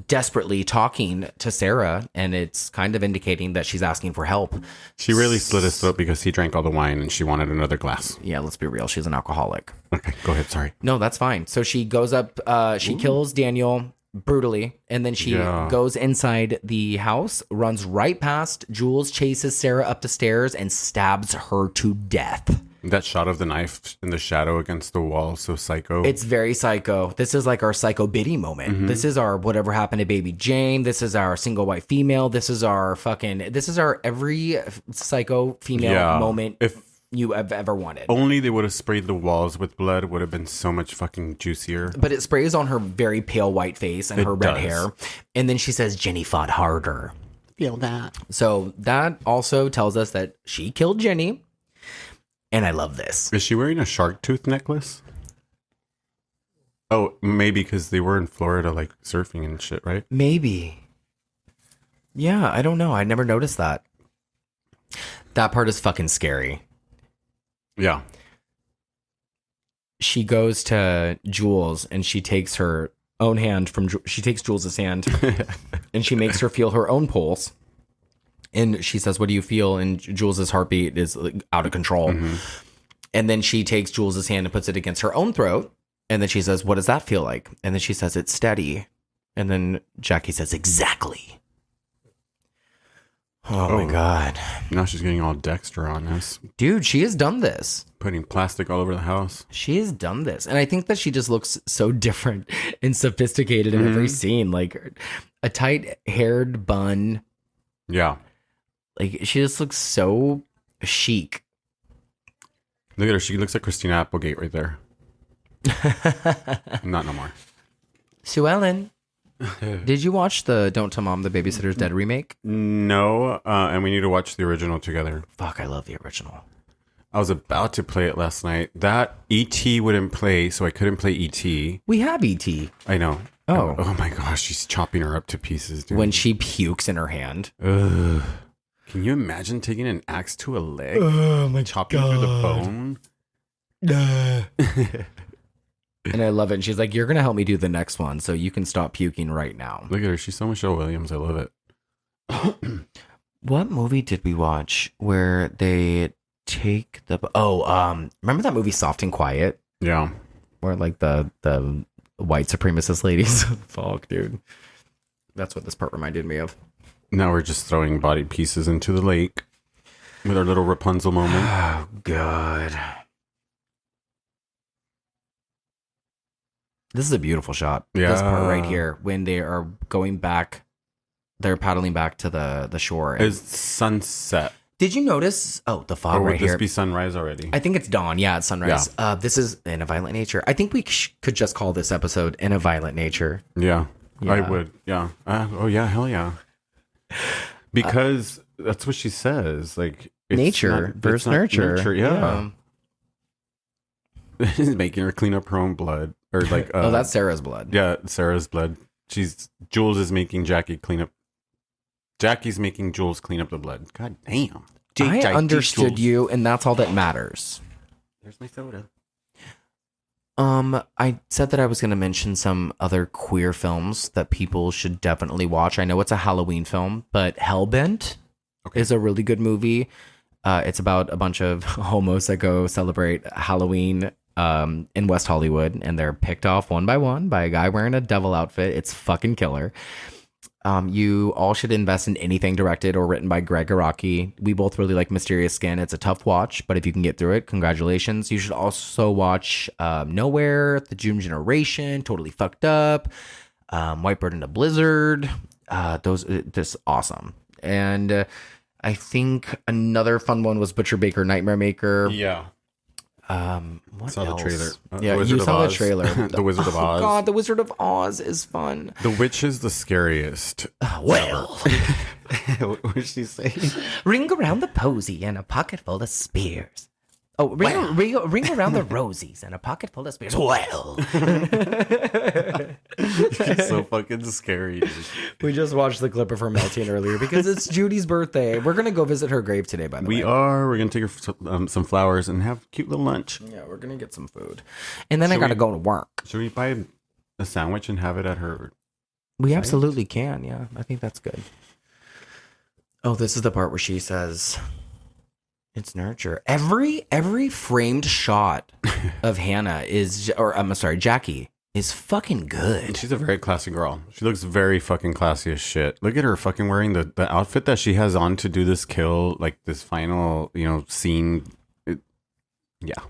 E: desperately talking to Sarah, and it's kind of indicating that she's asking for help.
D: She really slit his throat because he drank all the wine and she wanted another glass.
E: Yeah, let's be real. She's an alcoholic.
D: Okay, go ahead. Sorry.
E: No, that's fine. So she goes up, she kills Daniel, brutally. And then she goes inside the house, runs right past Jules, chases Sarah up the stairs, and stabs her to death.
D: That shot of the knife in the shadow against the wall, so psycho.
E: It's very psycho. This is like our psycho Biddy moment.
D: Mm-hmm.
E: This is our whatever happened to baby Jane. This is our single white female. This is our every psycho female moment
D: If
E: you have ever wanted.
D: only they would have sprayed the walls with blood, would have been so much fucking juicier.
E: But it sprays on her very pale white face and her red hair. And then she says, Jenny fought harder.
G: Feel that.
E: So that also tells us that she killed Jenny. And I love this.
D: Is she wearing a shark tooth necklace? Oh, maybe because they were in Florida, like surfing and shit, right?
E: Maybe. Yeah, I don't know. I never noticed that. That part is fucking scary.
D: Yeah.
E: She goes to Jules and she takes her own hand she takes Jules's hand and she makes her feel her own pulse. And she says, what do you feel? And Jules's heartbeat is like, out of control. Mm-hmm. And then she takes Jules's hand and puts it against her own throat. And then she says, what does that feel like? And then she says, it's steady. And then Jackie says, exactly. Oh my God.
D: Now she's getting all Dexter on us.
E: Dude, she has done this.
D: Putting plastic all over the house.
E: She has done this. And I think that she just looks so different and sophisticated in every scene. Like a tight haired bun.
D: Yeah.
E: Like she just looks so chic.
D: Look at her. She looks like Christina Applegate right there. Not no more.
E: Sue Ellen, did you watch the Don't Tell Mom the Babysitter's Dead remake?
D: No, and we need to watch the original together.
E: Fuck, I love the original.
D: I was about to play it last night. That E.T. wouldn't play, so I couldn't play E.T.
E: We have E.T.
D: I know.
E: Oh.
D: Oh my gosh, she's chopping her up to pieces, dude.
E: When she pukes in her hand.
D: Ugh. Can you imagine taking an axe to a leg? Oh my chopping through the bone?
E: And I love it. And she's like, you're going to help me do the next one, so you can stop puking right now.
D: Look at her. She's so Michelle Williams. I love it.
E: What movie did we watch where they take the... remember that movie Soft and Quiet?
D: Yeah.
E: Where like the white supremacist ladies? Fuck, dude. That's what this part reminded me of.
D: Now we're just throwing body pieces into the lake with our little Rapunzel moment.
E: Oh, God. This is a beautiful shot.
D: Yeah.
E: This part right here, when they are going back, they're paddling back to the shore.
D: It's sunset.
E: Did you notice? Oh, the fog
D: Or would
E: right
D: this
E: here.
D: be sunrise already?
E: I think it's dawn. Yeah, it's sunrise.
D: Yeah.
E: This is In a Violent Nature. I think we could just call this episode In a Violent Nature.
D: Yeah,
E: Yeah.
D: I would. Yeah. Oh, yeah. Hell yeah. Because that's what she says. Like it's
E: Nature versus nurture.
D: Yeah. He's making her clean up her own blood. Or like,
E: that's Sarah's blood.
D: Yeah, Sarah's blood. Jules is making Jackie clean up. Jackie's making Jules clean up the blood. God damn.
E: I understood you, and that's all that matters.
G: There's my soda.
E: I said that I was going to mention some other queer films that people should definitely watch. I know it's a Halloween film, but Hellbent is a really good movie. It's about a bunch of homos that go celebrate Halloween in West Hollywood, and they're picked off one by one by a guy wearing a devil outfit. It's fucking killer. You all should invest in anything directed or written by Greg Araki. We both really like Mysterious Skin. It's a tough watch, but if you can get through it, congratulations. You should also watch Nowhere, The June Generation, Totally Fucked Up, White Bird in a Blizzard. Those just awesome. And I think another fun one was Butcher Baker, Nightmare Maker.
D: Yeah.
E: What
D: Saw
E: else?
D: the trailer.
E: Yeah,
D: Wizard
E: you
D: of
E: saw the
D: Oz.
E: trailer.
D: The Wizard of Oz.
E: Oh God, The Wizard of Oz is fun.
D: The witch is the scariest.
E: Well,
G: What did she say?
E: ring around the posy and a pocket full of spears. Oh, ring around the rosies and a pocket full of spears. Well,
D: She's so fucking scary, dude.
E: we just watched the clip of her melting earlier because it's Judy's birthday. We're gonna go visit her grave today. By the way,
D: We're gonna take her some flowers and have a cute little lunch.
E: Yeah, we're gonna get some food, and then I gotta go to work.
D: Should we buy a sandwich and have it at her?
E: We absolutely can. Yeah, I think that's good. Oh, this is the part where she says, "It's nurture." Every framed shot of Hannah is, or I'm sorry, Jackie is fucking good.
D: She's a very classy girl. She looks very fucking classy as shit. Look at her fucking wearing the outfit that she has on to do this kill, like this final, scene.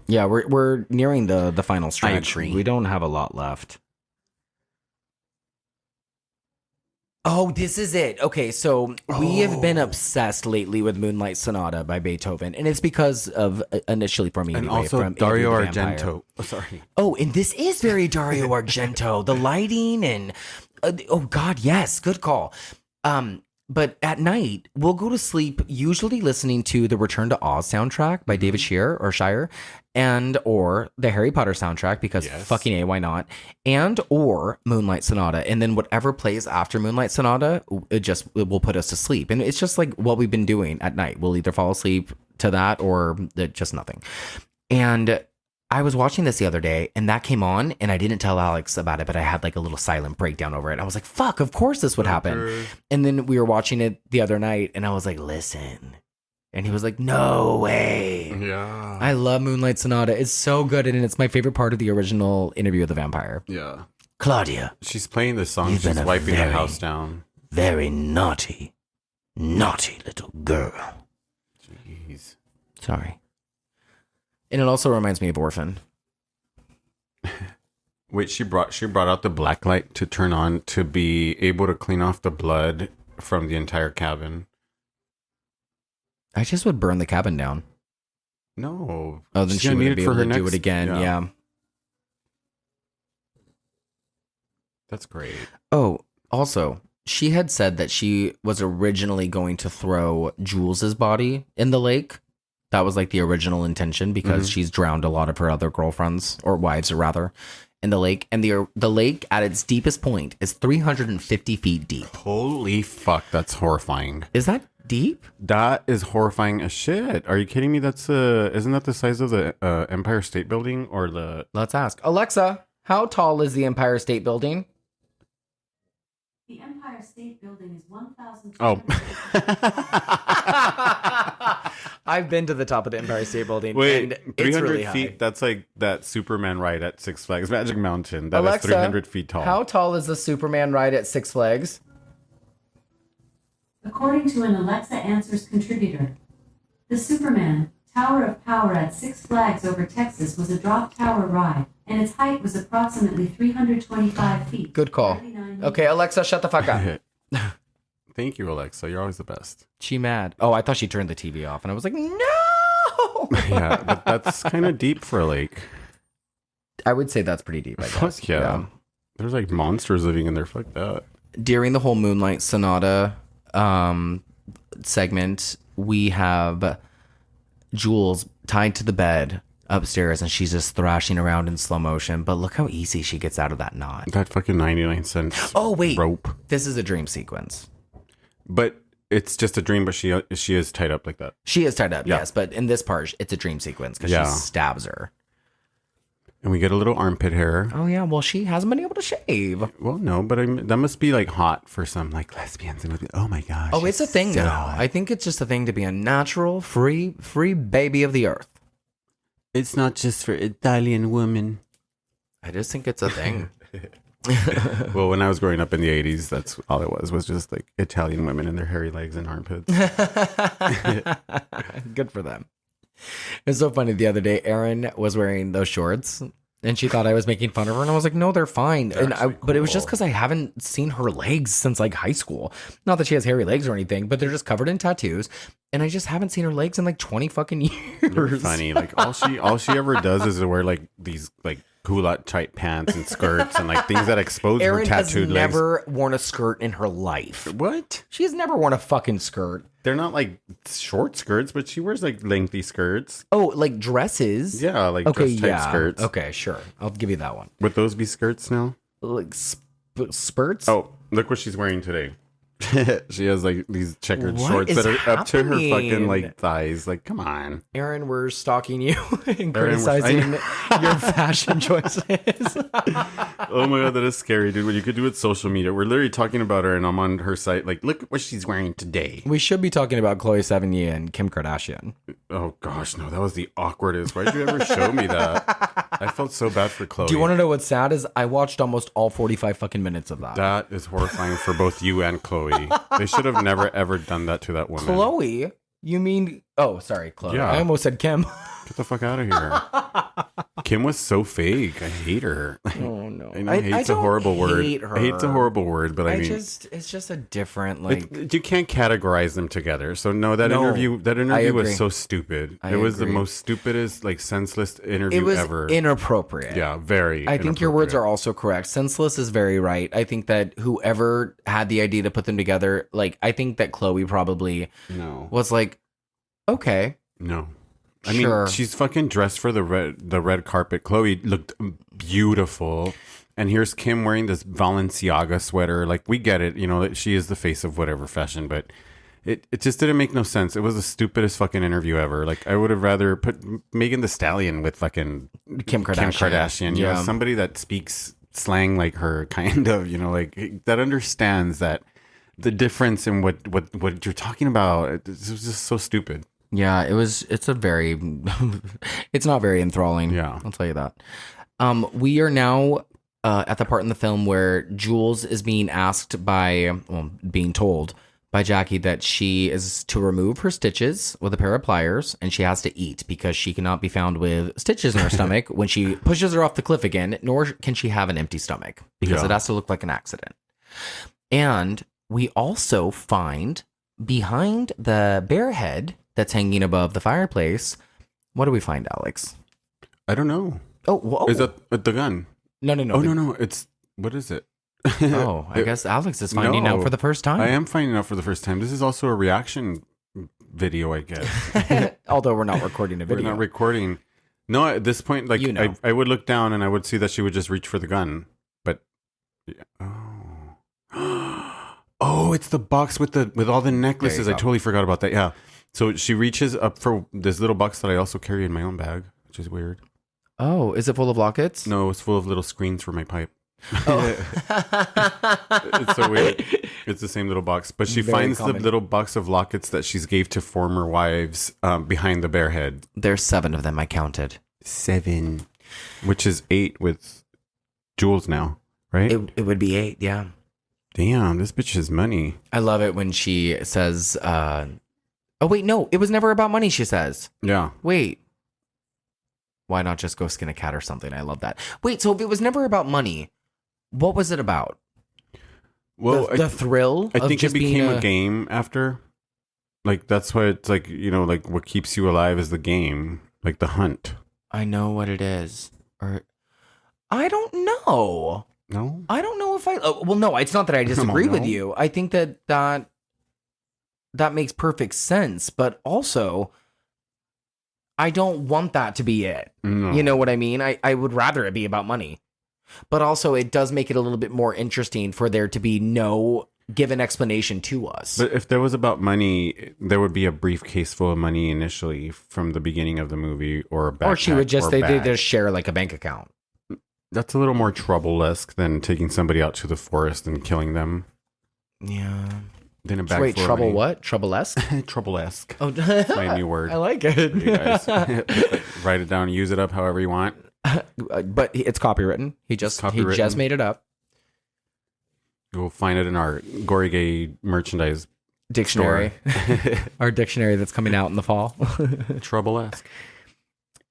E: Yeah, we're nearing the final stretch.
D: agree.
E: We don't have a lot left. Oh, this is it. Okay, so we have been obsessed lately with Moonlight Sonata by Beethoven, and it's because of, initially for me
D: And
E: anyway,
D: also
E: from
D: Dario
E: Interview with the Vampire.
D: Argento. Oh, sorry.
E: Oh, and this is very Dario Argento. The lighting and oh god, yes, good call. But at night we'll go to sleep usually listening to the Return to Oz soundtrack by David Shire, and or the Harry Potter soundtrack because fucking A, why not? And or Moonlight Sonata, and then whatever plays after Moonlight Sonata, it will put us to sleep. And it's just like what we've been doing at night. We'll either fall asleep to that or just nothing. And I was watching this the other day and that came on and I didn't tell Alex about it, but I had like a little silent breakdown over it. I was like, fuck, of course this would happen. And then we were watching it the other night and I was like, listen. And he was like, no way.
D: Yeah.
E: I love Moonlight Sonata. It's so good. And it's my favorite part of the original Interview with the Vampire.
D: Yeah.
E: Claudia.
D: She's playing this song.
E: You've
D: She's
E: been a
D: wiping the
E: very-
D: house down.
E: Very naughty little girl.
D: Jeez.
E: Sorry. And it also reminds me of Orphan.
D: Wait, she brought out the black light to turn on to be able to clean off the blood from the entire cabin.
E: I just would burn the cabin down.
D: No.
E: Oh, then
D: She's
E: she
D: gonna need
E: wouldn't
D: it
E: be
D: for
E: able
D: her
E: to do
D: next-
E: it again. Yeah.
D: That's great.
E: Oh, also, she had said that she was originally going to throw Jules's body in the lake. That was like the original intention because she's drowned a lot of her other girlfriends or wives, or rather, in the lake. And the lake at its deepest point is 350 feet deep.
D: Holy fuck, that's horrifying.
E: Is that deep?
D: That is horrifying as shit. Are you kidding me? That's isn't that the size of the Empire State Building or the?
E: Let's ask Alexa. How tall is the Empire State Building?
B: The Empire State Building is 1,000.
D: Oh.
E: I've been to the top of the Empire State Building.
D: Wait,
E: and it's
D: 300
E: really
D: feet?
E: high.
D: That's like that Superman ride at Six Flags Magic Mountain. That is
E: Alexa,
D: 300 feet tall.
E: How tall is the Superman ride at Six Flags?
B: According to an Alexa Answers contributor, the Superman Tower of Power at Six Flags over Texas was a drop tower ride, and its height was approximately 325 feet.
E: Good call.
B: 39
E: Okay, Alexa, shut the fuck up.
D: Thank you, Alexa. You're always the best.
E: She mad. Oh, I thought she turned the TV off, and I was like, no.
D: Yeah, but that's kind of deep for a lake.
E: I would say that's pretty deep, I guess.
D: Fuck yeah. There's like monsters living in there. Fuck that.
E: During the whole Moonlight Sonata segment, we have Jules tied to the bed upstairs, and she's just thrashing around in slow motion. But look how easy she gets out of that knot.
D: That fucking 99 cents.
E: Oh, wait.
D: Rope.
E: This is a dream sequence.
D: But it's just a dream, but she is tied up like that.
E: She is tied up,
D: Yeah.
E: yes. But in this part, it's a dream sequence because
D: Yeah.
E: she stabs her.
D: And we get a little armpit hair.
E: Oh, yeah. Well, she hasn't been able to shave.
D: Well, no, but that must be like hot for some like lesbians. And oh my gosh.
E: Oh, it's a thing
D: so
E: now.
D: hot.
E: I think it's just a thing to be a natural, free baby of the earth.
G: It's not just for Italian women.
E: I just think it's a thing.
D: Well, when I was growing up in the 80s, that's all it was just like Italian women and their hairy legs and armpits.
E: Good for them. It's so funny. The other day, Erin was wearing those shorts and she thought I was making fun of her. And I was like, no, they're fine. But it was just because I haven't seen her legs since like high school. Not that she has hairy legs or anything, but they're just covered in tattoos. And I just haven't seen her legs in like 20 fucking years.
D: You're funny. Like all she ever does is to wear like these like culotte tight pants and skirts and like things that expose her
E: Erin has
D: tattooed legs.
E: never worn a skirt in her life.
D: What?
E: She has never worn a fucking skirt.
D: They're not like short skirts, but she wears like lengthy skirts.
E: Oh, like dresses?
D: Yeah, like
E: Okay,
D: dress type
E: yeah.
D: skirts.
E: Okay, sure. I'll give you that one.
D: Would those be skirts now?
E: Like spurts?
D: Oh, look what she's wearing today. She has like these checkered
E: What
D: shorts
E: is
D: that are up to her fucking
E: happening?
D: like thighs. Like, come on.
E: Erin, we're stalking you and
D: Erin,
E: criticizing your fashion choices.
D: Oh my god, that is scary, dude. When you could do it social media. We're literally talking about her and I'm on her site like, look what she's wearing today.
E: We should be talking about Chloe Sevigny and Kim Kardashian.
D: Oh gosh, no, that was the awkwardest. Why did you ever show me that? I felt so bad for Chloe.
E: Do you want to know what's sad is I watched almost all 45 fucking minutes of that.
D: That is horrifying for both you and Chloe. They should have never ever done that to that woman.
E: Chloe? You mean... Oh, sorry, Chloe.
D: Yeah.
E: I almost said Kim.
D: Get the fuck out of here. Kim was so fake. I hate her.
E: Oh, no.
D: I know hate's a horrible word.
E: Her.
D: Hate's a horrible word, but I mean...
E: It's just a different, like...
D: You can't categorize them together. So no, that interview was so stupid. It was the most stupidest, like senseless interview ever.
E: It was inappropriate.
D: Yeah, very.
E: I think your words are also correct. Senseless is very right. I think that whoever had the idea to put them together, like, I think that Chloe probably was like, okay.
D: No. I mean, she's fucking dressed for the red carpet. Chloe looked beautiful. And here's Kim wearing this Balenciaga sweater. Like, we get it, you know, that she is the face of whatever fashion, but it just didn't make no sense. It was the stupidest fucking interview ever. Like, I would have rather put Megan Thee Stallion with fucking Kim Kardashian. You know, somebody that speaks slang like her, kind of, you know, like, that understands that the difference in what you're talking about. It was just so stupid.
E: Yeah, it's not very enthralling.
D: Yeah.
E: I'll tell you that. We are now at the part in the film where Jules is being being told by Jackie that she is to remove her stitches with a pair of pliers and she has to eat because she cannot be found with stitches in her stomach when she pushes her off the cliff again, nor can she have an empty stomach because it has to look like an accident. And we also find behind the bear head that's hanging above the fireplace, what do we find, Alex?
D: I don't know.
E: Oh, whoa.
D: Is that the gun?
E: No.
D: Oh, no. It's, what is it?
E: Oh, I guess Alex is finding out for the first time.
D: I am finding out for the first time. This is also a reaction video, I guess.
E: Although we're not recording a video.
D: We're not recording. No, at this point, like, I would look down and I would see that she would just reach for the gun. But, oh, it's the box with all the necklaces. I totally forgot about that. Yeah. So she reaches up for this little box that I also carry in my own bag, which is weird.
E: Oh, is it full of lockets?
D: No, it's full of little screens for my pipe. Oh. It's so weird. It's the same little box. But she finds the little box of lockets that she's gave to former wives behind the bear head.
E: There's 7 of them, I counted.
D: 7. Which is 8 with Jules now, right?
E: It would be 8, yeah.
D: Damn, this bitch has money.
E: I love it when she says... oh, wait, no. It was never about money, she says.
D: Yeah.
E: Wait. Why not just go skin a cat or something? I love that. Wait, so if it was never about money, what was it about?
D: Well,
E: the thrill
D: I
E: of
D: think
E: just
D: it became
E: being
D: a game after. Like, that's why it's like, you know, like what keeps you alive is the game. Like the hunt.
E: I know what it is. Or I don't know.
D: No?
E: I don't know if well, no, it's not that I disagree with you. I think that makes perfect sense, but also I don't want that to be it.
D: No.
E: You know what I mean? I would rather it be about money. But also it does make it a little bit more interesting for there to be no given explanation to us.
D: But if there was about money, there would be a briefcase full of money initially from the beginning of the movie, or a backpack,
E: or she would just they
D: bag.
E: just share like a bank account.
D: That's a little more trouble-esque than taking somebody out to the forest and killing them.
E: Yeah.
D: Then a bag
E: Wait,
D: full
E: trouble
D: of money.
E: what? Trouble-esque?
D: Trouble-esque.
E: Oh,
D: that's my new word.
E: I like it.
D: You guys write it down, use it up however you want.
E: But it's copywritten. He just made it up.
D: You'll find it in our Gory Gay merchandise
E: dictionary. Our dictionary that's coming out in the fall.
D: Trouble-esque.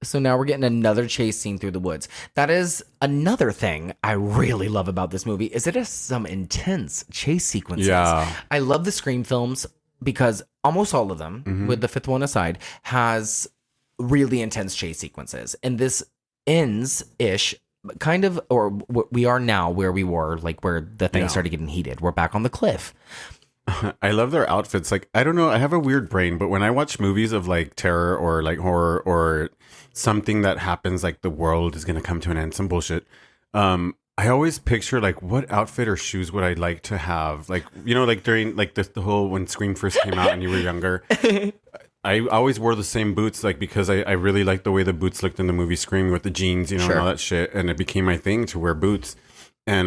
E: So now we're getting another chase scene through the woods. That is another thing I really love about this movie, is it has some intense chase sequences.
D: Yeah.
E: I love the Scream films because almost all of them, with the 5th one aside, has really intense chase sequences. And this ends-ish kind of, or we are now where we were, like where the thing started getting heated. We're back on the cliff.
D: I love their outfits. Like, I don't know, I have a weird brain, but when I watch movies of like terror or like horror or something that happens, like the world is going to come to an end, some bullshit, I always picture like what outfit or shoes would I like to have, like, you know, like during like the whole when Scream first came out and you were younger. I always wore the same boots, like, because I really liked the way the boots looked in the movie Scream with the jeans, you know, and all that shit, and it became my thing to wear boots. And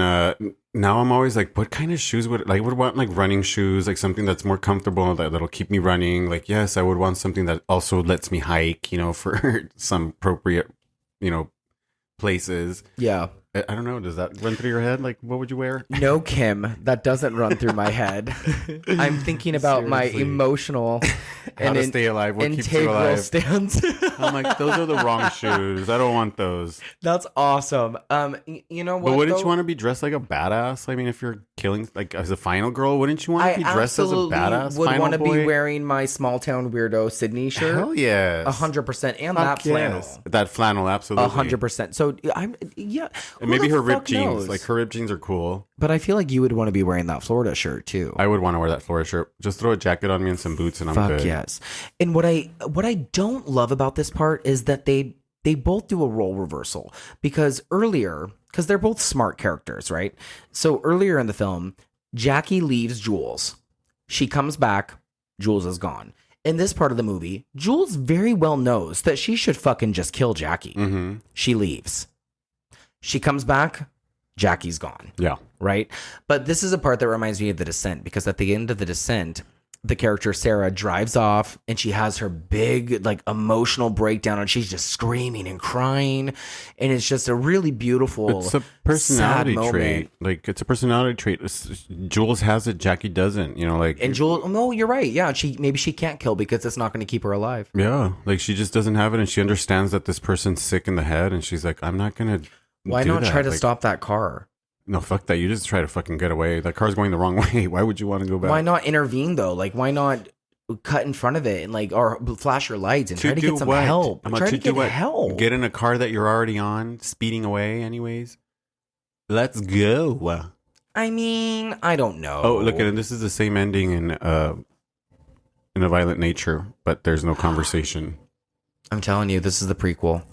D: now I'm always like, what kind of shoes would I would want? Like running shoes, like something that's more comfortable that'll keep me running. Like, yes, I would want something that also lets me hike, for some appropriate, places.
E: Yeah.
D: I don't know. Does that run through your head? Like, what would you wear?
E: No, Kim, that doesn't run through my head. I'm thinking about my
D: Seriously.
E: emotional
D: How to stay alive? What keeps you
E: integral
D: alive?
E: stance.
D: I'm like, those are the wrong shoes. I don't want those.
E: That's awesome. You know what?
D: But wouldn't you
E: though?
D: want to be dressed like a badass? I mean, if you're killing, like, as a final girl, wouldn't you want to be dressed as a badass?
E: Would
D: final
E: want to be
D: boy?
E: wearing my small town weirdo Sydney shirt.
D: Hell yes.
E: 100%, and
D: Fuck
E: that flannel.
D: yes. That flannel, absolutely.
E: 100%. So I'm
D: And
E: who
D: maybe
E: the
D: her ripped
E: fuck
D: jeans.
E: knows?
D: Like, her ripped jeans are cool.
E: But I feel like you would want to be wearing that Florida shirt too.
D: I would want to wear that Florida shirt. Just throw a jacket on me and some boots, and I'm
E: Fuck
D: good.
E: yes. And what I don't love about this part is that they both do a role reversal, because they're both smart characters, right? So earlier in the film, Jackie leaves Jules. She comes back, Jules is gone. In this part of the movie, Jules very well knows that she should fucking just kill Jackie.
D: Mm-hmm.
E: She leaves. She comes back, Jackie's gone.
D: Yeah.
E: Right? But this is a part that reminds me of The Descent, because at the end of The Descent, the character Sarah drives off and she has her big, like, emotional breakdown, and she's just screaming and crying. And it's just a really beautiful,
D: It's a personality
E: sad
D: trait.
E: moment.
D: Like, it's a personality trait. Jules has it, Jackie doesn't. Like,
E: And Jules, no, you're right. Yeah, maybe she can't kill because it's not going to keep her alive.
D: yeah, like, she just doesn't have it, and she understands that this person's sick in the head, and she's like, I'm not gonna.
E: Why
D: do
E: not
D: that.
E: try to
D: Like,
E: stop that car?
D: No, fuck that. You just try to fucking get away. That car's going the wrong way. Why would you want to go back?
E: Why not intervene though? Like, why not cut in front of it and, like, or flash your lights and try to
D: do
E: get some
D: what?
E: help?
D: I'm
E: Try to
D: to do
E: get
D: what?
E: help.
D: Get in a car that you're already on, speeding away anyways. Let's go.
E: I mean, I don't know.
D: Oh, look at it. This is the same ending in A Violent Nature, but there's no conversation.
E: I'm telling you, this is the prequel.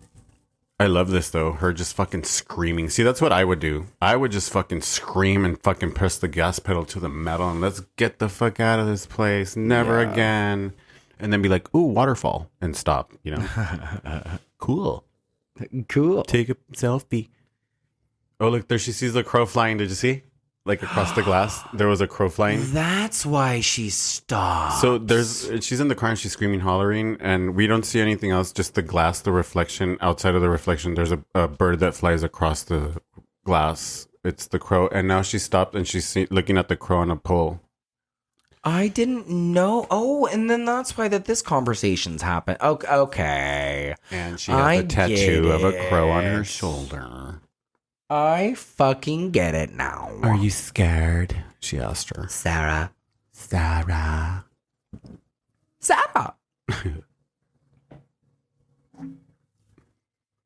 D: I love this though. Her just fucking screaming. See, that's what I would do. I would just fucking scream and fucking press the gas pedal to the metal and let's get the fuck out of this place. Never again. And then be like, ooh, waterfall, and stop, Cool.
E: Cool.
D: Take a selfie. Oh, look, there she sees the crow flying. Did you see? Like, across the glass, there was a crow flying.
E: That's why she stopped.
D: So she's in the car and she's screaming, hollering, and we don't see anything else, just the glass, the reflection. Outside of the reflection, there's a bird that flies across the glass. It's the crow. And now she stopped and she's looking at the crow on a pole.
E: I didn't know. Oh, and then that's why this conversation's happened. Okay.
D: And she has a tattoo of a crow on her shoulder.
E: I fucking get it now.
D: Are you scared? She asked her.
E: Sarah.
D: Sarah.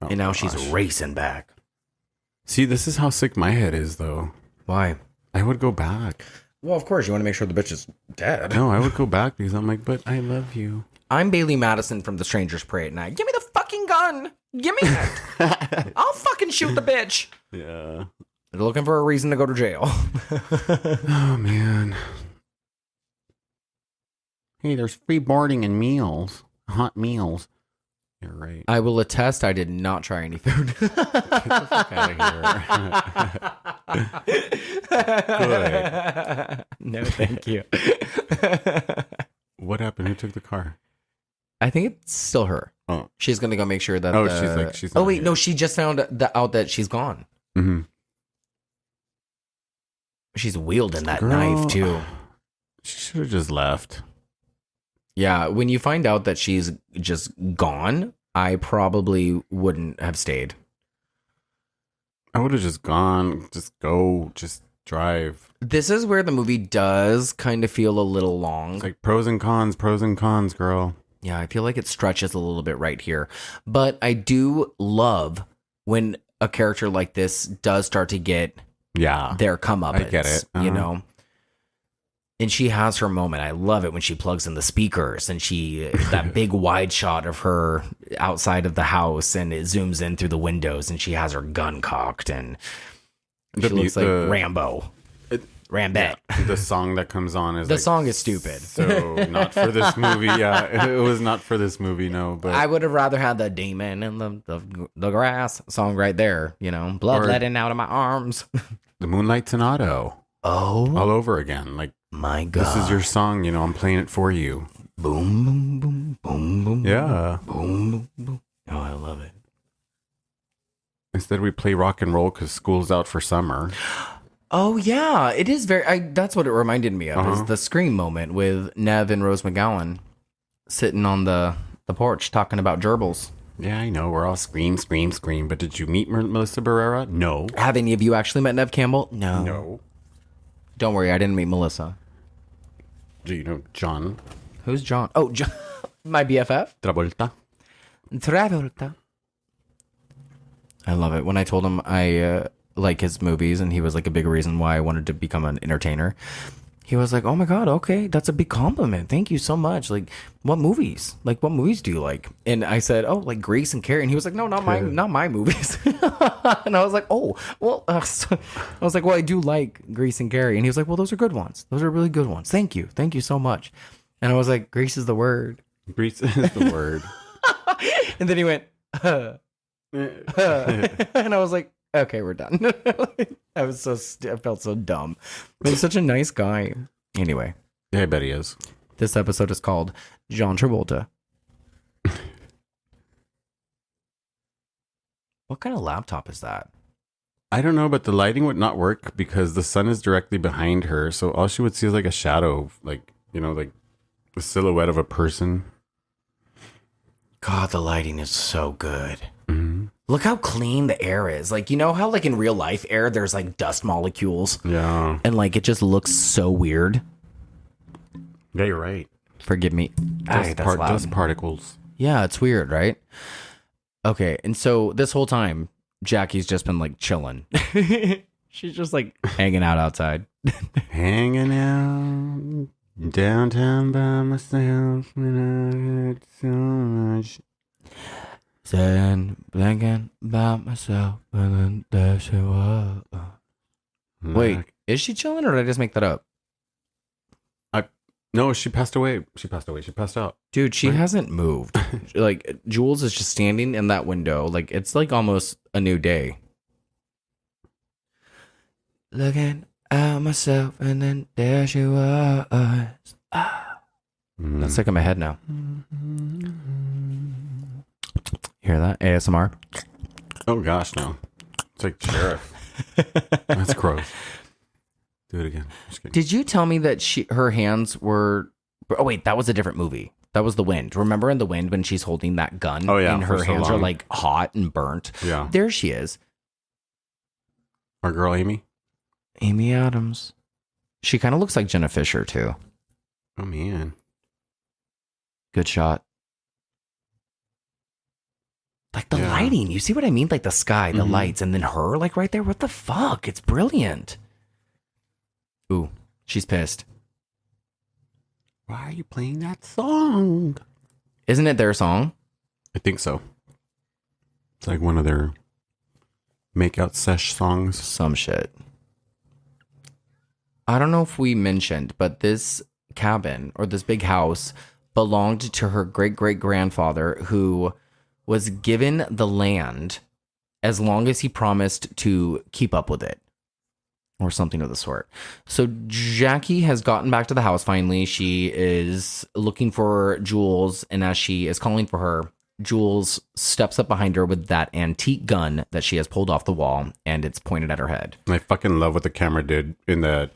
E: And now she's racing back.
D: See, this is how sick my head is, though.
E: Why?
D: I would go back.
E: Well, of course, you want to make sure the bitch is dead.
D: No, I would go back because I'm like, but I love you.
E: I'm Bailey Madison from The Strangers Pray at Night. Give me the fucking gun. Give me it. I'll fucking shoot the bitch.
D: Yeah.
E: They're looking for a reason to go to jail.
D: Oh, man. Hey, there's free boarding and meals. Hot meals. You're right.
E: I will attest I did not try any food.
D: Get the fuck out of here. Good.
E: No, thank you.
D: What happened? Who took the car?
E: I think it's still her.
D: Oh.
E: She's going to go make sure that...
D: Oh, she's
E: Oh,
D: not
E: wait,
D: here.
E: no, she just found out that she's gone.
D: Mm-hmm.
E: She's wielding that
D: Girl.
E: knife, too.
D: She should have just left.
E: Yeah, when you find out that she's just gone, I probably wouldn't have stayed.
D: I would have just gone. Just go. Just drive.
E: This is where the movie does kind of feel a little long.
D: It's like pros and cons, girl.
E: Yeah, I feel like it stretches a little bit right here. But I do love when a character like this does start to get their comeuppance.
D: I get it.
E: You know? And she has her moment. I love it when she plugs in the speakers and that big wide shot of her outside of the house and it zooms in through the windows and she has her gun cocked and she looks like Rambo. Rambette.
D: The song that comes on is
E: The song is stupid.
D: So not for this movie. Yeah, it was not for this movie. No, but
E: I would have rather had the demon in the grass song right there. You know, bloodletting out of my arms.
D: The Moonlight Sonata.
E: Oh,
D: All over again. Like,
E: my God.
D: this is your song, I'm playing it for you.
E: Boom, boom, boom, boom, boom.
D: Yeah.
E: Boom, boom, boom. Oh, I love it.
D: Instead, we play rock and roll because school's out for summer.
E: Oh, yeah. It is that's what it reminded me of, is the Scream moment with Nev and Rose McGowan sitting on the porch talking about gerbils.
D: Yeah, I know. We're all scream, scream, scream. But did you meet Melissa Barrera? No.
E: Have any of you actually met Nev Campbell? No.
D: No.
E: Don't worry, I didn't meet Melissa.
D: Do you know John
E: Who's John? Oh, John, my BFF?
D: Travolta?
E: Travolta. I love it. When I told him I like his movies and he was like a big reason why I wanted to become an entertainer, he was like, oh my God, okay, that's a big compliment. Thank you so much. Like, what movies? Like, what movies do you like? And I said, oh, like Grease and Carrie. And he was like, no, not my movies. And I was like, oh, well, I was like, well, I do like Grease and Carrie. And he was like, well, those are good ones. Those are really good ones. Thank you. Thank you so much. And I was like, Grease is the word.
D: Grease is the word.
E: And then he went, and I was like, okay, we're done. I felt so dumb. But he's such a nice guy. Anyway.
D: Yeah, I bet he is.
E: This episode is called John Travolta. What kind of laptop is that?
D: I don't know, but the lighting would not work because the sun is directly behind her. So all she would see is like a shadow, like, like the silhouette of a person.
E: God, the lighting is so good.
D: Mm-hmm.
E: Look how clean the air is. Like, you know how like in real life air, there's like dust molecules?
D: Yeah.
E: And like, it just looks so weird.
D: Yeah, you're right.
E: Forgive me. That's loud.
D: Dust particles.
E: Yeah, it's weird, right? Okay, and so this whole time, Jackie's just been like chilling. She's just like hanging out outside.
D: Hanging out downtown by myself when I had so much.
E: Then thinking about myself and then there she was. Wait, is she chilling or did I just make that up?
D: No, she passed away. She passed out.
E: Dude, she hasn't moved. Like, Jules is just standing in that window. Like, it's like almost a new day. Looking at myself and then there she was. That's stuck in my head now. Hear that? ASMR?
D: Oh gosh, no. It's like sheriff. That's gross. Do it again. Just kidding.
E: Did you tell me that her hands were... Oh, wait, that was a different movie. That was The Wind. Remember in The Wind when she's holding that gun?
D: Oh, yeah.
E: And her
D: so
E: hands are
D: long.
E: like hot and burnt.
D: Yeah.
E: There she is.
D: Our girl Amy.
E: Amy Adams. She kind of looks like Jenna Fisher, too.
D: Oh, man.
E: Good shot. Like the
D: Yeah.
E: lighting. You see what I mean? Like the sky, the
D: Mhm.
E: lights, and then her like right there. What the fuck? It's brilliant. Ooh, she's pissed.
D: Why are you playing that song?
E: Isn't it their song?
D: I think so. It's like one of their make-out sesh songs.
E: Some shit. I don't know if we mentioned, but this cabin or this big house belonged to her great-great-grandfather who was given the land as long as he promised to keep up with it. Or something of the sort. So Jackie has gotten back to the house finally. She is looking for Jules, and as she is calling for her, Jules steps up behind her with that antique gun that she has pulled off the wall, and it's pointed at her head.
D: I fucking love what the camera did in that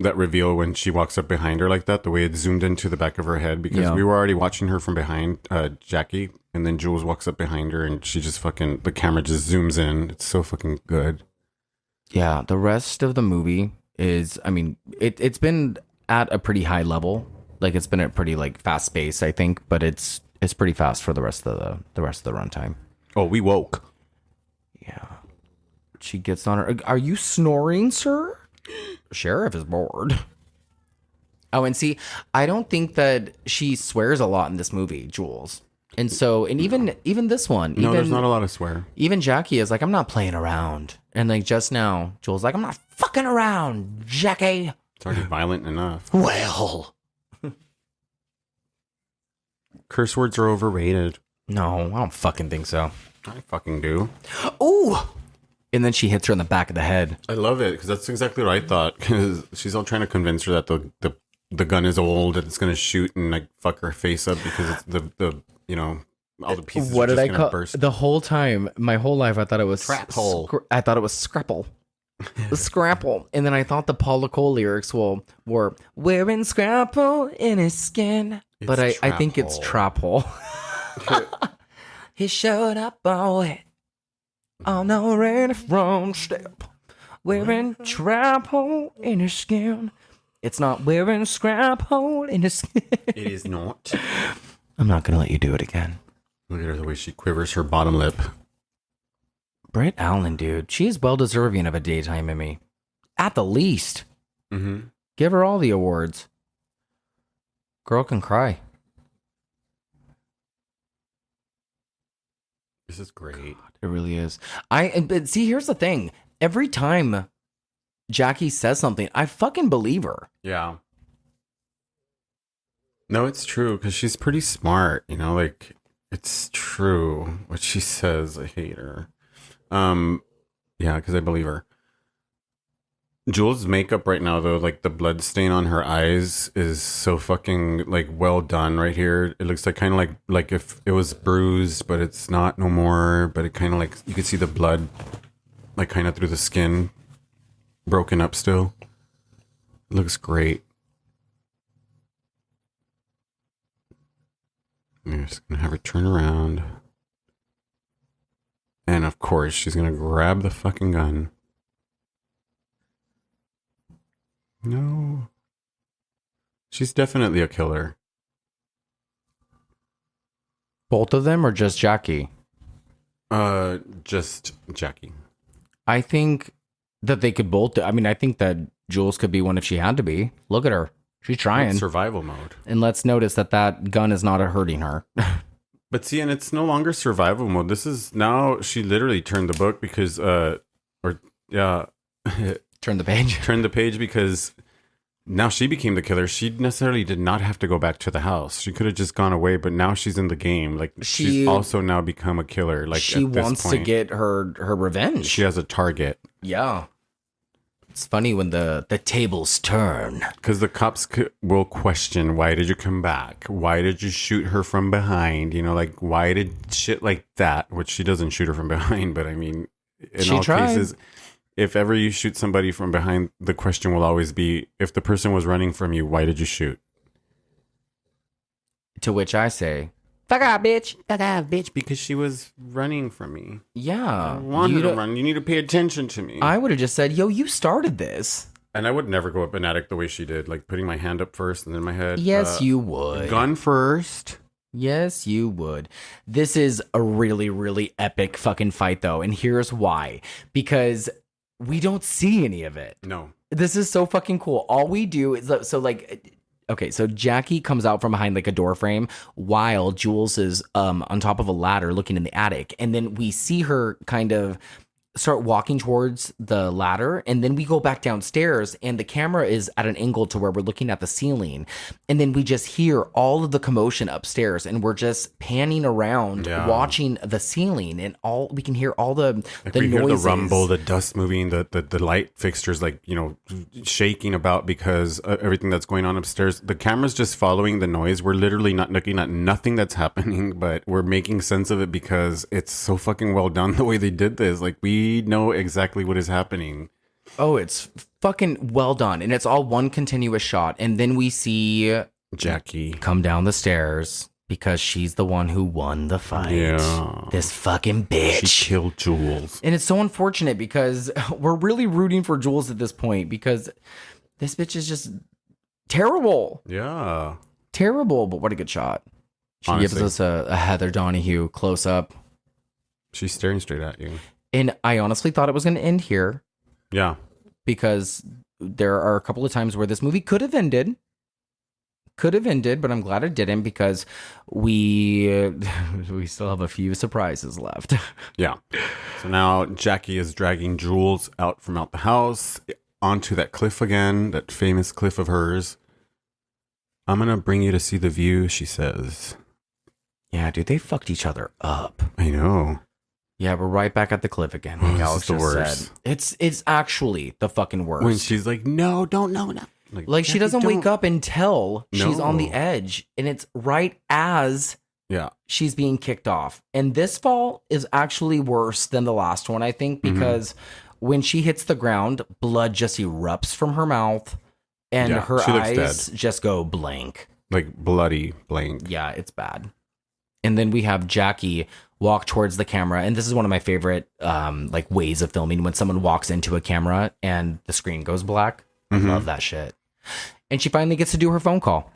D: that reveal when she walks up behind her like that, the way it zoomed into the back of her head, because
E: Yeah.
D: we were already watching her from behind Jackie, and then Jules walks up behind her and she just fucking, the camera just zooms in. It's so fucking good.
E: Yeah, the rest of the movie is, I mean, it's been at a pretty high level. Like it's been at pretty like fast pace, I think, but it's pretty fast for the rest of the runtime.
D: Oh, we woke.
E: Yeah. She gets on her. Are you snoring, sir? Sheriff is bored. Oh, and see, I don't think that she swears a lot in this movie, Jules. And so, and even this one,
D: No,
E: even,
D: there's not a lot of swear.
E: Even Jackie is like, I'm not playing around. And like just now, Jules like, I'm not fucking around, Jackie.
D: It's already violent enough.
E: Well,
D: Curse words are overrated.
E: no, I don't fucking think so.
D: I fucking do.
E: Ooh, And then she hits her in the back of the head.
D: I love it because that's exactly what I thought. Because she's all trying to convince her that the gun is old and it's going to shoot and like fuck her face up because it's the all the pieces.
E: What
D: are
E: did I
D: just
E: call
D: burst.
E: the whole time? My whole life, I thought it was
G: Trap hole.
E: I thought it was scrapple. Scrapple. And then I thought the Paula Cole lyrics were wearing scrapple in his skin. But I think it's trap hole. He showed up all wet on the red front step, wearing trap hole in his skin. It's not wearing scrap hole in his skin.
D: It is not.
E: I'm not going to let you do it again.
D: Look at her, the way she quivers her bottom lip.
E: Britt Allen, dude, she is well deserving of a daytime Emmy. At the least.
D: Mm-hmm.
E: Give her all the awards. Girl can cry.
D: This is great.
E: It really is. But see, here's the thing. Every time Jackie says something, I fucking believe her.
D: Yeah. No, it's true because she's pretty smart. Like it's true what she says. I hate her. Yeah, because I believe her. Jules' makeup right now, though, like the blood stain on her eyes is so fucking like well done right here. It looks like kind of like if it was bruised, but it's not no more. But it kind of like you could see the blood, like kind of through the skin, broken up still. It looks great. I'm just gonna have her turn around, and of course she's gonna grab the fucking gun. No. She's definitely a killer.
E: Both of them or just Jackie?
D: Just Jackie.
E: I think that they could both. I mean, I think that Jules could be one if she had to be. Look at her. She's trying.
D: Survival mode.
E: And let's notice that gun is not hurting her.
D: But see, and it's no longer survival mode. This is now she literally turned the book because,
E: Turn the page.
D: Turn the page because now she became the killer. She necessarily did not have to go back to the house. She could have just gone away, but now she's in the game. Like she's also now become a killer. Like
E: she wants to get her revenge.
D: She has a target.
E: Yeah. It's funny when the tables turn.
D: Because the cops will question, why did you come back? Why did you shoot her from behind? Like, why did shit like that? Which she doesn't shoot her from behind, but I mean, in all cases, if ever you shoot somebody from behind, the question will always be, if the person was running from you, why did you shoot?
E: To which I say, fuck off, bitch.
G: Fuck off, bitch.
D: Because she was running from me.
E: Yeah.
D: I want her to run. You need to pay attention to me.
E: I would have just said, yo, you started this.
D: And I would never go up an attic the way she did, like putting my hand up first and then my head.
E: Yes, you would.
D: Gun first.
E: Yes, you would. This is a really, really epic fucking fight, though. And here's why. Because we don't see any of it.
D: No.
E: This is so fucking cool. All we do is, so Jackie comes out from behind like a door frame while Jules is on top of a ladder looking in the attic. And then we see her kind of start walking towards the ladder, and then we go back downstairs and the camera is at an angle to where we're looking at the ceiling, and then we just hear all of the commotion upstairs, and we're just panning around watching the ceiling, and all we can hear all the
D: we
E: noises.
D: hear the rumble, the dust moving, the light fixtures like shaking about because everything that's going on upstairs. The camera's just following the noise. We're literally not looking at nothing that's happening, but we're making sense of it because it's so fucking well done the way they did this. Like we know exactly what is happening.
E: Oh, it's fucking well done. And it's all one continuous shot. And then we see
D: Jackie
E: come down the stairs because she's the one who won the fight.
D: Yeah.
E: This fucking bitch.
D: She killed Jules.
E: And it's so unfortunate because we're really rooting for Jules at this point because this bitch is just terrible.
D: Yeah.
E: Terrible, but what a good shot. She
D: Honestly.
E: gives us a Heather Donahue close up.
D: She's staring straight at you.
E: And I honestly thought it was going to end here.
D: Yeah.
E: Because there are a couple of times where this movie could have ended. But I'm glad it didn't because we still have a few surprises left.
D: Yeah. So now Jackie is dragging Jules out the house onto that cliff again, that famous cliff of hers. I'm going to bring you to see the view, she says.
E: Yeah, dude, they fucked each other up.
D: I know.
E: Yeah, we're right back at the cliff again.
D: Oh,
E: Like
D: this
E: Alex
D: is the
E: just
D: worst.
E: said. It's actually the fucking worst.
D: When she's like, no, don't, no.
E: Like she doesn't wake up until she's on the
D: No.
E: edge, and it's right as
D: Yeah.
E: she's being kicked off. And this fall is actually worse than the last one, I think, because when she hits the ground, blood just erupts from her mouth, and
D: Yeah,
E: her
D: she looks
E: eyes
D: dead.
E: just go blank.
D: Like bloody blank.
E: Yeah, it's bad. And then we have Jackie walk towards the camera, and this is one of my favorite like ways of filming, when someone walks into a camera and the screen goes black. I love that shit. And she finally gets to do her phone call.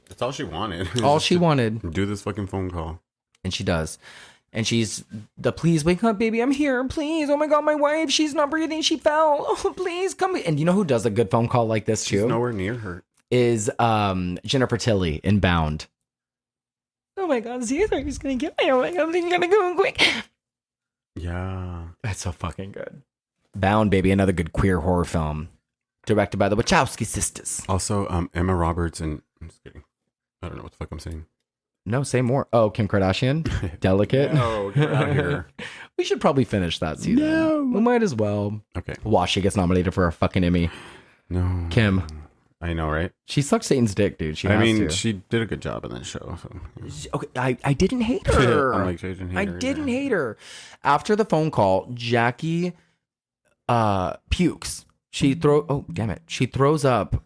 D: That's all she wanted.
E: All she wanted.
D: Do this fucking phone call.
E: And she does. And she's the please wake up, baby. I'm here. Please. Oh my God, my wife. She's not breathing. She fell. Oh, please come. And you know who does a good phone call like this
D: She's
E: too?
D: nowhere near her.
E: Is Jennifer Tilly in Bound. Oh my God, Caesar, he's gonna get me. Oh my God, he's gonna go quick.
D: Yeah.
E: That's so fucking good. Bound, baby, another good queer horror film. Directed by the Wachowski sisters.
D: Also, Emma Roberts and I'm just kidding. I don't know what the fuck I'm saying.
E: No, say more. Oh, Kim Kardashian? Delicate?
D: No, get out of here.
E: We should probably finish that season.
D: No.
E: We might as well.
D: Okay.
E: Watch, she gets nominated for a fucking Emmy.
D: No.
E: Kim.
D: I know, right?
E: She sucks Satan's dick, dude. She
D: I
E: has
D: mean,
E: to.
D: she did a good job in that show. So.
E: Okay, I didn't hate her.
D: I'm like, I didn't hate
E: I
D: her.
E: didn't hate her. After the phone call, Jackie pukes. She throws up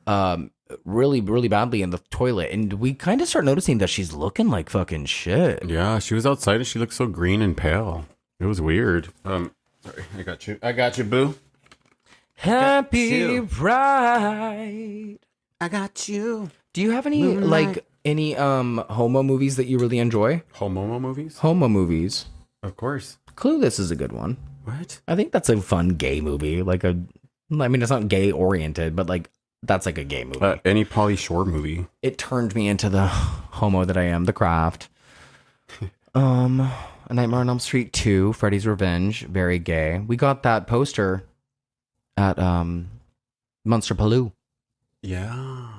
E: really, really badly in the toilet. And we kind of start noticing that she's looking like fucking shit.
D: Yeah, she was outside and she looked so green and pale. It was weird. Sorry, I got you, boo.
E: Happy
D: you.
E: Pride.
G: I got you.
E: Do you have any any homo movies that you really enjoy?
D: Homo movies?
E: Homo movies.
D: Of course.
E: Clueless is a good one.
D: What?
E: I think that's a fun gay movie. I mean, it's not gay oriented, but like that's like a gay movie.
D: Any Pauly Shore movie.
E: It turned me into the homo that I am. The Craft. A Nightmare on Elm Street 2, Freddy's Revenge, very gay. We got that poster at Monsterpalooza.
D: Yeah.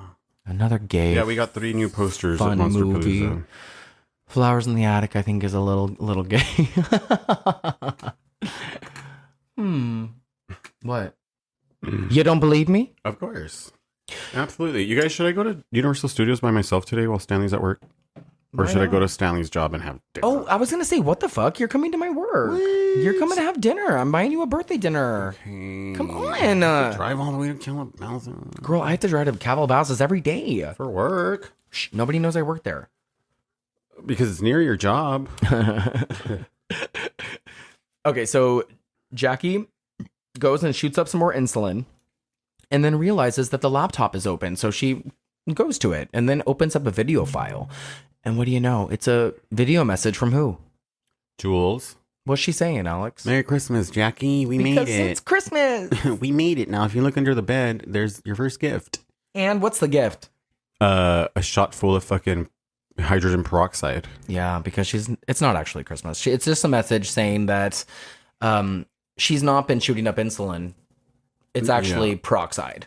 E: Another gay.
D: Yeah, we got 3 new posters at
E: fun movie.
D: Monsterpalooza.
E: Flowers in the Attic, I think, is a little gay. What? You don't believe me?
D: Of course. Absolutely. You guys, should I go to Universal Studios by myself today while Stanley's at work? Or should I go to Stanley's job and have dinner?
E: Oh, I was going to say, what the fuck? You're coming to my work. You're coming to have dinner. I'm buying you a birthday dinner.
D: Okay.
E: Come on.
D: Drive all the way to Calabasas.
E: Girl, I have to drive to Calabasas every day.
D: For work.
E: Shh, nobody knows I work there.
D: Because it's near your job.
E: Okay, so Jackie goes and shoots up some more insulin and then realizes that the laptop is open. So she goes to it and then opens up a video file. And what do you know? It's a video message from who?
D: Jules.
E: What's she saying, Alex?
G: Merry Christmas, Jackie. We
E: Because
G: made
E: it's
G: it.
E: Christmas.
G: We made it. Now, if you look under the bed, there's your first gift.
E: And what's the gift?
D: A shot full of fucking hydrogen peroxide.
E: Yeah, because it's not actually Christmas. It's just a message saying that she's not been shooting up insulin. It's actually peroxide.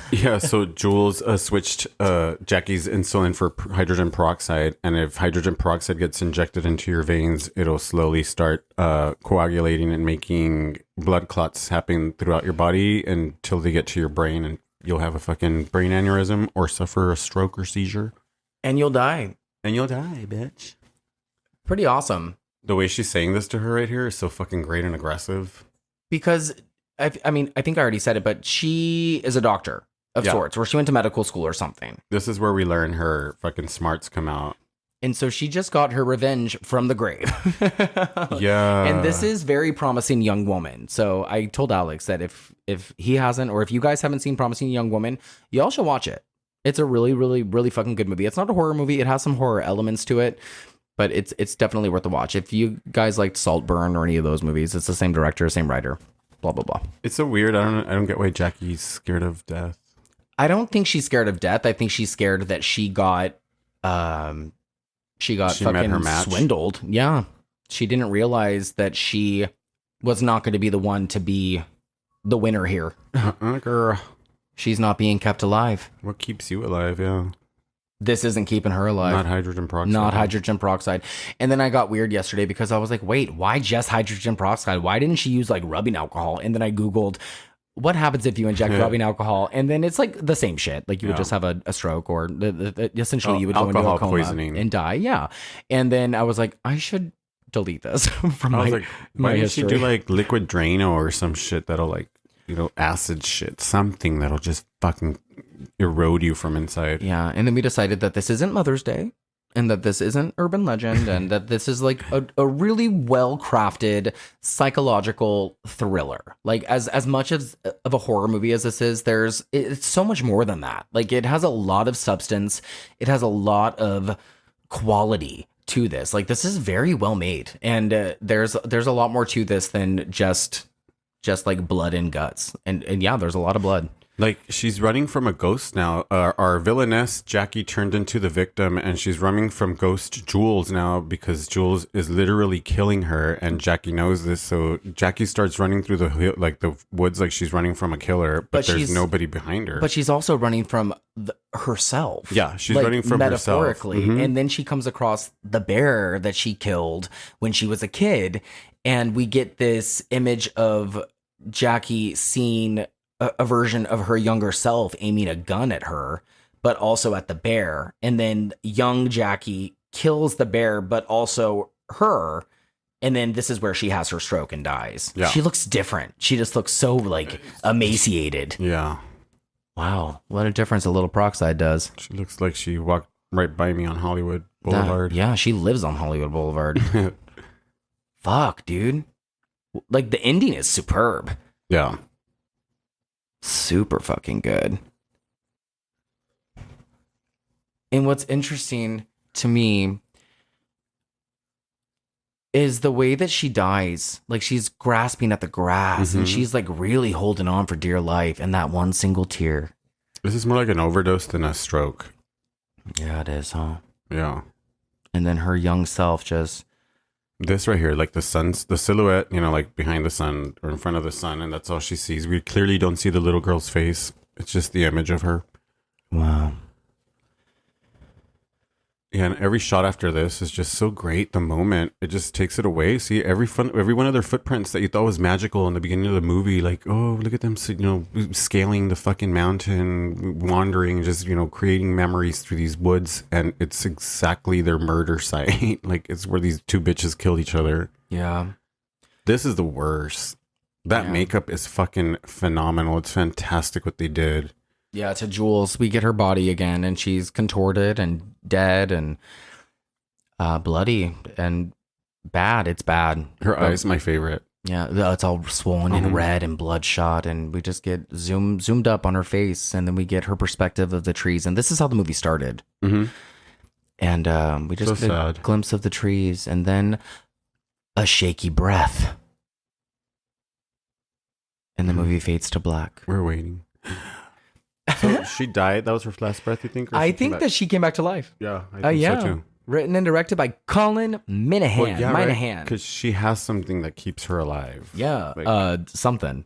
D: Yeah, so Jules switched Jackie's insulin for hydrogen peroxide, and if hydrogen peroxide gets injected into your veins, it'll slowly start coagulating and making blood clots happen throughout your body until they get to your brain, and you'll have a fucking brain aneurysm or suffer a stroke or seizure.
E: And you'll die.
G: And you'll die, bitch.
E: Pretty awesome.
D: The way she's saying this to her right here is so fucking great and aggressive.
E: Because, I mean, I think I already said it, but she is a doctor of sorts, where she went to medical school or something.
D: This is where we learn her fucking smarts come out.
E: And so she just got her revenge from the grave.
D: Yeah.
E: And this is very promising young woman. So I told Alex that if he hasn't, or if you guys haven't seen Promising Young Woman, y'all should watch it. It's a really, really, really fucking good movie. It's not a horror movie. It has some horror elements to it, but it's definitely worth a watch. If you guys liked Saltburn or any of those movies, it's the same director, same writer, blah, blah, blah.
D: It's so weird. I don't get why Jackie's scared of death.
E: I don't think she's scared of death. I think she's scared that she got
D: met
E: fucking
D: her match.
E: swindled. Yeah. She didn't realize that she was not going to be the one to be the winner here.
D: Girl.
E: She's not being kept alive.
D: What keeps you alive? Yeah.
E: this isn't keeping her alive.
D: Not hydrogen peroxide.
E: Not hydrogen peroxide. And then I got weird yesterday because I was like, wait, why just hydrogen peroxide? Why didn't she use like rubbing alcohol? And then I Googled what happens if you inject rubbing alcohol, and then it's like the same shit. Like you would just have a stroke, or essentially you would go into a coma
D: poisoning
E: and die. Yeah. And then I was like, I should delete this from
D: I was
E: my,
D: like,
E: my
D: why did
E: history.
D: she do like liquid Drano or some shit that'll like, acid shit, something that'll just fucking erode you from inside.
E: Yeah. And then we decided that this isn't Mother's Day, and that this isn't urban legend, and that this is like a really well crafted psychological thriller. Like as much of a horror movie as this is, it's so much more than that. Like it has a lot of substance. It has a lot of quality to this. Like this is very well made, and there's a lot more to this than just like blood and guts. And yeah, there's a lot of blood.
D: Like she's running from a ghost now. Our villainess Jackie turned into the victim, and she's running from ghost Jules now because Jules is literally killing her, and Jackie knows this. So Jackie starts running through the woods like she's running from a killer, but there's nobody behind her.
E: But she's also running from herself.
D: Yeah, she's
E: like,
D: running from
E: metaphorically.
D: herself. Mm-hmm.
E: And then she comes across the bear that she killed when she was a kid, and we get this image of Jackie seeing a version of her younger self aiming a gun at her, but also at the bear. And then young Jackie kills the bear, but also her. And then this is where she has her stroke and dies.
D: Yeah.
E: She looks different. She just looks so like emaciated.
D: Yeah.
E: Wow. What a difference a little peroxide does.
D: She looks like she walked right by me on Hollywood Boulevard.
E: Yeah, she lives on Hollywood Boulevard. Fuck, dude. Like the ending is superb.
D: Yeah.
E: Super fucking good. And what's interesting to me is the way that she dies. Like she's grasping at the grass, and she's like really holding on for dear life, and that one single tear.
D: This is more like an overdose than a stroke.
E: Yeah, it is, huh?
D: Yeah.
E: And then her young self just...
D: This right here, like the silhouette, like behind the sun or in front of the sun, and that's all she sees. We clearly don't see the little girl's face. It's just the image of her.
E: Wow.
D: Yeah, and every shot after this is just so great. The moment, it just takes it away. See, every one of their footprints that you thought was magical in the beginning of the movie, like, oh, look at them, scaling the fucking mountain, wandering, just, creating memories through these woods. And it's exactly their murder site. Like, it's where these two bitches killed each other.
E: Yeah.
D: This is the worst. That makeup is fucking phenomenal. It's fantastic what they did.
E: Yeah, to Jules, we get her body again, and she's contorted and dead and bloody and bad. It's bad.
D: Her eyes, my favorite.
E: Yeah, it's all swollen and red and bloodshot, and we just get zoomed up on her face, and then we get her perspective of the trees, and this is how the movie started.
D: Mm-hmm.
E: And we just get a glimpse of the trees, and then a shaky breath, and the movie fades to black.
D: We're waiting. So she died. That was her last breath, you think?
E: I think that she came back to life.
D: Yeah, I think so too.
E: Written and directed by Colin Minahan. Minahan.
D: Because she has something that keeps her alive.
E: Yeah.
D: Like,
E: something.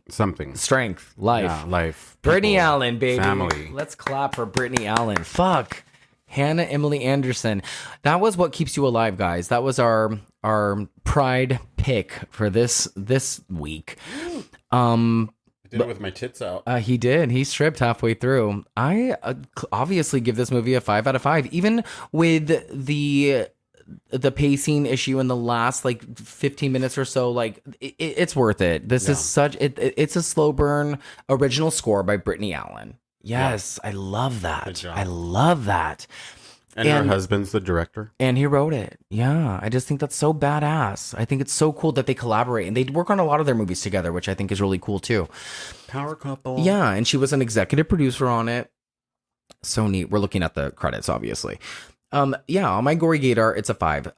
E: Strength. Life.
D: Yeah, life.
E: Brittany
D: people,
E: Allen, baby.
D: Family.
E: Let's clap for Brittany Allen. Fuck. Hannah Emily Anderson. That was what keeps you alive, guys. That was our pride pick for this week.
D: Did it with my tits out.
E: He did. He stripped halfway through. I obviously give this movie a 5 out of 5, even with the pacing issue in the last like 15 minutes or so. Like it's worth it. This is such it's a slow burn original score by Brittany Allen. Yes, I love that. I love that.
D: And her husband's the director.
E: And he wrote it. Yeah. I just think that's so badass. I think it's so cool that they collaborate. And they work on a lot of their movies together, which I think is really cool too.
D: Power couple.
E: Yeah. And she was an executive producer on it. So neat. We're looking at the credits, obviously. Yeah, on my Gory Gator, it's a 5.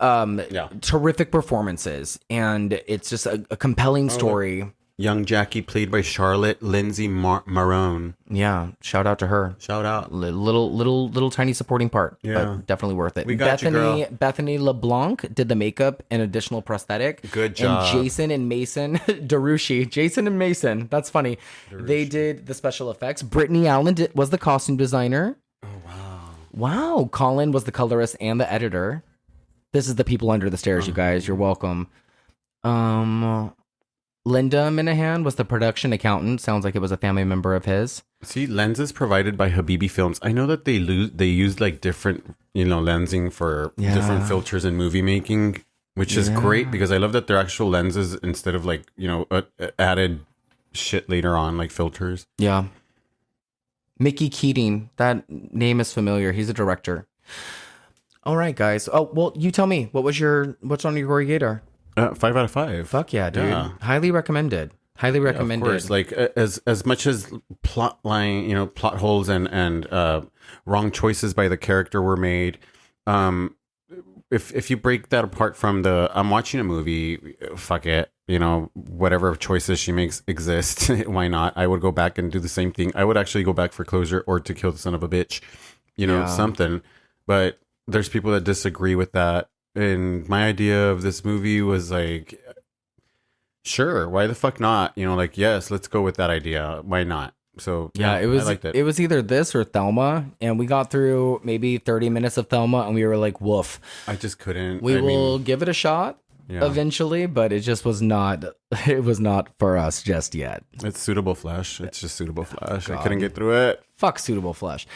E: Terrific performances. And it's just a compelling story.
D: Young Jackie, played by Charlotte Lindsay Marone.
E: Yeah, shout out to her.
D: Shout out.
E: Little tiny supporting part.
D: Yeah,
E: but definitely worth it.
D: We got you, girl.
E: Bethany LeBlanc did the makeup and additional prosthetic.
D: Good job.
E: And Jason and Mason Darushi. Jason and Mason. That's funny. They did the special effects. Brittany Allen was the costume designer.
D: Oh wow.
E: Wow. Colin was the colorist and the editor. This is the people under the stairs, you guys. You're welcome. Linda Minahan was the production accountant. Sounds like it was a family member of his.
D: See, lenses provided by Habibi Films. I know that they use like different, lensing for different filters in movie making, which is great because I love that they're actual lenses instead of like, added shit later on, like filters.
E: Yeah. Mickey Keating. That name is familiar. He's a director. All right, guys. Oh, well, you tell me. What's on your Gory Gator?
D: 5 out of 5.
E: Fuck yeah, dude.
D: Yeah.
E: Highly recommended. Highly recommended.
D: Of course, like as much as plot line, plot holes and wrong choices by the character were made. If you break that apart from I'm watching a movie, fuck it, whatever choices she makes exist. Why not? I would go back and do the same thing. I would actually go back for closure or to kill the son of a bitch, something. But there's people that disagree with that. And my idea of this movie was like, sure, why the fuck not? Yes, let's go with that idea. Why not? So
E: yeah,
D: I liked it.
E: It was either this or Thelma, and we got through maybe 30 minutes of Thelma, and we were like, woof.
D: I just couldn't.
E: We will give it a shot eventually, but it just was not. It was not for us just yet.
D: It's suitable flesh. It's just suitable flesh.
E: God.
D: I couldn't get through it.
E: Fuck suitable flesh.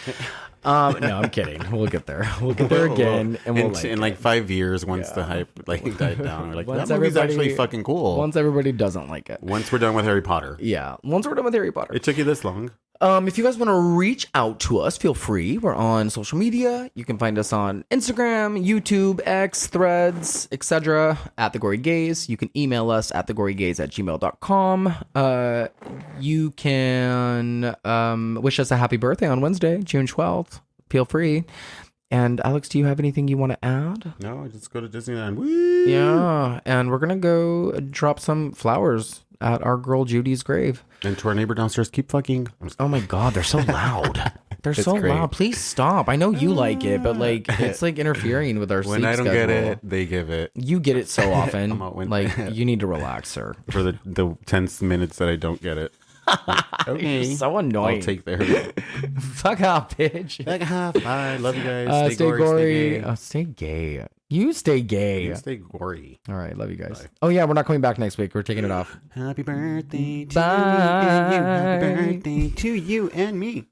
E: No, I'm kidding. We'll get there. We'll get there again, and we'll
D: in like 5 years, once the hype died down, we're like,
E: Once
D: that movie's
E: everybody-
D: actually fucking cool.
E: once everybody doesn't like it.
D: Once we're done with Harry Potter.
E: Yeah, once we're done with Harry Potter.
D: It took you this long.
E: If you guys want to reach out to us, feel free. We're on social media. You can find us on Instagram, YouTube, X, Threads, etc. at The Gory Gays. You can email us at thegorygays@gmail.com. You can wish us a happy birthday on Wednesday, June 12th. Feel free. And Alex, do you have anything you want to add?
D: No, just go to Disneyland. Woo!
E: Yeah, and we're going to go drop some flowers at our girl Judy's grave.
D: And to our neighbor downstairs, keep fucking.
E: Oh my God, they're so loud. They're
D: It's
E: so
D: great.
E: loud. Please stop. I know you like it, but like it's like interfering with our
D: When
E: sleep
D: I don't
E: schedule.
D: get it, they give it.
E: You get it so often.
D: I'm out when-
E: Like you need to relax, sir.
D: For the 10 minutes that I don't get it. Okay.
E: You're so annoying.
D: I'll take there.
E: Fuck off, bitch.
D: Bye. Love you guys.
E: Stay gory.
D: Stay
E: Stay gay. You stay gay.
D: gay. Stay gory.
E: All right, love you guys. Oh yeah, we're not coming back next week. We're taking it off.
D: Happy birthday to
E: Bye.
D: you and you. Happy birthday to you and me.